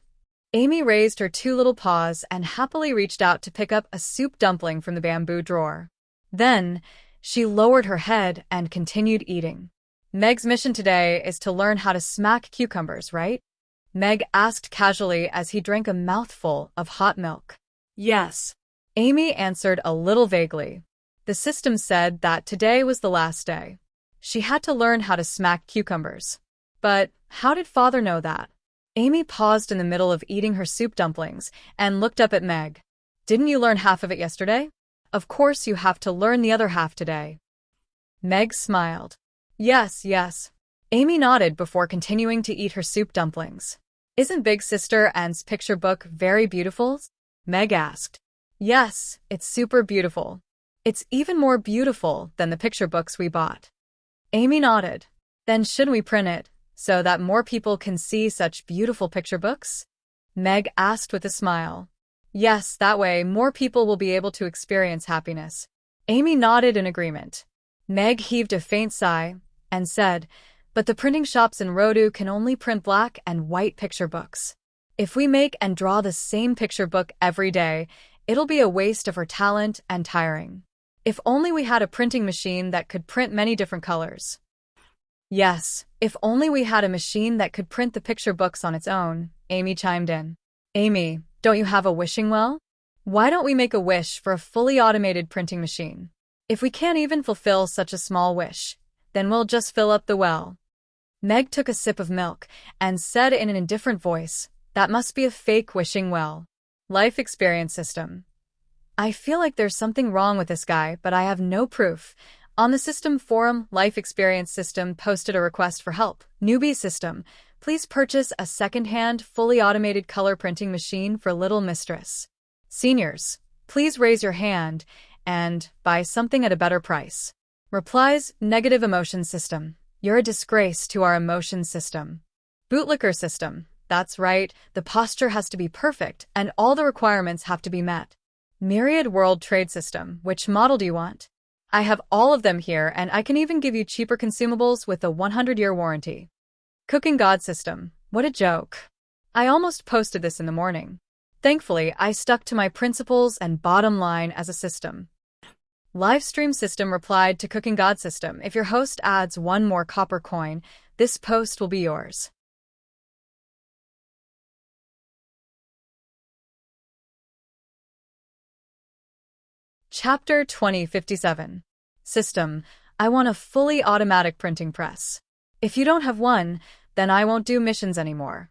Amy raised her 2 little paws and happily reached out to pick up a soup dumpling from the bamboo drawer. Then, she lowered her head and continued eating. "Meg's mission today is to learn how to smack cucumbers, right?" Meg asked casually as he drank a mouthful of hot milk. Yes. Amy answered a little vaguely. The system said that today was the last day. She had to learn how to smack cucumbers. But how did Father know that? Amy paused in the middle of eating her soup dumplings and looked up at Meg. "Didn't you learn half of it yesterday? Of course you have to learn the other half today." Meg smiled. Yes. Amy nodded before continuing to eat her soup dumplings. "Isn't Big Sister Anne's picture book very beautiful?" Meg asked. "Yes, it's super beautiful. It's even more beautiful than the picture books we bought." Amy nodded. "Then shouldn't we print it, so that more people can see such beautiful picture books?" Meg asked with a smile. "Yes, that way more people will be able to experience happiness." Amy nodded in agreement. Meg heaved a faint sigh and said, "But the printing shops in Rodu can only print black and white picture books. If we make and draw the same picture book every day, it'll be a waste of our talent and tiring. If only we had a printing machine that could print many different colors." "Yes, if only we had a machine that could print the picture books on its own," Amy chimed in. "Amy, don't you have a wishing well? Why don't we make a wish for a fully automated printing machine? If we can't even fulfill such a small wish, then we'll just fill up the well." Meg took a sip of milk and said in an indifferent voice, "That must be a fake wishing well." Life experience system. "I feel like there's something wrong with this guy, but I have no proof." On the system forum, Life Experience System posted a request for help. "Newbie system, please purchase a second-hand, fully automated color printing machine for Little Mistress. Seniors, please raise your hand and buy something at a better price." Replies, Negative Emotion System. "You're a disgrace to our emotion system." Bootlicker System. "That's right, the posture has to be perfect and all the requirements have to be met." Myriad World Trade System. "Which model do you want? I have all of them here, and I can even give you cheaper consumables with a 100-year warranty." Cooking God System. "What a joke. I almost posted this in the morning. Thankfully, I stuck to my principles and bottom line as a system." Livestream System replied to Cooking God System, "If your host adds 1 more copper coin, this post will be yours." Chapter 2057. System. "I want a fully automatic printing press. If you don't have one, then I won't do missions anymore."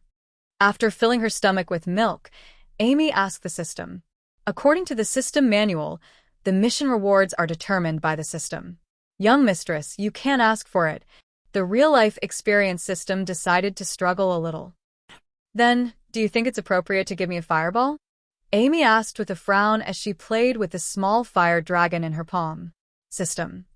After filling her stomach with milk, Amy asked the system, According to the system manual, the mission rewards are determined by the system. Young mistress, you can't ask for it. The real-life experience system decided to struggle a little. Then, do you think it's appropriate to give me a fireball? Amy asked with a frown as she played with the small fire dragon in her palm. System.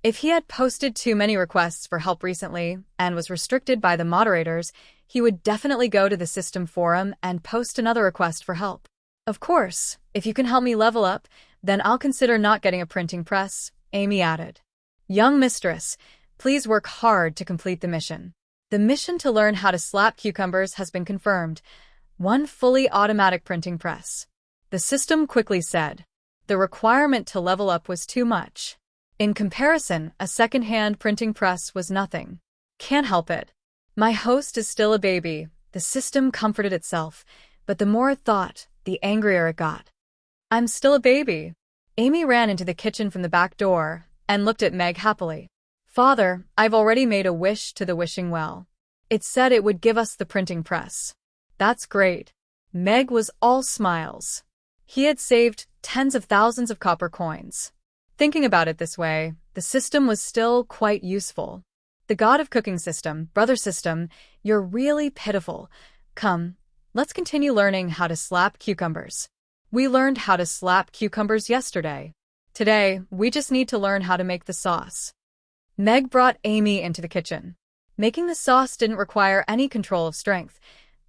If he had posted too many requests for help recently and was restricted by the moderators, he would definitely go to the system forum and post another request for help. Of course, if you can help me level up, then I'll consider not getting a printing press, Amy added. Young mistress, please work hard to complete the mission. The mission to learn how to slap cucumbers has been confirmed. 1 fully automatic printing press. The system quickly said. The requirement to level up was too much. In comparison, a second-hand printing press was nothing. Can't help it. My host is still a baby, the system comforted itself, but the more it thought, the angrier it got. I'm still a baby. Amy ran into the kitchen from the back door and looked at Meg happily. Father, I've already made a wish to the wishing well. It said it would give us the printing press. That's great. Meg was all smiles. He had saved tens of thousands of copper coins. Thinking about it this way, the system was still quite useful. The god of cooking system, brother system, you're really pitiful. Come, let's continue learning how to slap cucumbers. We learned how to slap cucumbers yesterday. Today, we just need to learn how to make the sauce. Meg brought Amy into the kitchen. Making the sauce didn't require any control of strength,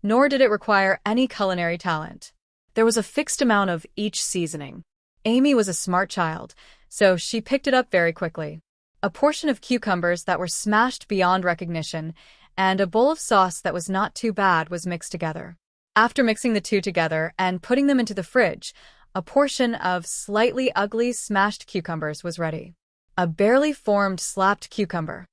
nor did it require any culinary talent. There was a fixed amount of each seasoning. Amy was a smart child, so she picked it up very quickly. A portion of cucumbers that were smashed beyond recognition, and a bowl of sauce that was not too bad was mixed together. After mixing the two together and putting them into the fridge, a portion of slightly ugly smashed cucumbers was ready. A barely formed slapped cucumber.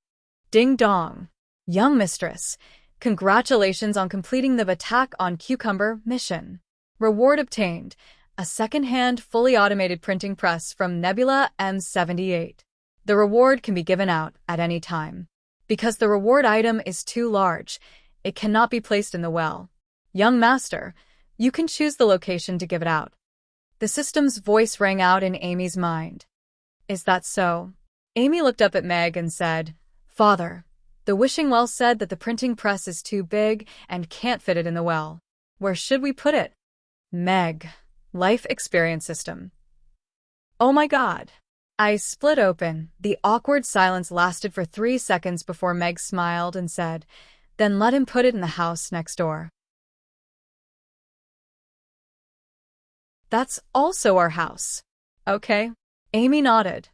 Ding dong. Young mistress, congratulations on completing the attack on cucumber mission. Reward obtained. A second-hand, fully automated printing press from Nebula M78. The reward can be given out at any time. Because the reward item is too large, it cannot be placed in the well. Young master, you can choose the location to give it out. The system's voice rang out in Amy's mind. Is that so? Amy looked up at Meg and said, Father, the wishing well said that the printing press is too big and can't fit it in the well. Where should we put it? Meg. Life experience system. Oh my God. Eyes split open. The awkward silence lasted for 3 seconds before Meg smiled and said, Then let him put it in the house next door. That's also our house. Okay. Amy nodded.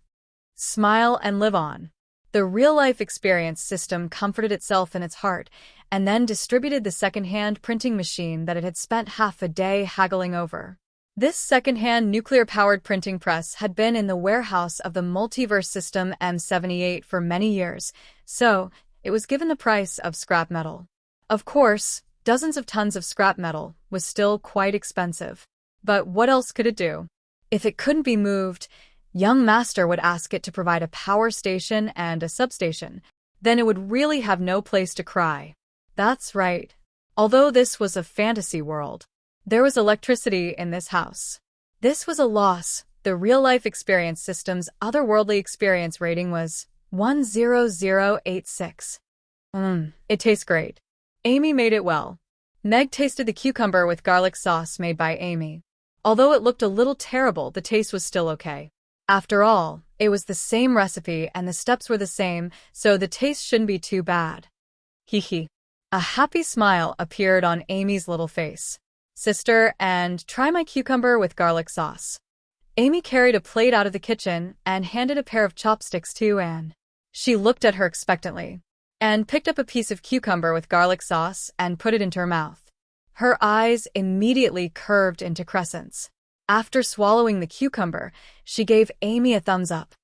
Smile and live on. The real-life experience system comforted itself in its heart and then distributed the second-hand printing machine that it had spent half a day haggling over. This second-hand nuclear-powered printing press had been in the warehouse of the multiverse system M78 for many years, so it was given the price of scrap metal. Of course, dozens of tons of scrap metal was still quite expensive. But what else could it do? If it couldn't be moved, young master would ask it to provide a power station and a substation. Then it would really have no place to cry. That's right. Although this was a fantasy world, there was electricity in this house. This was a loss. The real-life experience system's otherworldly experience rating was 10086. It tastes great. Amy made it well. Meg tasted the cucumber with garlic sauce made by Amy. Although it looked a little terrible, the taste was still okay. After all, it was the same recipe and the steps were the same, so the taste shouldn't be too bad. Hee hee. A happy smile appeared on Amy's little face. Sister, and try my cucumber with garlic sauce. Amy carried a plate out of the kitchen and handed a pair of chopsticks to Anne. She looked at her expectantly and picked up a piece of cucumber with garlic sauce and put it into her mouth. Her eyes immediately curved into crescents. After swallowing the cucumber, she gave Amy a thumbs up.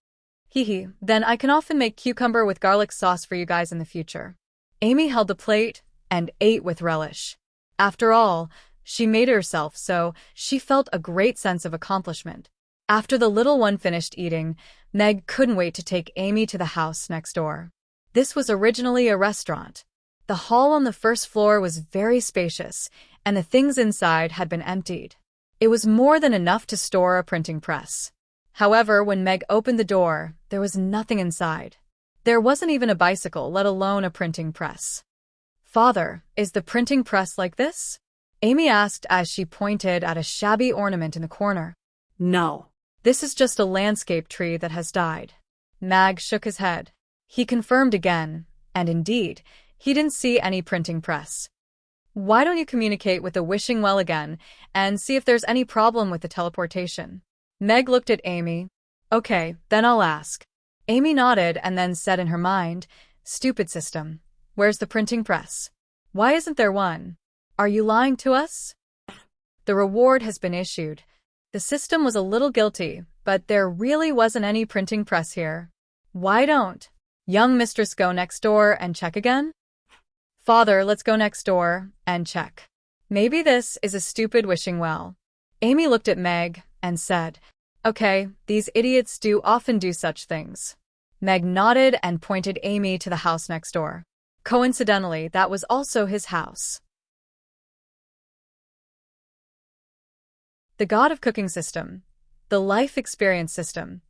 Hee hee, then I can often make cucumber with garlic sauce for you guys in the future. Amy held the plate and ate with relish. After all, she made it herself, so she felt a great sense of accomplishment. After the little one finished eating, Meg couldn't wait to take Amy to the house next door. This was originally a restaurant. The hall on the first floor was very spacious, and the things inside had been emptied. It was more than enough to store a printing press. However, when Meg opened the door, there was nothing inside. There wasn't even a bicycle, let alone a printing press. "Father, is the printing press like this?" Amy asked as she pointed at a shabby ornament in the corner. No. "This is just a landscape tree that has died." Mag shook his head. He confirmed again, and indeed, he didn't see any printing press. "Why don't you communicate with the wishing well again and see if there's any problem with the teleportation?" Meg looked at Amy. "Okay, then I'll ask." Amy nodded and then said in her mind, "Stupid system. Where's the printing press? Why isn't there one? Are you lying to us?" The reward has been issued. The system was a little guilty, but there really wasn't any printing press here. Why don't young mistress go next door and check again? "Father, let's go next door and check. Maybe this is a stupid wishing well." Amy looked at Meg and said, "Okay, these idiots do often do such things." Meg nodded and pointed Amy to the house next door. Coincidentally, that was also his house. The God of Cooking system. The Life Experience system.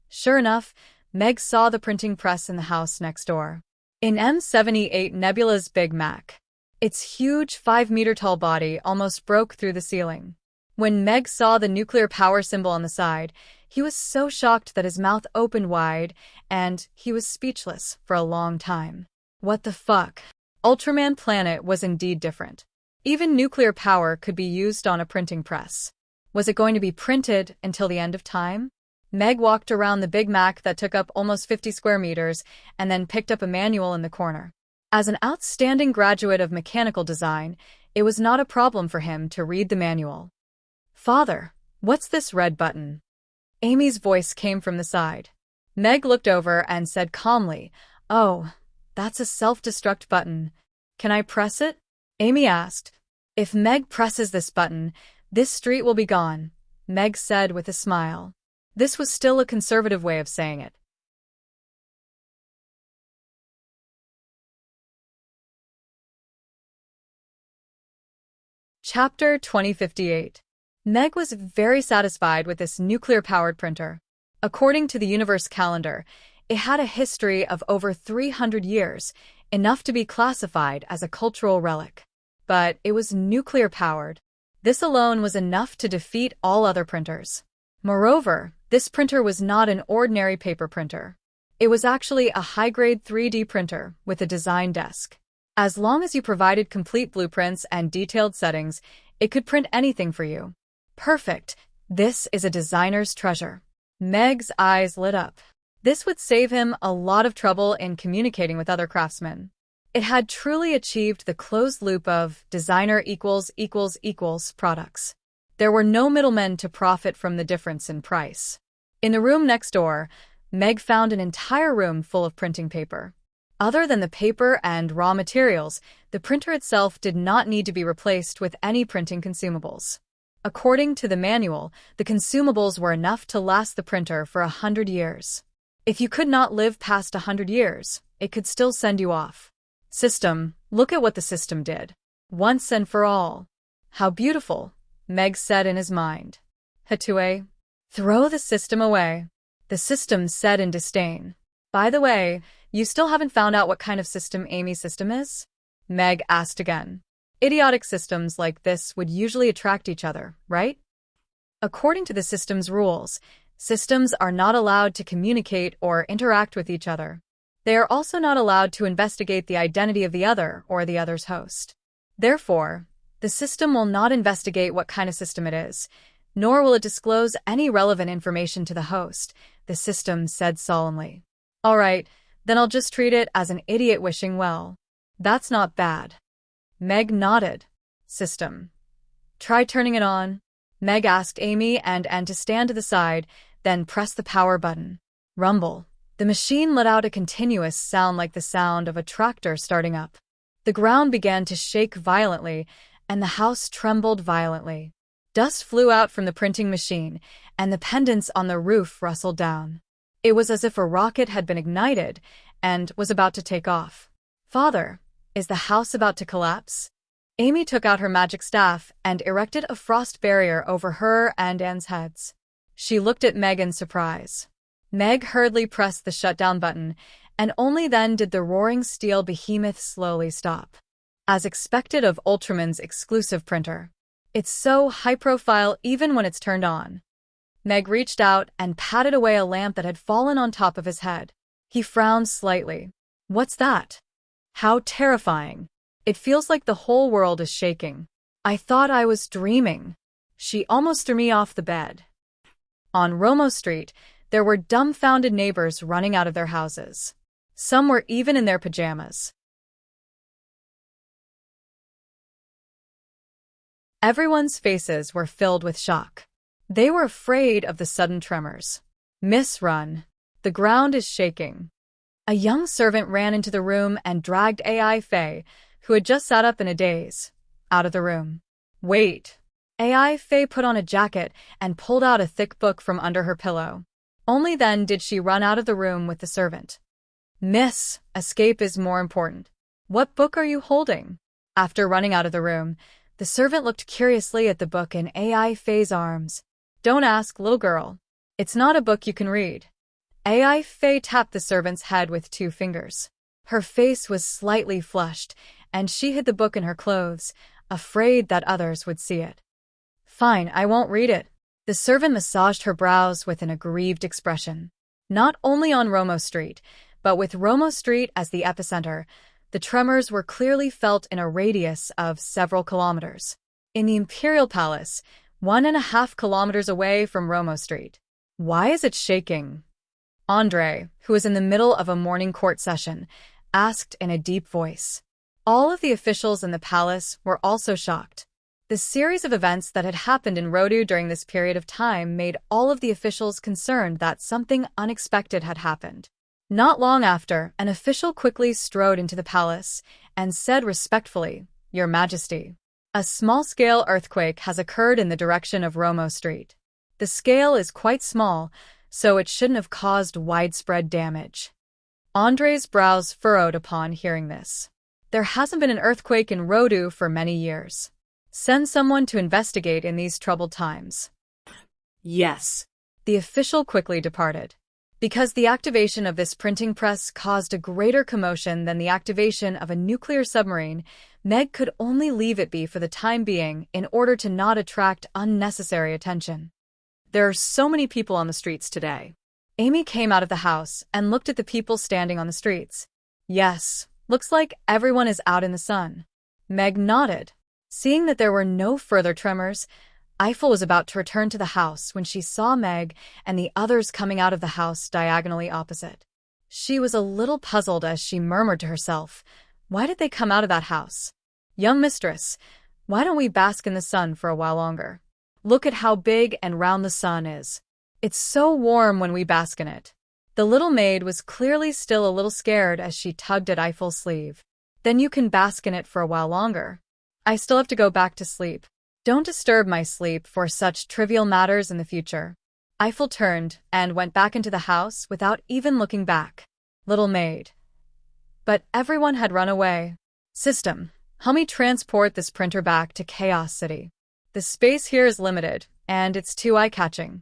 Sure enough, Meg saw the printing press in the house next door. In M78 Nebula's Big Mac. Its huge 5-meter-tall body almost broke through the ceiling. When Meg saw the nuclear power symbol on the side, he was so shocked that his mouth opened wide, and he was speechless for a long time. What the fuck? Ultraman Planet was indeed different. Even nuclear power could be used on a printing press. Was it going to be printed until the end of time? Meg walked around the Big Mac that took up almost 50 square meters and then picked up a manual in the corner. As an outstanding graduate of mechanical design, it was not a problem for him to read the manual. "Father, what's this red button?" Amy's voice came from the side. Meg looked over and said calmly, "Oh, that's a self-destruct button. Can I press it?" Amy asked. "If Meg presses this button, this street will be gone," Meg said with a smile. This was still a conservative way of saying it. Chapter 2058. Meg was very satisfied with this nuclear-powered printer. According to the universe calendar, it had a history of over 300 years, enough to be classified as a cultural relic. But it was nuclear-powered. This alone was enough to defeat all other printers. Moreover, this printer was not an ordinary paper printer. It was actually a high-grade 3D printer with a design desk. As long as you provided complete blueprints and detailed settings, it could print anything for you. Perfect. This is a designer's treasure. Meg's eyes lit up. This would save him a lot of trouble in communicating with other craftsmen. It had truly achieved the closed loop of designer equals products. There were no middlemen to profit from the difference in price. In the room next door, Meg found an entire room full of printing paper. Other than the paper and raw materials, the printer itself did not need to be replaced with any printing consumables. According to the manual, the consumables were enough to last the printer for 100 years. If you could not live past 100 years, it could still send you off. System, look at what the system did. Once and for all. How beautiful, Meg said in his mind. Hatue, throw the system away. The system said in disdain. By the way, you still haven't found out what kind of system Amy's system is? Meg asked again. Idiotic systems like this would usually attract each other, right? According to the system's rules, systems are not allowed to communicate or interact with each other. They are also not allowed to investigate the identity of the other or the other's host. Therefore, the system will not investigate what kind of system it is, nor will it disclose any relevant information to the host, the system said solemnly. All right, then I'll just treat it as an idiot wishing well. That's not bad. Meg nodded. System. Try turning it on. Meg asked Amy and to stand to the side, then press the power button. Rumble. The machine let out a continuous sound like the sound of a tractor starting up. The ground began to shake violently, and the house trembled violently. Dust flew out from the printing machine, and the pendants on the roof rustled down. It was as if a rocket had been ignited and was about to take off. Father, is the house about to collapse? Amy took out her magic staff and erected a frost barrier over her and Anne's heads. She looked at Meg in surprise. Meg hurriedly pressed the shutdown button, and only then did the roaring steel behemoth slowly stop. As expected of Ultraman's exclusive printer. It's so high-profile even when it's turned on. Meg reached out and patted away a lamp that had fallen on top of his head. He frowned slightly. What's that? How terrifying. It feels like the whole world is shaking. I thought I was dreaming. She almost threw me off the bed. On Romo Street, there were dumbfounded neighbors running out of their houses. Some were even in their pajamas. Everyone's faces were filled with shock. They were afraid of the sudden tremors. Miss, run. The ground is shaking. A young servant ran into the room and dragged AI Faye, who had just sat up in a daze, out of the room. Wait. AI Faye put on a jacket and pulled out a thick book from under her pillow. Only then did she run out of the room with the servant. Miss, escape is more important. What book are you holding? After running out of the room, the servant looked curiously at the book in AI Faye's arms. Don't ask, little girl. It's not a book you can read. AI Faye tapped the servant's head with 2 fingers. Her face was slightly flushed, and she hid the book in her clothes, afraid that others would see it. Fine, I won't read it. The servant massaged her brows with an aggrieved expression. Not only on Romo Street, but with Romo Street as the epicenter, the tremors were clearly felt in a radius of several kilometers. In the Imperial Palace, 1.5 kilometers away from Romo Street. Why is it shaking? Andre, who was in the middle of a morning court session, asked in a deep voice. All of the officials in the palace were also shocked. The series of events that had happened in Rodu during this period of time made all of the officials concerned that something unexpected had happened. Not long after, an official quickly strode into the palace and said respectfully, Your Majesty, a small-scale earthquake has occurred in the direction of Romo Street. The scale is quite small, so it shouldn't have caused widespread damage. Andre's brows furrowed upon hearing this. There hasn't been an earthquake in Rodu for many years. Send someone to investigate in these troubled times. Yes. The official quickly departed. Because the activation of this printing press caused a greater commotion than the activation of a nuclear submarine, Meg could only leave it be for the time being in order to not attract unnecessary attention. There are so many people on the streets today. Amy came out of the house and looked at the people standing on the streets. Yes, looks like everyone is out in the sun. Meg nodded. Seeing that there were no further tremors, Eiffel was about to return to the house when she saw Meg and the others coming out of the house diagonally opposite. She was a little puzzled as she murmured to herself, Why did they come out of that house? Young mistress, why don't we bask in the sun for a while longer? Look at how big and round the sun is. It's so warm when we bask in it. The little maid was clearly still a little scared as she tugged at Eiffel's sleeve. Then you can bask in it for a while longer. I still have to go back to sleep. Don't disturb my sleep for such trivial matters in the future. Eiffel turned and went back into the house without even looking back. Little maid. But everyone had run away. System, help me transport this printer back to Chaos City. The space here is limited, and it's too eye-catching.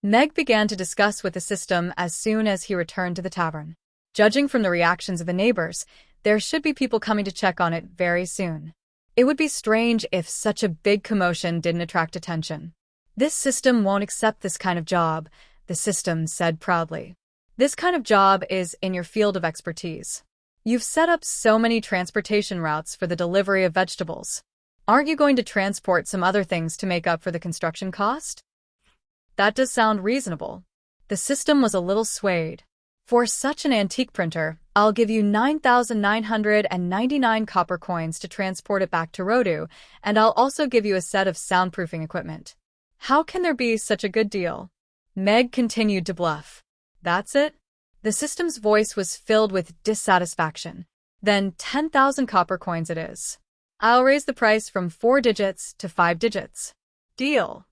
Meg began to discuss with the system as soon as he returned to the tavern. Judging from the reactions of the neighbors, there should be people coming to check on it very soon. It would be strange if such a big commotion didn't attract attention. This system won't accept this kind of job, the system said proudly. This kind of job is in your field of expertise. You've set up so many transportation routes for the delivery of vegetables. Aren't you going to transport some other things to make up for the construction cost? That does sound reasonable. The system was a little swayed. For such an antique printer, I'll give you 9,999 copper coins to transport it back to Rodu, and I'll also give you a set of soundproofing equipment. How can there be such a good deal? Meg continued to bluff. That's it? The system's voice was filled with dissatisfaction. Then 10,000 copper coins it is. I'll raise the price from 4 digits to 5 digits. Deal.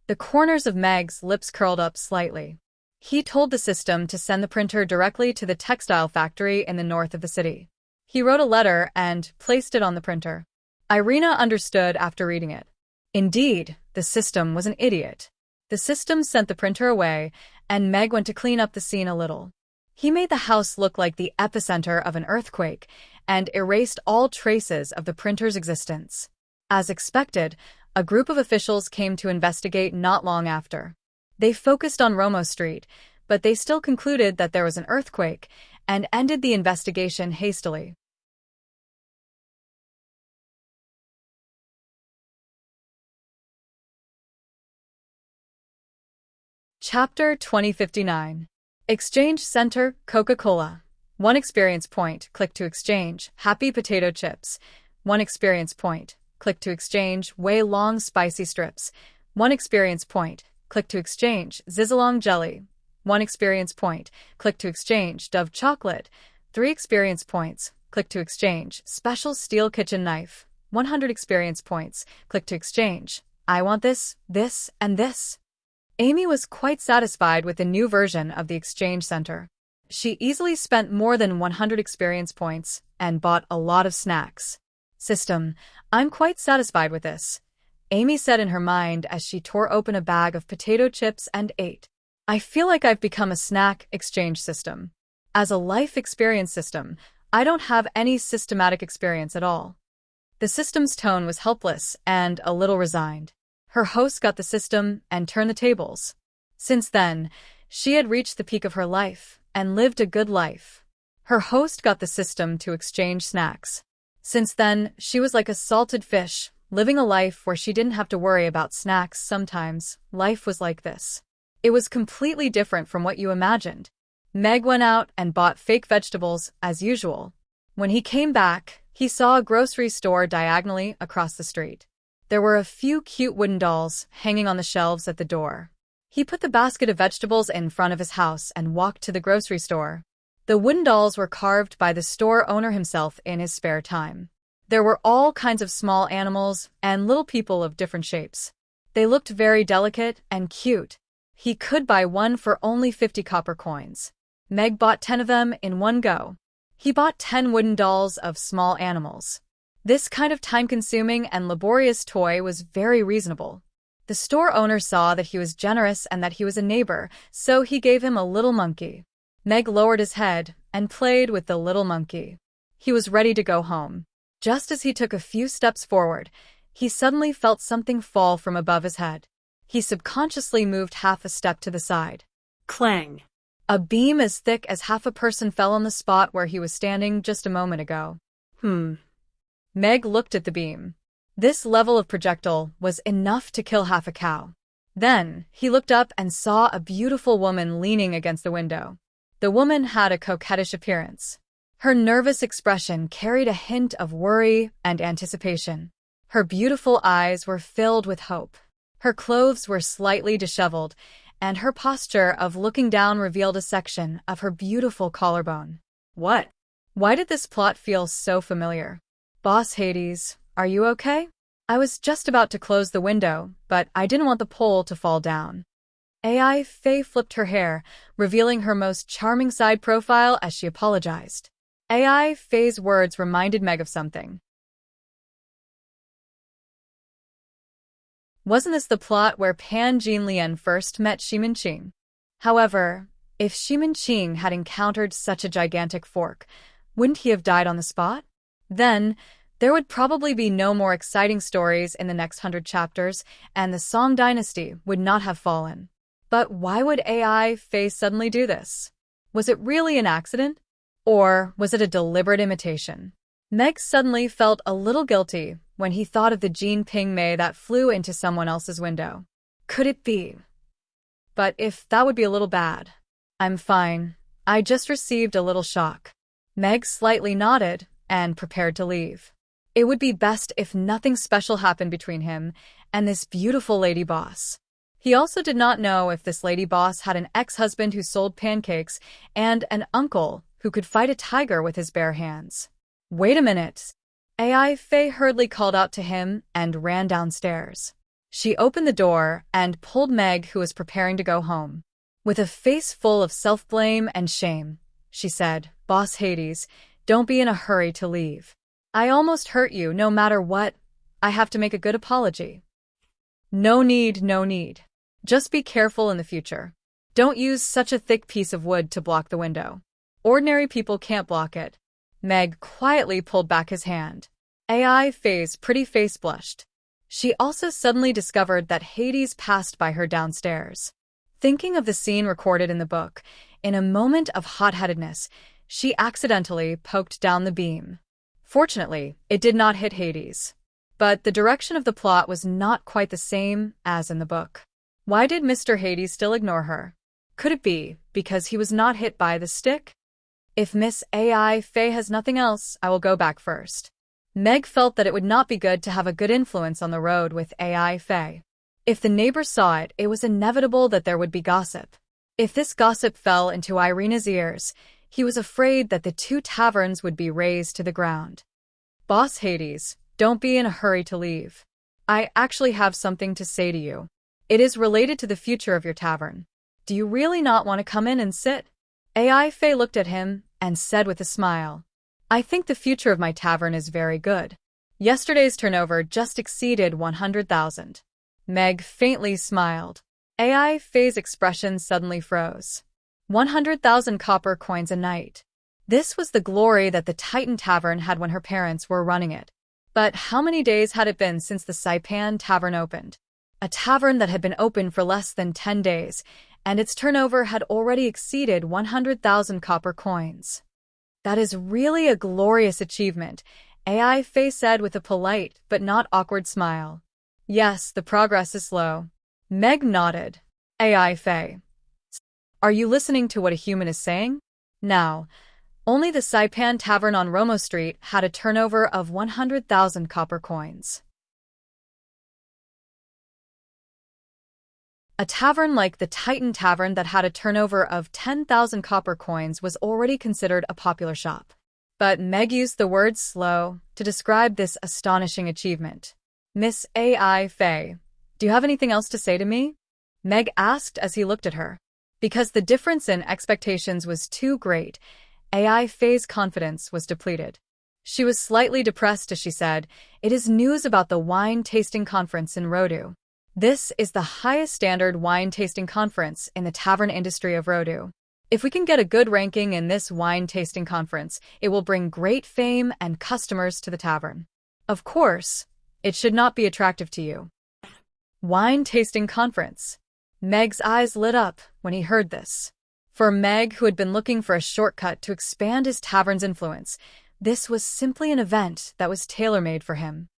The corners of Meg's lips curled up slightly. He told the system to send the printer directly to the textile factory in the north of the city. He wrote a letter and placed it on the printer. Irina understood after reading it. Indeed, the system was an idiot. The system sent the printer away, and Meg went to clean up the scene a little. He made the house look like the epicenter of an earthquake and erased all traces of the printer's existence. As expected, a group of officials came to investigate not long after. They focused on Romo Street, but they still concluded that there was an earthquake and ended the investigation hastily. Chapter 2059. Exchange Center, Coca-Cola. 1 experience point, click to exchange, Happy Potato Chips. 1 experience point, click to exchange, Way Long Spicy Strips. 1 experience point, click to exchange, Zizzalong Jelly. 1 experience point, click to exchange, Dove Chocolate. 3 experience points, click to exchange, Special Steel Kitchen Knife. 100 experience points, click to exchange, I want this, this, and this. Amy was quite satisfied with the new version of the Exchange Center. She easily spent more than 100 experience points and bought a lot of snacks. System, I'm quite satisfied with this, Amy said in her mind as she tore open a bag of potato chips and ate. I feel like I've become a snack exchange system. As a life experience system, I don't have any systematic experience at all. The system's tone was helpless and a little resigned. Her host got the system and turned the tables. Since then, she had reached the peak of her life and lived a good life. Her host got the system to exchange snacks. Since then, she was like a salted fish, living a life where she didn't have to worry about snacks. Sometimes, life was like this. It was completely different from what you imagined. Meg went out and bought fake vegetables, as usual. When he came back, he saw a grocery store diagonally across the street. There were a few cute wooden dolls hanging on the shelves at the door. He put the basket of vegetables in front of his house and walked to the grocery store. The wooden dolls were carved by the store owner himself in his spare time. There were all kinds of small animals and little people of different shapes. They looked very delicate and cute. He could buy one for only 50 copper coins. Meg bought 10 of them in one go. He bought 10 wooden dolls of small animals. This kind of time-consuming and laborious toy was very reasonable. The store owner saw that he was generous and that he was a neighbor, so he gave him a little monkey. Meg lowered his head and played with the little monkey. He was ready to go home. Just as he took a few steps forward, he suddenly felt something fall from above his head. He subconsciously moved half a step to the side. Clang! A beam as thick as half a person fell on the spot where he was standing just a moment ago. Meg looked at the beam. This level of projectile was enough to kill half a cow. Then, he looked up and saw a beautiful woman leaning against the window. The woman had a coquettish appearance. Her nervous expression carried a hint of worry and anticipation. Her beautiful eyes were filled with hope. Her clothes were slightly disheveled, and her posture of looking down revealed a section of her beautiful collarbone. What? Why did this plot feel so familiar? Boss Hades, are you okay? I was just about to close the window, but I didn't want the pole to fall down. AI Faye flipped her hair, revealing her most charming side profile as she apologized. AI Faye's words reminded Meg of something. Wasn't this the plot where Pan Jin Lian first met Shimin Qing? However, if Shimin Qing had encountered such a gigantic fork, wouldn't he have died on the spot? Then, there would probably be no more exciting stories in the next 100 chapters, and the Song dynasty would not have fallen. But why would AI Faye suddenly do this? Was it really an accident? Or was it a deliberate imitation? Meg suddenly felt a little guilty when he thought of the Jean Ping Mei that flew into someone else's window. Could it be? But if that would be a little bad. I'm fine. I just received a little shock. Meg slightly nodded and prepared to leave. It would be best if nothing special happened between him and this beautiful lady boss. He also did not know if this lady boss had an ex-husband who sold pancakes and an uncle who could fight a tiger with his bare hands. Wait a minute. AI Faye hurriedly called out to him and ran downstairs. She opened the door and pulled Meg, who was preparing to go home. With a face full of self-blame and shame, she said, "Boss Hades, don't be in a hurry to leave. I almost hurt you no matter what. I have to make a good apology." No need, no need. Just be careful in the future. Don't use such a thick piece of wood to block the window. Ordinary people can't block it. Meg quietly pulled back his hand. AI Faye's pretty face blushed. She also suddenly discovered that Hades passed by her downstairs. Thinking of the scene recorded in the book, in a moment of hot-headedness, she accidentally poked down the beam. Fortunately, it did not hit Hades. But the direction of the plot was not quite the same as in the book. Why did Mr. Hades still ignore her? Could it be because he was not hit by the stick? If Miss AI Faye has nothing else, I will go back first. Meg felt that it would not be good to have a good influence on the road with AI Faye. If the neighbors saw it, it was inevitable that there would be gossip. If this gossip fell into Irina's ears, he was afraid that the two taverns would be razed to the ground. Boss Hades, don't be in a hurry to leave. I actually have something to say to you. It is related to the future of your tavern. Do you really not want to come in and sit? AI Faye looked at him and said with a smile, "I think the future of my tavern is very good. Yesterday's turnover just exceeded 100,000. Meg faintly smiled. AI Faye's expression suddenly froze. 100,000 copper coins a night. This was the glory that the Titan Tavern had when her parents were running it. But how many days had it been since the Saipan Tavern opened? A tavern that had been open for less than 10 days, and its turnover had already exceeded 100,000 copper coins. That is really a glorious achievement, AI Faye said with a polite but not awkward smile. Yes, the progress is slow. Meg nodded. AI Faye. Are you listening to what a human is saying? Now, only the Saipan Tavern on Romo Street had a turnover of 100,000 copper coins. A tavern like the Titan Tavern that had a turnover of 10,000 copper coins was already considered a popular shop. But Meg used the word slow to describe this astonishing achievement. Miss AI Faye, do you have anything else to say to me? Meg asked as he looked at her. Because the difference in expectations was too great, AI Faye's confidence was depleted. She was slightly depressed as she said, "It is news about the wine tasting conference in Rodu. This is the highest standard wine tasting conference in the tavern industry of Rodu. If we can get a good ranking in this wine tasting conference, it will bring great fame and customers to the tavern. Of course, it should not be attractive to you." Wine tasting conference. Meg's eyes lit up when he heard this. For Meg, who had been looking for a shortcut to expand his tavern's influence, this was simply an event that was tailor-made for him.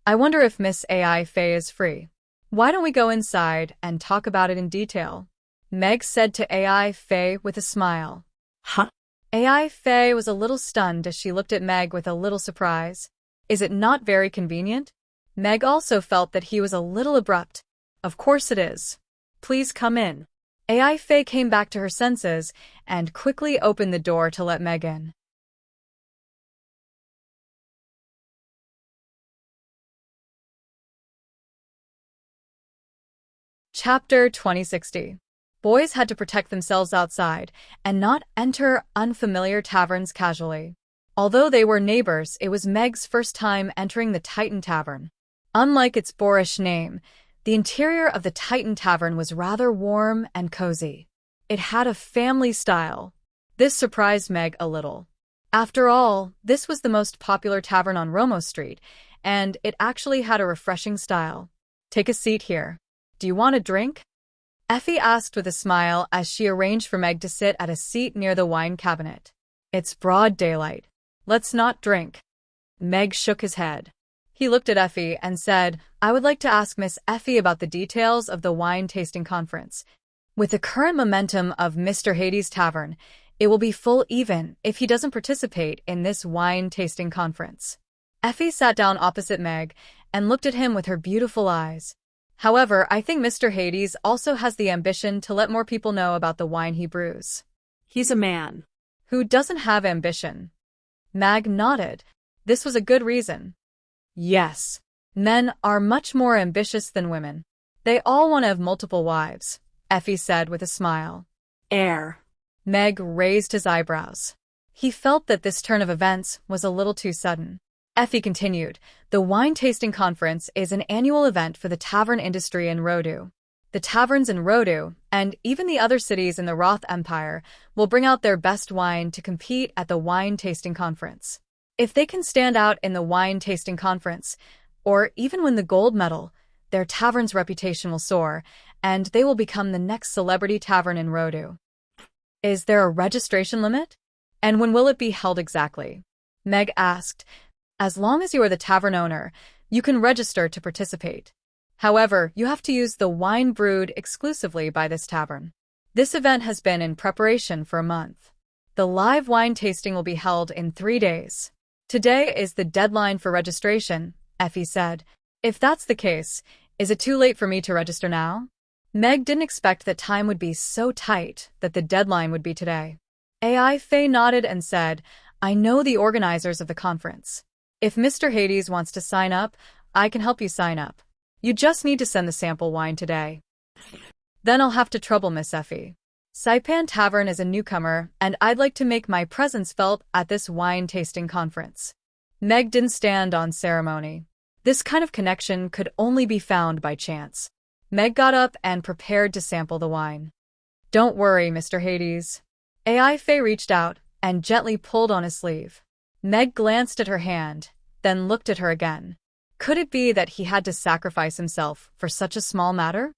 I wonder if Miss AI Faye is free. Why don't we go inside and talk about it in detail? Meg said to AI Faye with a smile. Huh? AI Faye was a little stunned as she looked at Meg with a little surprise. Is it not very convenient? Meg also felt that he was a little abrupt. Of course it is. Please come in. AI Faye came back to her senses and quickly opened the door to let Meg in. Chapter 2060. Boys had to protect themselves outside and not enter unfamiliar taverns casually. Although they were neighbors, it was Meg's first time entering the Titan Tavern. Unlike its boorish name, the interior of the Titan Tavern was rather warm and cozy. It had a family style. This surprised Meg a little. After all, this was the most popular tavern on Romo Street, and it actually had a refreshing style. Take a seat here. Do you want a drink? Effie asked with a smile as she arranged for Meg to sit at a seat near the wine cabinet. It's broad daylight. Let's not drink. Meg shook his head. He looked at Effie and said, I would like to ask Miss Effie about the details of the wine tasting conference. With the current momentum of Mr. Hades' tavern, it will be full even if he doesn't participate in this wine tasting conference. Effie sat down opposite Meg and looked at him with her beautiful eyes. However, I think Mr. Hades also has the ambition to let more people know about the wine he brews. He's a man. Who doesn't have ambition? Meg nodded. This was a good reason. Yes. Men are much more ambitious than women. They all want to have multiple wives, Effie said with a smile. Air. Meg raised his eyebrows. He felt that this turn of events was a little too sudden. Effie continued, the wine tasting conference is an annual event for the tavern industry in Rodu. The taverns in Rodu, and even the other cities in the Roth Empire, will bring out their best wine to compete at the wine tasting conference. If they can stand out in the wine tasting conference, or even win the gold medal, their tavern's reputation will soar, and they will become the next celebrity tavern in Rodu. Is there a registration limit? And when will it be held exactly? Meg asked. As long as you are the tavern owner, you can register to participate. However, you have to use the wine brewed exclusively by this tavern. This event has been in preparation for a month. The live wine tasting will be held in 3 days. Today is the deadline for registration, Effie said. If that's the case, is it too late for me to register now? Meg didn't expect that time would be so tight that the deadline would be today. AI Faye nodded and said, I know the organizers of the conference. If Mr. Hades wants to sign up, I can help you sign up. You just need to send the sample wine today. Then I'll have to trouble Miss Effie. Saipan Tavern is a newcomer, and I'd like to make my presence felt at this wine tasting conference. Meg didn't stand on ceremony. This kind of connection could only be found by chance. Meg got up and prepared to sample the wine. Don't worry, Mr. Hades. AI Faye reached out and gently pulled on his sleeve. Meg glanced at her hand, then looked at her again. Could it be that he had to sacrifice himself for such a small matter?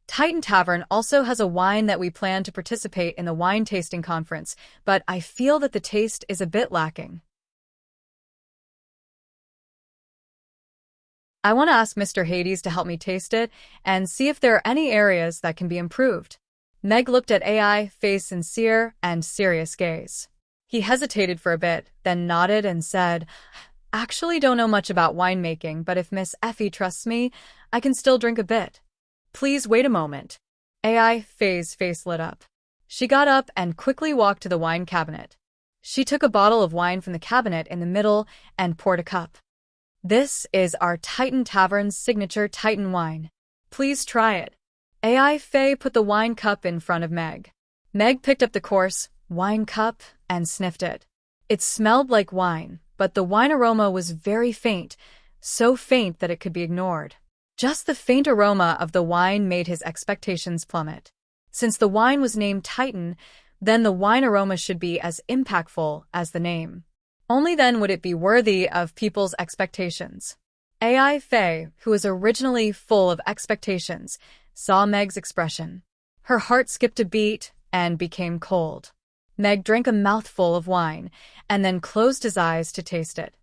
Titan Tavern also has a wine that we plan to participate in the wine tasting conference, but I feel that the taste is a bit lacking. I want to ask Mr. Hades to help me taste it and see if there are any areas that can be improved. Meg looked at AI Faye's sincere and serious gaze. He hesitated for a bit, then nodded and said, Actually don't know much about winemaking, but if Miss Effie trusts me, I can still drink a bit. Please wait a moment. AI Faye's face lit up. She got up and quickly walked to the wine cabinet. She took a bottle of wine from the cabinet in the middle and poured a cup. This is our Titan Tavern's signature Titan wine. Please try it. AI Faye put the wine cup in front of Meg. Meg picked up the coarse wine cup and sniffed it. It smelled like wine, but the wine aroma was very faint, so faint that it could be ignored. Just the faint aroma of the wine made his expectations plummet. Since the wine was named Titan, then the wine aroma should be as impactful as the name. Only then would it be worthy of people's expectations. AI Faye, who was originally full of expectations, saw Meg's expression. Her heart skipped a beat and became cold. Meg drank a mouthful of wine and then closed his eyes to taste it.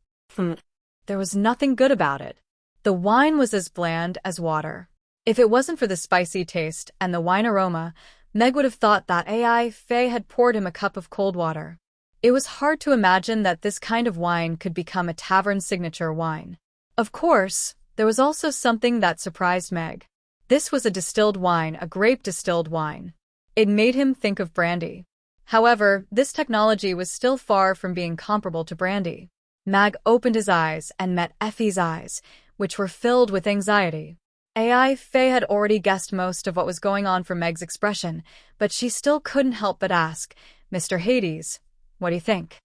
There was nothing good about it. The wine was as bland as water. If it wasn't for the spicy taste and the wine aroma, Meg would have thought that AI Faye had poured him a cup of cold water. It was hard to imagine that this kind of wine could become a tavern signature wine. Of course, there was also something that surprised Meg. This was a distilled wine, a grape distilled wine. It made him think of brandy. However, this technology was still far from being comparable to brandy. Meg opened his eyes and met Effie's eyes, which were filled with anxiety. AI Faye had already guessed most of what was going on from Meg's expression, but she still couldn't help but ask, Mr. Hades, what do you think?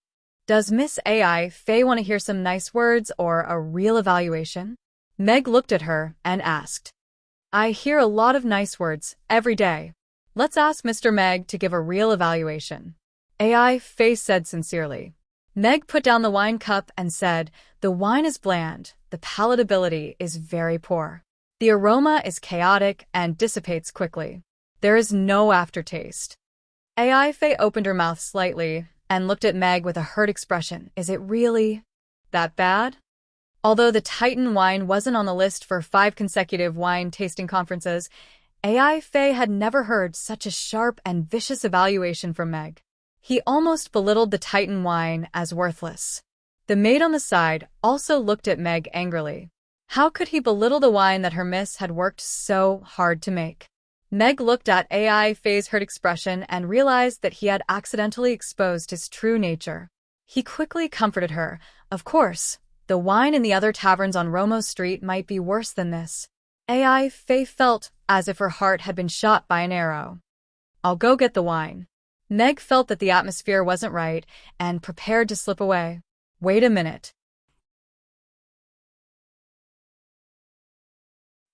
Does Miss AI Faye want to hear some nice words or a real evaluation? Meg looked at her and asked, I hear a lot of nice words every day. Let's ask Mr. Meg to give a real evaluation. AI Faye said sincerely. Meg put down the wine cup and said, the wine is bland, the palatability is very poor. The aroma is chaotic and dissipates quickly. There is no aftertaste. AI Faye opened her mouth slightly and looked at Meg with a hurt expression. Is it really that bad? Although the Titan wine wasn't on the list for 5 consecutive wine tasting conferences, AI Faye had never heard such a sharp and vicious evaluation from Meg. He almost belittled the Titan wine as worthless. The maid on the side also looked at Meg angrily. How could he belittle the wine that her miss had worked so hard to make? Meg looked at AI Faye's hurt expression and realized that he had accidentally exposed his true nature. He quickly comforted her. Of course, the wine in the other taverns on Romo Street might be worse than this. AI Faye felt as if her heart had been shot by an arrow. I'll go get the wine. Meg felt that the atmosphere wasn't right and prepared to slip away. Wait a minute.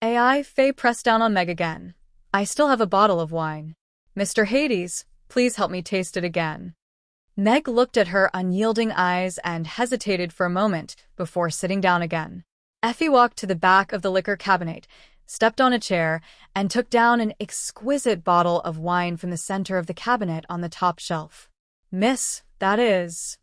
AI Faye pressed down on Meg again. I still have a bottle of wine. Mr. Hades, please help me taste it again. Meg looked at her unyielding eyes and hesitated for a moment before sitting down again. Effie walked to the back of the liquor cabinet, stepped on a chair, and took down an exquisite bottle of wine from the center of the cabinet on the top shelf. Miss, that is...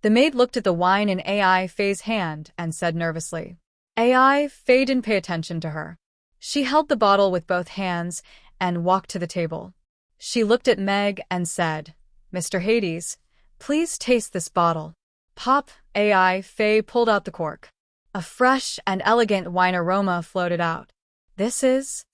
The maid looked at the wine in AI Faye's hand and said nervously. AI Faye didn't pay attention to her. She held the bottle with both hands and walked to the table. She looked at Meg and said, Mr. Hades, please taste this bottle. Pop, AI Faye pulled out the cork. A fresh and elegant wine aroma floated out. This is...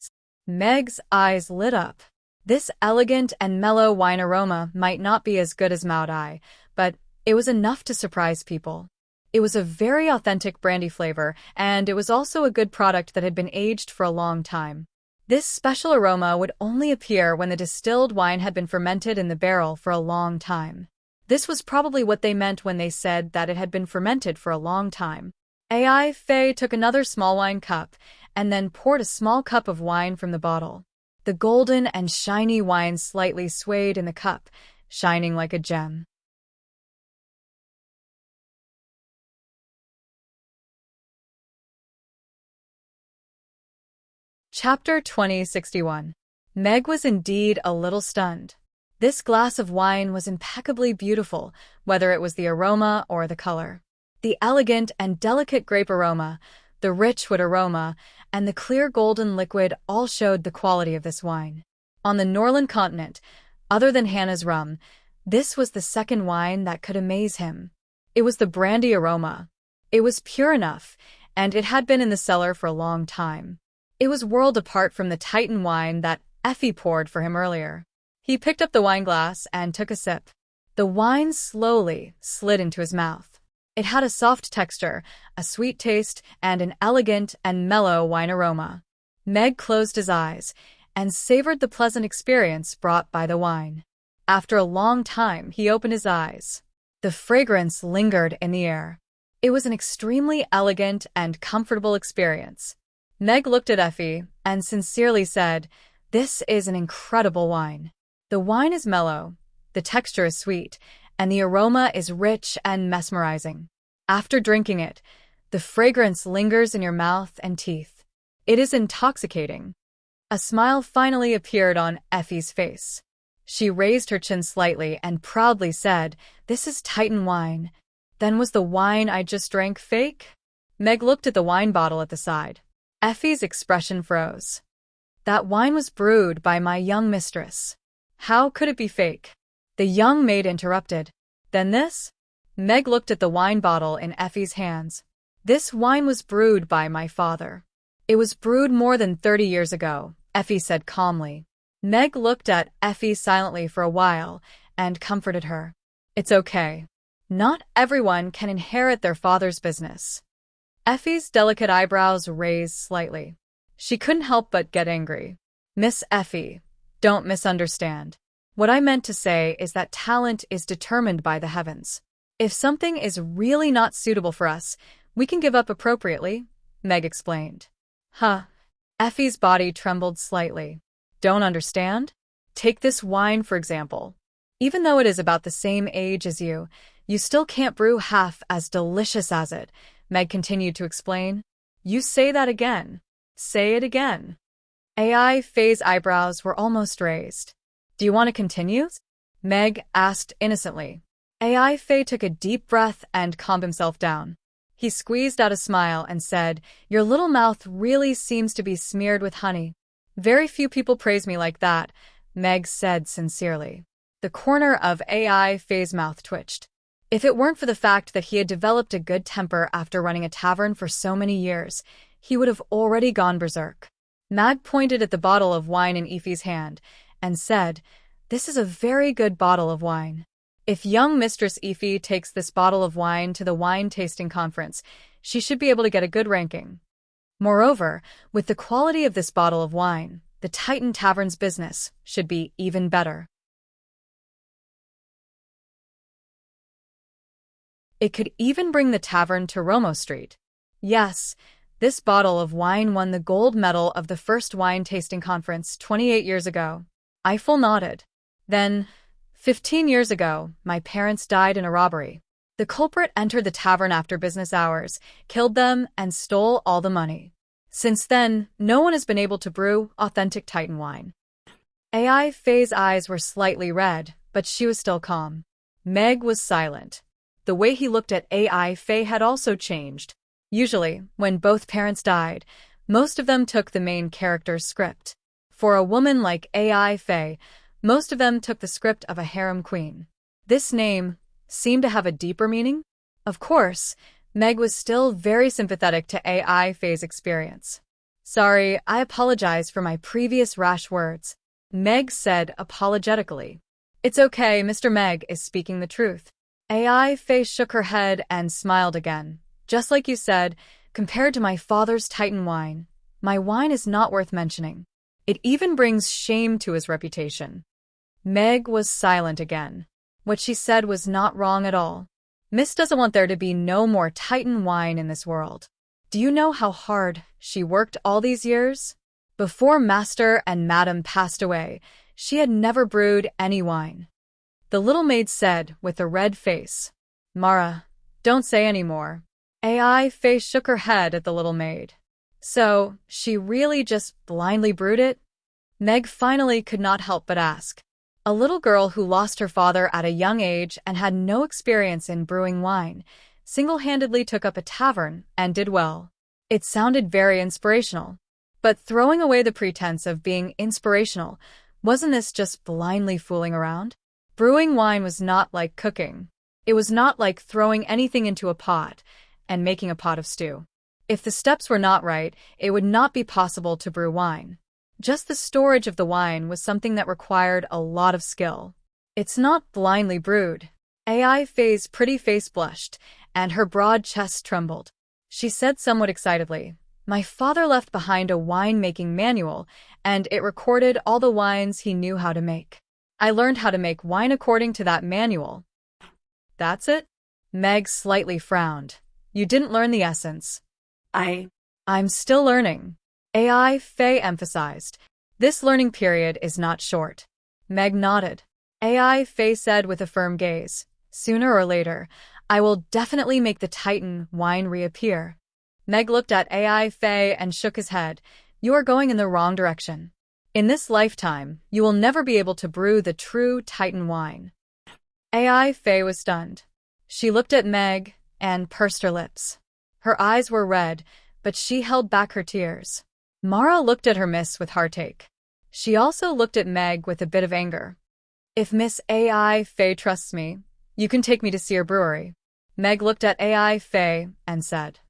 Meg's eyes lit up. This elegant and mellow wine aroma might not be as good as Maudai, but it was enough to surprise people. It was a very authentic brandy flavor, and it was also a good product that had been aged for a long time. This special aroma would only appear when the distilled wine had been fermented in the barrel for a long time. This was probably what they meant when they said that it had been fermented for a long time. AI Faye took another small wine cup and then poured a small cup of wine from the bottle. The golden and shiny wine slightly swayed in the cup, shining like a gem. Chapter 2061. Meg was indeed a little stunned. This glass of wine was impeccably beautiful, whether it was the aroma or the color. The elegant and delicate grape aroma, the rich wood aroma, and the clear golden liquid all showed the quality of this wine. On the Norland continent, other than Hannah's rum, this was the second wine that could amaze him. It was the brandy aroma. It was pure enough, and it had been in the cellar for a long time. It was worlds apart from the Titan wine that Effie poured for him earlier. He picked up the wine glass and took a sip. The wine slowly slid into his mouth. It had a soft texture, a sweet taste, and an elegant and mellow wine aroma. Meg closed his eyes and savored the pleasant experience brought by the wine. After a long time, he opened his eyes. The fragrance lingered in the air. It was an extremely elegant and comfortable experience. Meg looked at Effie and sincerely said, "This is an incredible wine. The wine is mellow, the texture is sweet, and the aroma is rich and mesmerizing. After drinking it, the fragrance lingers in your mouth and teeth. It is intoxicating." A smile finally appeared on Effie's face. She raised her chin slightly and proudly said, "This is Titan wine. Then was the wine I just drank fake?" Meg looked at the wine bottle at the side. Effie's expression froze. "That wine was brewed by my young mistress. How could it be fake?" The young maid interrupted. "Then this?" Meg looked at the wine bottle in Effie's hands. "This wine was brewed by my father. It was brewed more than 30 years ago," Effie said calmly. Meg looked at Effie silently for a while and comforted her. "It's okay. Not everyone can inherit their father's business." Effie's delicate eyebrows raised slightly. She couldn't help but get angry. "Miss Effie, don't misunderstand. What I meant to say is that talent is determined by the heavens. If something is really not suitable for us, we can give up appropriately," Meg explained. "Huh." Effie's body trembled slightly. "Don't understand? Take this wine, for example. Even though it is about the same age as you still can't brew half as delicious as it," Meg continued to explain. "You say that again. Say it again." AI Faye's eyebrows were almost raised. "Do you want to continue?" Meg asked innocently. AI Faye took a deep breath and calmed himself down. He squeezed out a smile and said, "Your little mouth really seems to be smeared with honey." "Very few people praise me like that," Meg said sincerely. The corner of AI Faye's mouth twitched. If it weren't for the fact that he had developed a good temper after running a tavern for so many years, he would have already gone berserk. Mag pointed at the bottle of wine in Effie's hand and said, "This is a very good bottle of wine. If young Mistress Effie takes this bottle of wine to the wine tasting conference, she should be able to get a good ranking. Moreover, with the quality of this bottle of wine, the Titan Tavern's business should be even better. It could even bring the tavern to Romo Street. Yes, this bottle of wine won the gold medal of the first wine tasting conference 28 years ago. I full nodded. Then, 15 years ago, my parents died in a robbery. The culprit entered the tavern after business hours, killed them, and stole all the money. Since then, no one has been able to brew authentic Titan wine. AI Faye's eyes were slightly red, but she was still calm. Meg was silent. The way he looked at AI Faye had also changed. Usually, when both parents died, most of them took the main character's script. For a woman like AI Faye, most of them took the script of a harem queen. This name seemed to have a deeper meaning. Of course, Meg was still very sympathetic to AI Faye's experience. Sorry, I apologize for my previous rash words, Meg said apologetically. It's okay, Mr. Meg is speaking the truth. AI Faye shook her head and smiled again. Just like you said, compared to my father's Titan wine, my wine is not worth mentioning. It even brings shame to his reputation. Meg was silent again. What she said was not wrong at all. Miss doesn't want there to be no more Titan wine in this world. Do you know how hard she worked all these years? Before Master and Madam passed away, she had never brewed any wine. The little maid said with a red face. Mara, don't say any more. AI Faye shook her head at the little maid. So, she really just blindly brewed it? Meg finally could not help but ask. A little girl who lost her father at a young age and had no experience in brewing wine, single-handedly took up a tavern and did well. It sounded very inspirational. But throwing away the pretense of being inspirational, wasn't this just blindly fooling around? Brewing wine was not like cooking. It was not like throwing anything into a pot and making a pot of stew. If the steps were not right, it would not be possible to brew wine. Just the storage of the wine was something that required a lot of skill. It's not blindly brewed. AI Faye's pretty face blushed, and her broad chest trembled. She said somewhat excitedly, My father left behind a wine-making manual, and it recorded all the wines he knew how to make. I learned how to make wine according to that manual. That's it? Meg slightly frowned. You didn't learn the essence. I'm still learning. AI Faye emphasized. This learning period is not short. Meg nodded. AI Faye said with a firm gaze. Sooner or later, I will definitely make the Titan wine reappear. Meg looked at AI Faye and shook his head. You are going in the wrong direction. In this lifetime, you will never be able to brew the true Titan wine. AI Faye was stunned. She looked at Meg and pursed her lips. Her eyes were red, but she held back her tears. Mara looked at her miss with heartache. She also looked at Meg with a bit of anger. If Miss AI Faye trusts me, you can take me to see her brewery. Meg looked at AI Faye and said.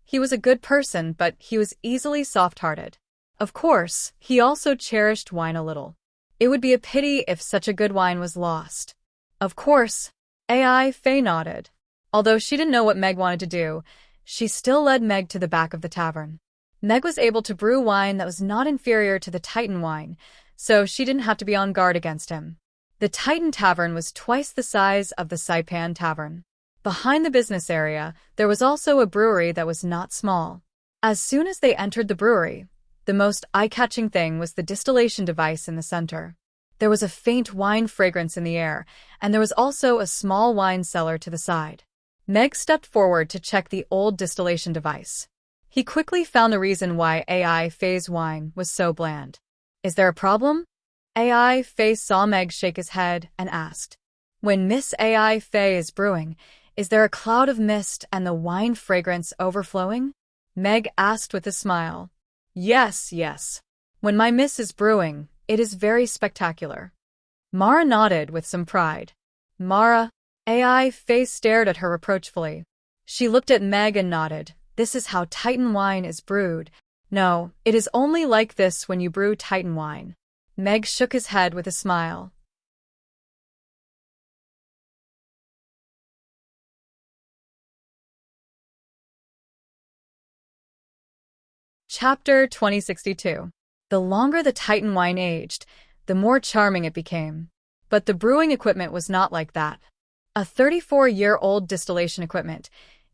He was a good person, but he was easily soft-hearted. Of course, he also cherished wine a little. It would be a pity if such a good wine was lost. Of course, AI Faye nodded. Although she didn't know what Meg wanted to do, she still led Meg to the back of the tavern. Meg was able to brew wine that was not inferior to the Titan wine, so she didn't have to be on guard against him. The Titan Tavern was twice the size of the Saipan Tavern. Behind the business area, there was also a brewery that was not small. As soon as they entered the brewery, the most eye-catching thing was the distillation device in the center. There was a faint wine fragrance in the air, and there was also a small wine cellar to the side. Meg stepped forward to check the old distillation device. He quickly found the reason why AI Faye's wine was so bland. Is there a problem? AI Faye saw Meg shake his head and asked. When Miss AI Faye is brewing, is there a cloud of mist and the wine fragrance overflowing? Meg asked with a smile. Yes. When my miss is brewing, it is very spectacular. Mara nodded with some pride. Mara, AI Faye stared at her reproachfully. She looked at Meg and nodded. This is how Titan wine is brewed. No, it is only like this when you brew Titan wine. Meg shook his head with a smile. Chapter 2062. The longer the Titan wine aged, the more charming it became. But the brewing equipment was not like that. A 34-year-old distillation equipment,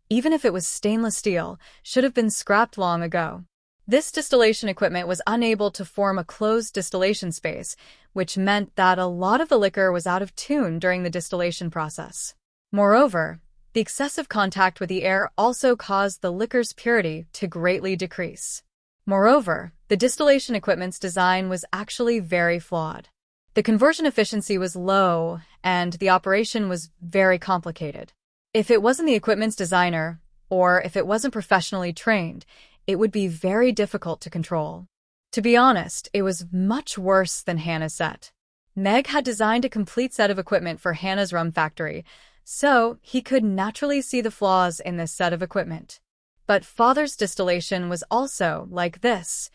even if it was stainless steel, should have been scrapped long ago. This distillation equipment was unable to form a closed distillation space, which meant that a lot of the liquor was out of tune during the distillation process. Moreover, the excessive contact with the air also caused the liquor's purity to greatly decrease. Moreover, the distillation equipment's design was actually very flawed. The conversion efficiency was low, and the operation was very complicated. If it wasn't the equipment's designer, or if it wasn't professionally trained, it would be very difficult to control. To be honest, it was much worse than Hannah's set. Meg had designed a complete set of equipment for Hannah's rum factory, so he could naturally see the flaws in this set of equipment. But Father's distillation was also like this.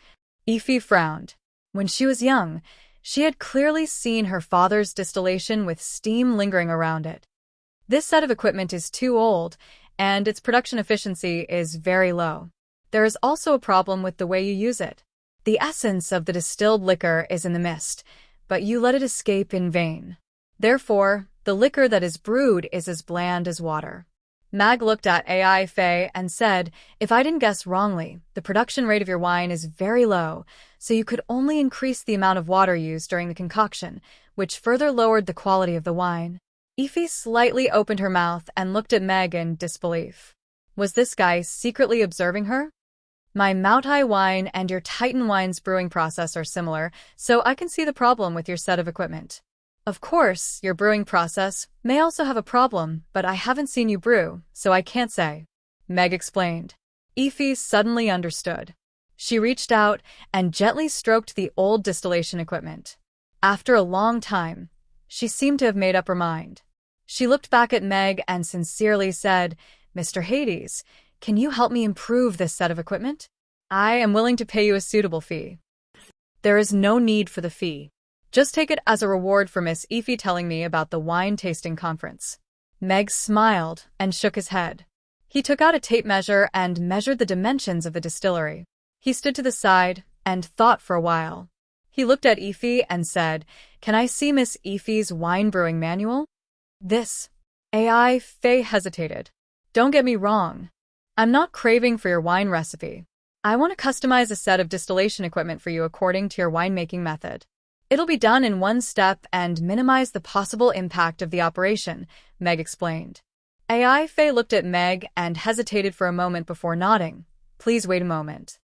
Ify frowned. When she was young, she had clearly seen her father's distillation with steam lingering around it. This set of equipment is too old, and its production efficiency is very low. There is also a problem with the way you use it. The essence of the distilled liquor is in the mist, but you let it escape in vain. Therefore, the liquor that is brewed is as bland as water. Mag looked at AI Faye and said, "If I didn't guess wrongly, the production rate of your wine is very low, so you could only increase the amount of water used during the concoction, which further lowered the quality of the wine." Ify slightly opened her mouth and looked at Meg in disbelief. Was this guy secretly observing her? My Moutai wine and your Titan wine's brewing process are similar, so I can see the problem with your set of equipment. Of course, your brewing process may also have a problem, but I haven't seen you brew, so I can't say. Meg explained. Ify suddenly understood. She reached out and gently stroked the old distillation equipment. After a long time, she seemed to have made up her mind. She looked back at Meg and sincerely said, "Mr. Hades, can you help me improve this set of equipment? I am willing to pay you a suitable fee." "There is no need for the fee. Just take it as a reward for Miss Ify telling me about the wine tasting conference." Meg smiled and shook his head. He took out a tape measure and measured the dimensions of the distillery. He stood to the side and thought for a while. He looked at Ify and said, "Can I see Miss Ify's wine brewing manual?" This. AI Faye hesitated. "Don't get me wrong. I'm not craving for your wine recipe. I want to customize a set of distillation equipment for you according to your winemaking method. It'll be done in one step and minimize the possible impact of the operation," Meg explained. AI Faye looked at Meg and hesitated for a moment before nodding. "Please wait a moment."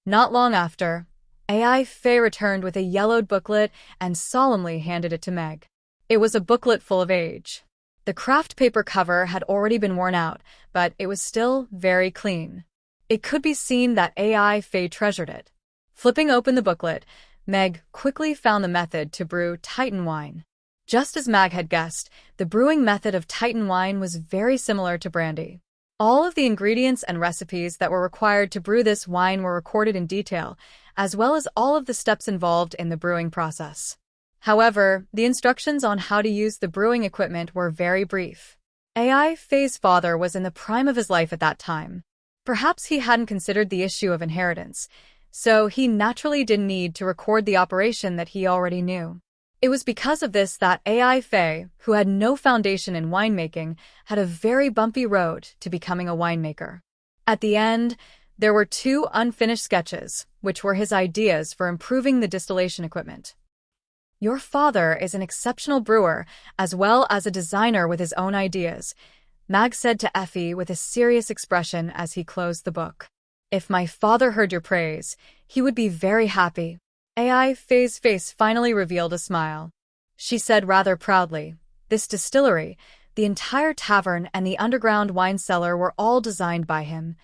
Not long after, AI Faye returned with a yellowed booklet and solemnly handed it to Meg. It was a booklet full of age. The craft paper cover had already been worn out, but it was still very clean. It could be seen that AI Faye treasured it. Flipping open the booklet, Meg quickly found the method to brew Titan wine. Just as Mag had guessed, the brewing method of Titan wine was very similar to brandy. All of the ingredients and recipes that were required to brew this wine were recorded in detail, as well as all of the steps involved in the brewing process. However, the instructions on how to use the brewing equipment were very brief. AI Faye's father was in the prime of his life at that time. Perhaps he hadn't considered the issue of inheritance, so he naturally didn't need to record the operation that he already knew. It was because of this that AI Faye, who had no foundation in winemaking, had a very bumpy road to becoming a winemaker. At the end, there were 2 unfinished sketches, which were his ideas for improving the distillation equipment. "Your father is an exceptional brewer, as well as a designer with his own ideas," Mag said to Effie with a serious expression as he closed the book. "If my father heard your praise, he would be very happy." AI Faye's face finally revealed a smile. She said rather proudly, "This distillery, the entire tavern and the underground wine cellar were all designed by him.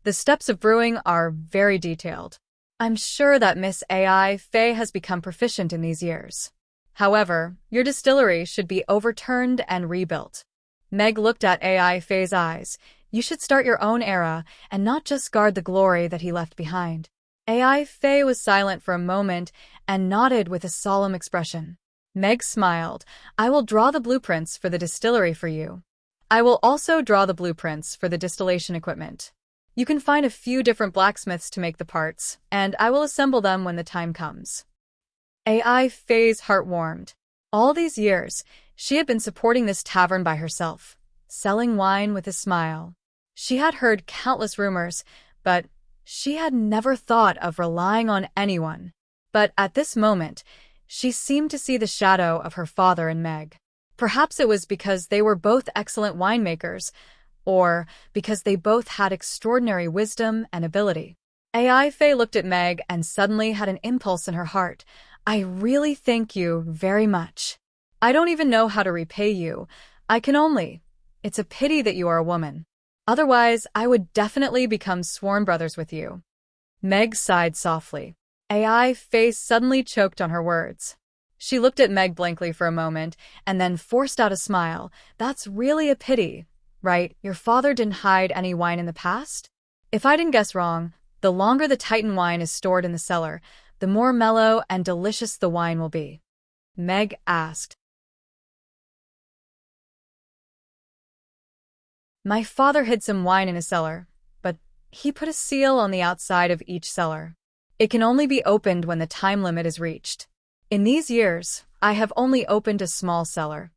The steps of brewing are very detailed. I'm sure that Miss AI Faye has become proficient in these years. However, your distillery should be overturned and rebuilt." Meg looked at AI Faye's eyes. "You should start your own era and not just guard the glory that he left behind." AI Faye was silent for a moment and nodded with a solemn expression. Meg smiled. "I will draw the blueprints for the distillery for you. I will also draw the blueprints for the distillation equipment. You can find a few different blacksmiths to make the parts, and I will assemble them when the time comes. AI Faye's heart warmed. All these years, she had been supporting this tavern by herself, selling wine with a smile. She had heard countless rumors, but she had never thought of relying on anyone. But at this moment, she seemed to see the shadow of her father in Meg. Perhaps it was because they were both excellent winemakers, or because they both had extraordinary wisdom and ability. AI Faye looked at Meg and suddenly had an impulse in her heart. I really thank you very much. I don't even know how to repay you. I can only. It's a pity that you are a woman. Otherwise, I would definitely become sworn brothers with you. Meg sighed softly. AI Faye suddenly choked on her words. She looked at Meg blankly for a moment and then forced out a smile. That's really a pity, right? Your father didn't hide any wine in the past? If I didn't guess wrong, the longer the Titan wine is stored in the cellar, the more mellow and delicious the wine will be. Meg asked. My father hid some wine in a cellar, but he put a seal on the outside of each cellar. It can only be opened when the time limit is reached. In these years, I have only opened a small cellar.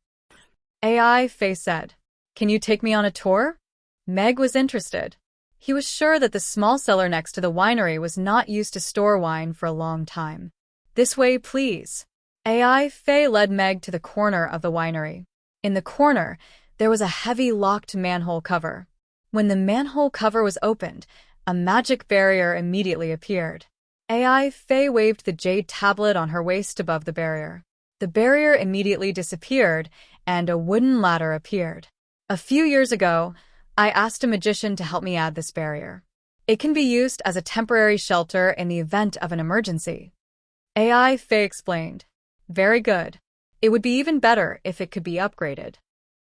AI Faye said. Can you take me on a tour? Meg was interested. He was sure that the small cellar next to the winery was not used to store wine for a long time. This way, please. AI Faye led Meg to the corner of the winery. In the corner, there was a heavy locked manhole cover. When the manhole cover was opened, a magic barrier immediately appeared. AI Faye waved the jade tablet on her waist above the barrier. The barrier immediately disappeared, and a wooden ladder appeared. A few years ago, I asked a magician to help me add this barrier. It can be used as a temporary shelter in the event of an emergency. AI Faye explained. Very good. It would be even better if it could be upgraded.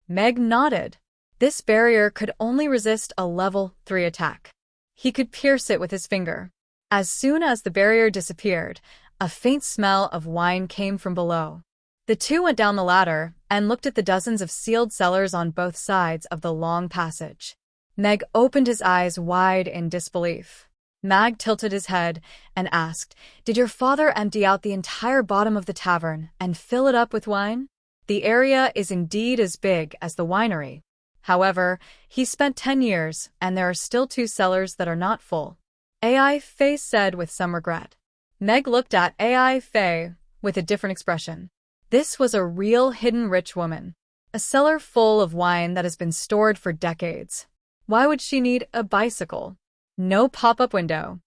Meg nodded. This barrier could only resist a level 3 attack. He could pierce it with his finger. As soon as the barrier disappeared, a faint smell of wine came from below. The two went down the ladder and looked at the dozens of sealed cellars on both sides of the long passage. Meg opened his eyes wide in disbelief. Mag tilted his head and asked, Did your father empty out the entire bottom of the tavern and fill it up with wine? The area is indeed as big as the winery. However, he spent 10 years, and there are still 2 cellars that are not full. AI Faye said with some regret. Meg looked at AI Faye with a different expression. This was a real hidden rich woman. A cellar full of wine that has been stored for decades. Why would she need a bicycle? No pop-up window.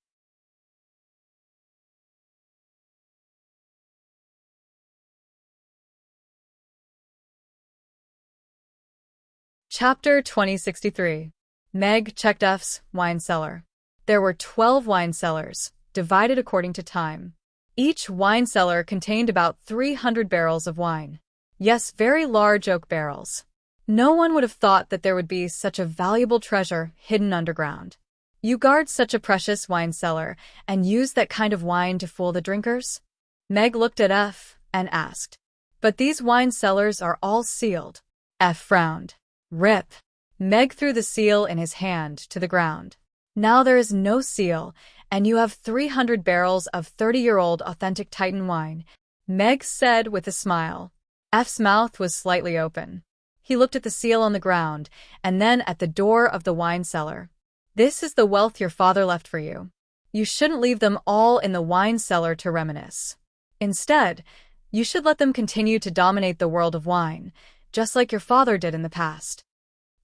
Chapter 2063. Meg checked F's wine cellar. There were 12 wine cellars, divided according to time. Each wine cellar contained about 300 barrels of wine. Yes, very large oak barrels. No one would have thought that there would be such a valuable treasure hidden underground. You guard such a precious wine cellar and use that kind of wine to fool the drinkers? Meg looked at F and asked. But these wine cellars are all sealed. F frowned. Rip. Meg threw the seal in his hand to the ground. Now there is no seal, and you have 300 barrels of 30-year-old authentic Titan wine, Meg said with a smile. F's mouth was slightly open. He looked at the seal on the ground, and then at the door of the wine cellar. This is the wealth your father left for you. You shouldn't leave them all in the wine cellar to reminisce. Instead, you should let them continue to dominate the world of wine, just like your father did in the past.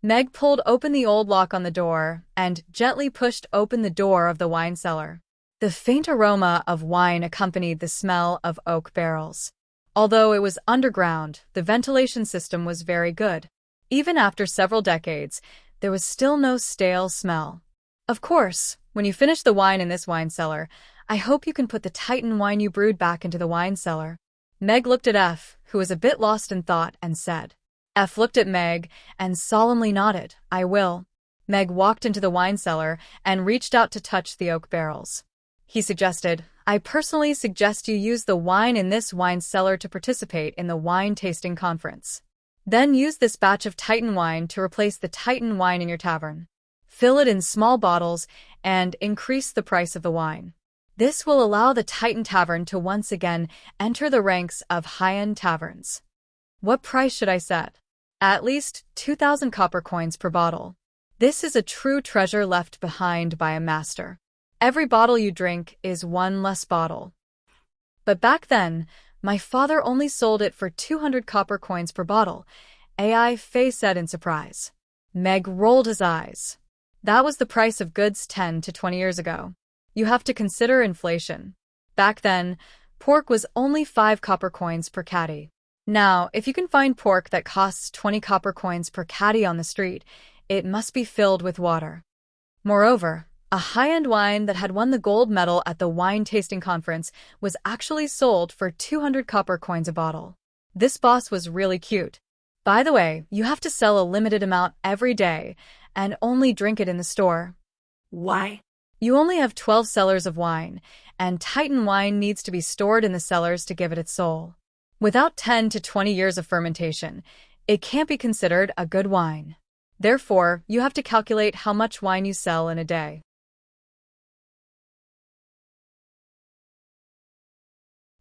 Meg pulled open the old lock on the door and gently pushed open the door of the wine cellar. The faint aroma of wine accompanied the smell of oak barrels. Although it was underground, the ventilation system was very good. Even after several decades, there was still no stale smell. Of course, when you finish the wine in this wine cellar, I hope you can put the Titan wine you brewed back into the wine cellar. Meg looked at F, who was a bit lost in thought, and said. F looked at Meg and solemnly nodded. I will. Meg walked into the wine cellar and reached out to touch the oak barrels. He suggested, I personally suggest you use the wine in this wine cellar to participate in the wine tasting conference. Then use this batch of Titan wine to replace the Titan wine in your tavern. Fill it in small bottles and increase the price of the wine. This will allow the Titan Tavern to once again enter the ranks of high-end taverns. What price should I set? At least 2,000 copper coins per bottle. This is a true treasure left behind by a master. Every bottle you drink is one less bottle. But back then, my father only sold it for 200 copper coins per bottle, AI Faye said in surprise. Meg rolled his eyes. That was the price of goods 10 to 20 years ago. You have to consider inflation. Back then, pork was only 5 copper coins per caddy. Now, if you can find pork that costs 20 copper coins per caddy on the street, it must be filled with water. Moreover, a high-end wine that had won the gold medal at the wine tasting conference was actually sold for 200 copper coins a bottle. This boss was really cute. By the way, you have to sell a limited amount every day and only drink it in the store. Why? You only have 12 cellars of wine, and Titan wine needs to be stored in the cellars to give it its soul. Without 10 to 20 years of fermentation, it can't be considered a good wine. Therefore, you have to calculate how much wine you sell in a day.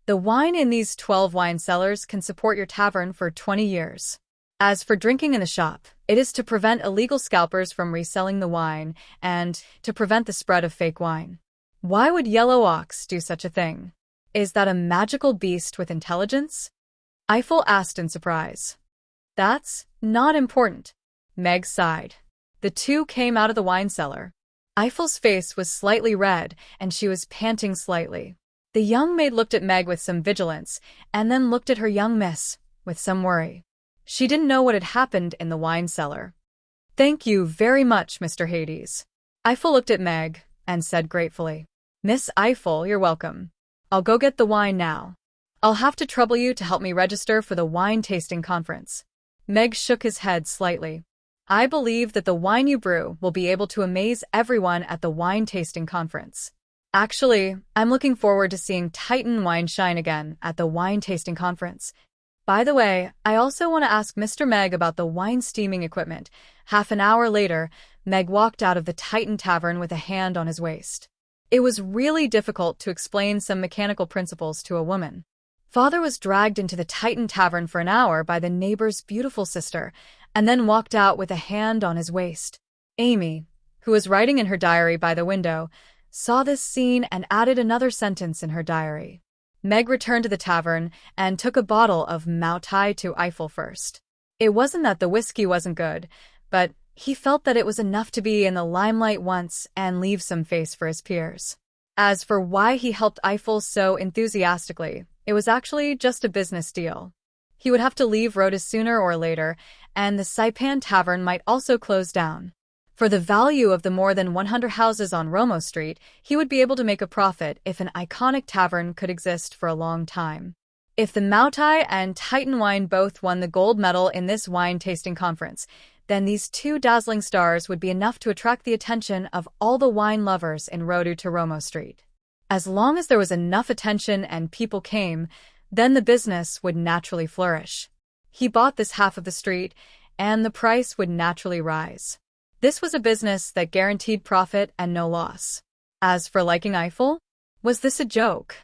The wine in these 12 wine cellars can support your tavern for 20 years. As for drinking in the shop, it is to prevent illegal scalpers from reselling the wine and to prevent the spread of fake wine. Why would Yellow Ox do such a thing? Is that a magical beast with intelligence? Eiffel asked in surprise. That's not important. Meg sighed. The two came out of the wine cellar. Eiffel's face was slightly red and she was panting slightly. The young maid looked at Meg with some vigilance and then looked at her young miss with some worry. She didn't know what had happened in the wine cellar. Thank you very much, Mr. Hades. Eiffel looked at Meg and said gratefully. Miss Eiffel, you're welcome. I'll go get the wine now. I'll have to trouble you to help me register for the wine tasting conference. Meg shook his head slightly. I believe that the wine you brew will be able to amaze everyone at the wine tasting conference. Actually, I'm looking forward to seeing Titan wine shine again at the wine tasting conference. By the way, I also want to ask Mr. Meg about the wine steaming equipment. Half an hour later, Meg walked out of the Titan Tavern with a hand on his waist. It was really difficult to explain some mechanical principles to a woman. Father was dragged into the Titan Tavern for an hour by the neighbor's beautiful sister, and then walked out with a hand on his waist. Amy, who was writing in her diary by the window, saw this scene and added another sentence in her diary. Meg returned to the tavern and took a bottle of Mao Tai to Eiffel first. It wasn't that the whiskey wasn't good, but he felt that it was enough to be in the limelight once and leave some face for his peers. As for why he helped Eiffel so enthusiastically, it was actually just a business deal. He would have to leave Rhodes sooner or later, and the Saipan Tavern might also close down. For the value of the more than 100 houses on Romo Street, he would be able to make a profit if an iconic tavern could exist for a long time. If the Mao Tai and Titan wine both won the gold medal in this wine tasting conference, then these two dazzling stars would be enough to attract the attention of all the wine lovers in Rodu to Romo Street. As long as there was enough attention and people came, then the business would naturally flourish. He bought this half of the street, and the price would naturally rise. This was a business that guaranteed profit and no loss. As for liking Eiffel, was this a joke?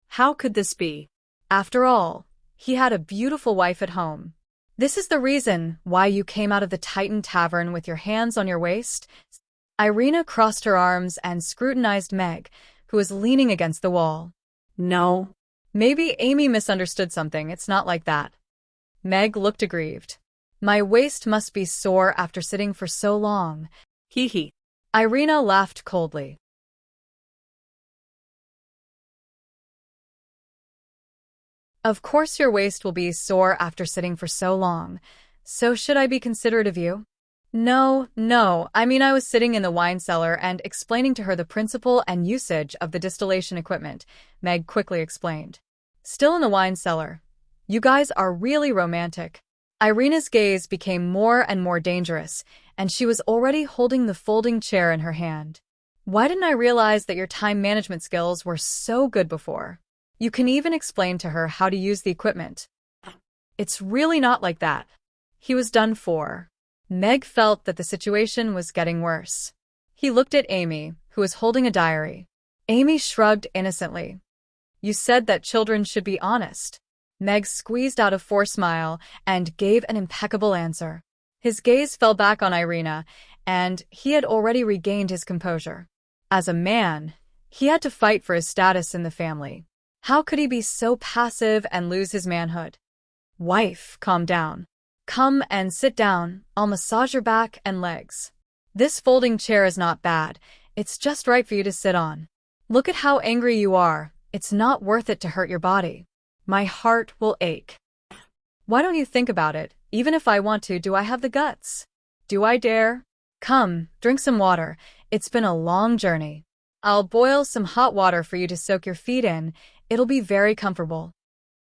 How could this be? After all, he had a beautiful wife at home. This is the reason why you came out of the Titan Tavern with your hands on your waist? Irina crossed her arms and scrutinized Meg, who was leaning against the wall. No. Maybe Amy misunderstood something. It's not like that. Meg looked aggrieved. My waist must be sore after sitting for so long. Hee hee. Irina laughed coldly. Of course your waist will be sore after sitting for so long. So should I be considerate of you? No, I was sitting in the wine cellar and explaining to her the principle and usage of the distillation equipment, Meg quickly explained. Still in the wine cellar. You guys are really romantic. Irina's gaze became more and more dangerous, and she was already holding the folding chair in her hand. Why didn't I realize that your time management skills were so good before? You can even explain to her how to use the equipment. It's really not like that. He was done for. Meg felt that the situation was getting worse. He looked at Amy, who was holding a diary. Amy shrugged innocently. You said that children should be honest. Meg squeezed out a forced smile and gave an impeccable answer. His gaze fell back on Irina, and he had already regained his composure. As a man, he had to fight for his status in the family. How could he be so passive and lose his manhood? Wife, calm down. Come and sit down. I'll massage your back and legs. This folding chair is not bad. It's just right for you to sit on. Look at how angry you are. It's not worth it to hurt your body. My heart will ache. Why don't you think about it? Even if I want to, do I have the guts? Do I dare? Come, drink some water. It's been a long journey. I'll boil some hot water for you to soak your feet in. It'll be very comfortable.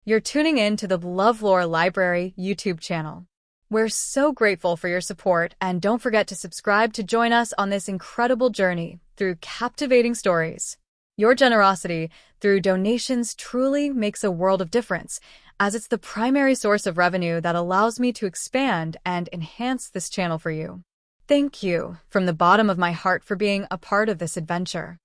You're tuning in to the LoveLore Library YouTube channel. We're so grateful for your support, and don't forget to subscribe to join us on this incredible journey through captivating stories. Your generosity through donations truly makes a world of difference, as it's the primary source of revenue that allows me to expand and enhance this channel for you. Thank you from the bottom of my heart for being a part of this adventure.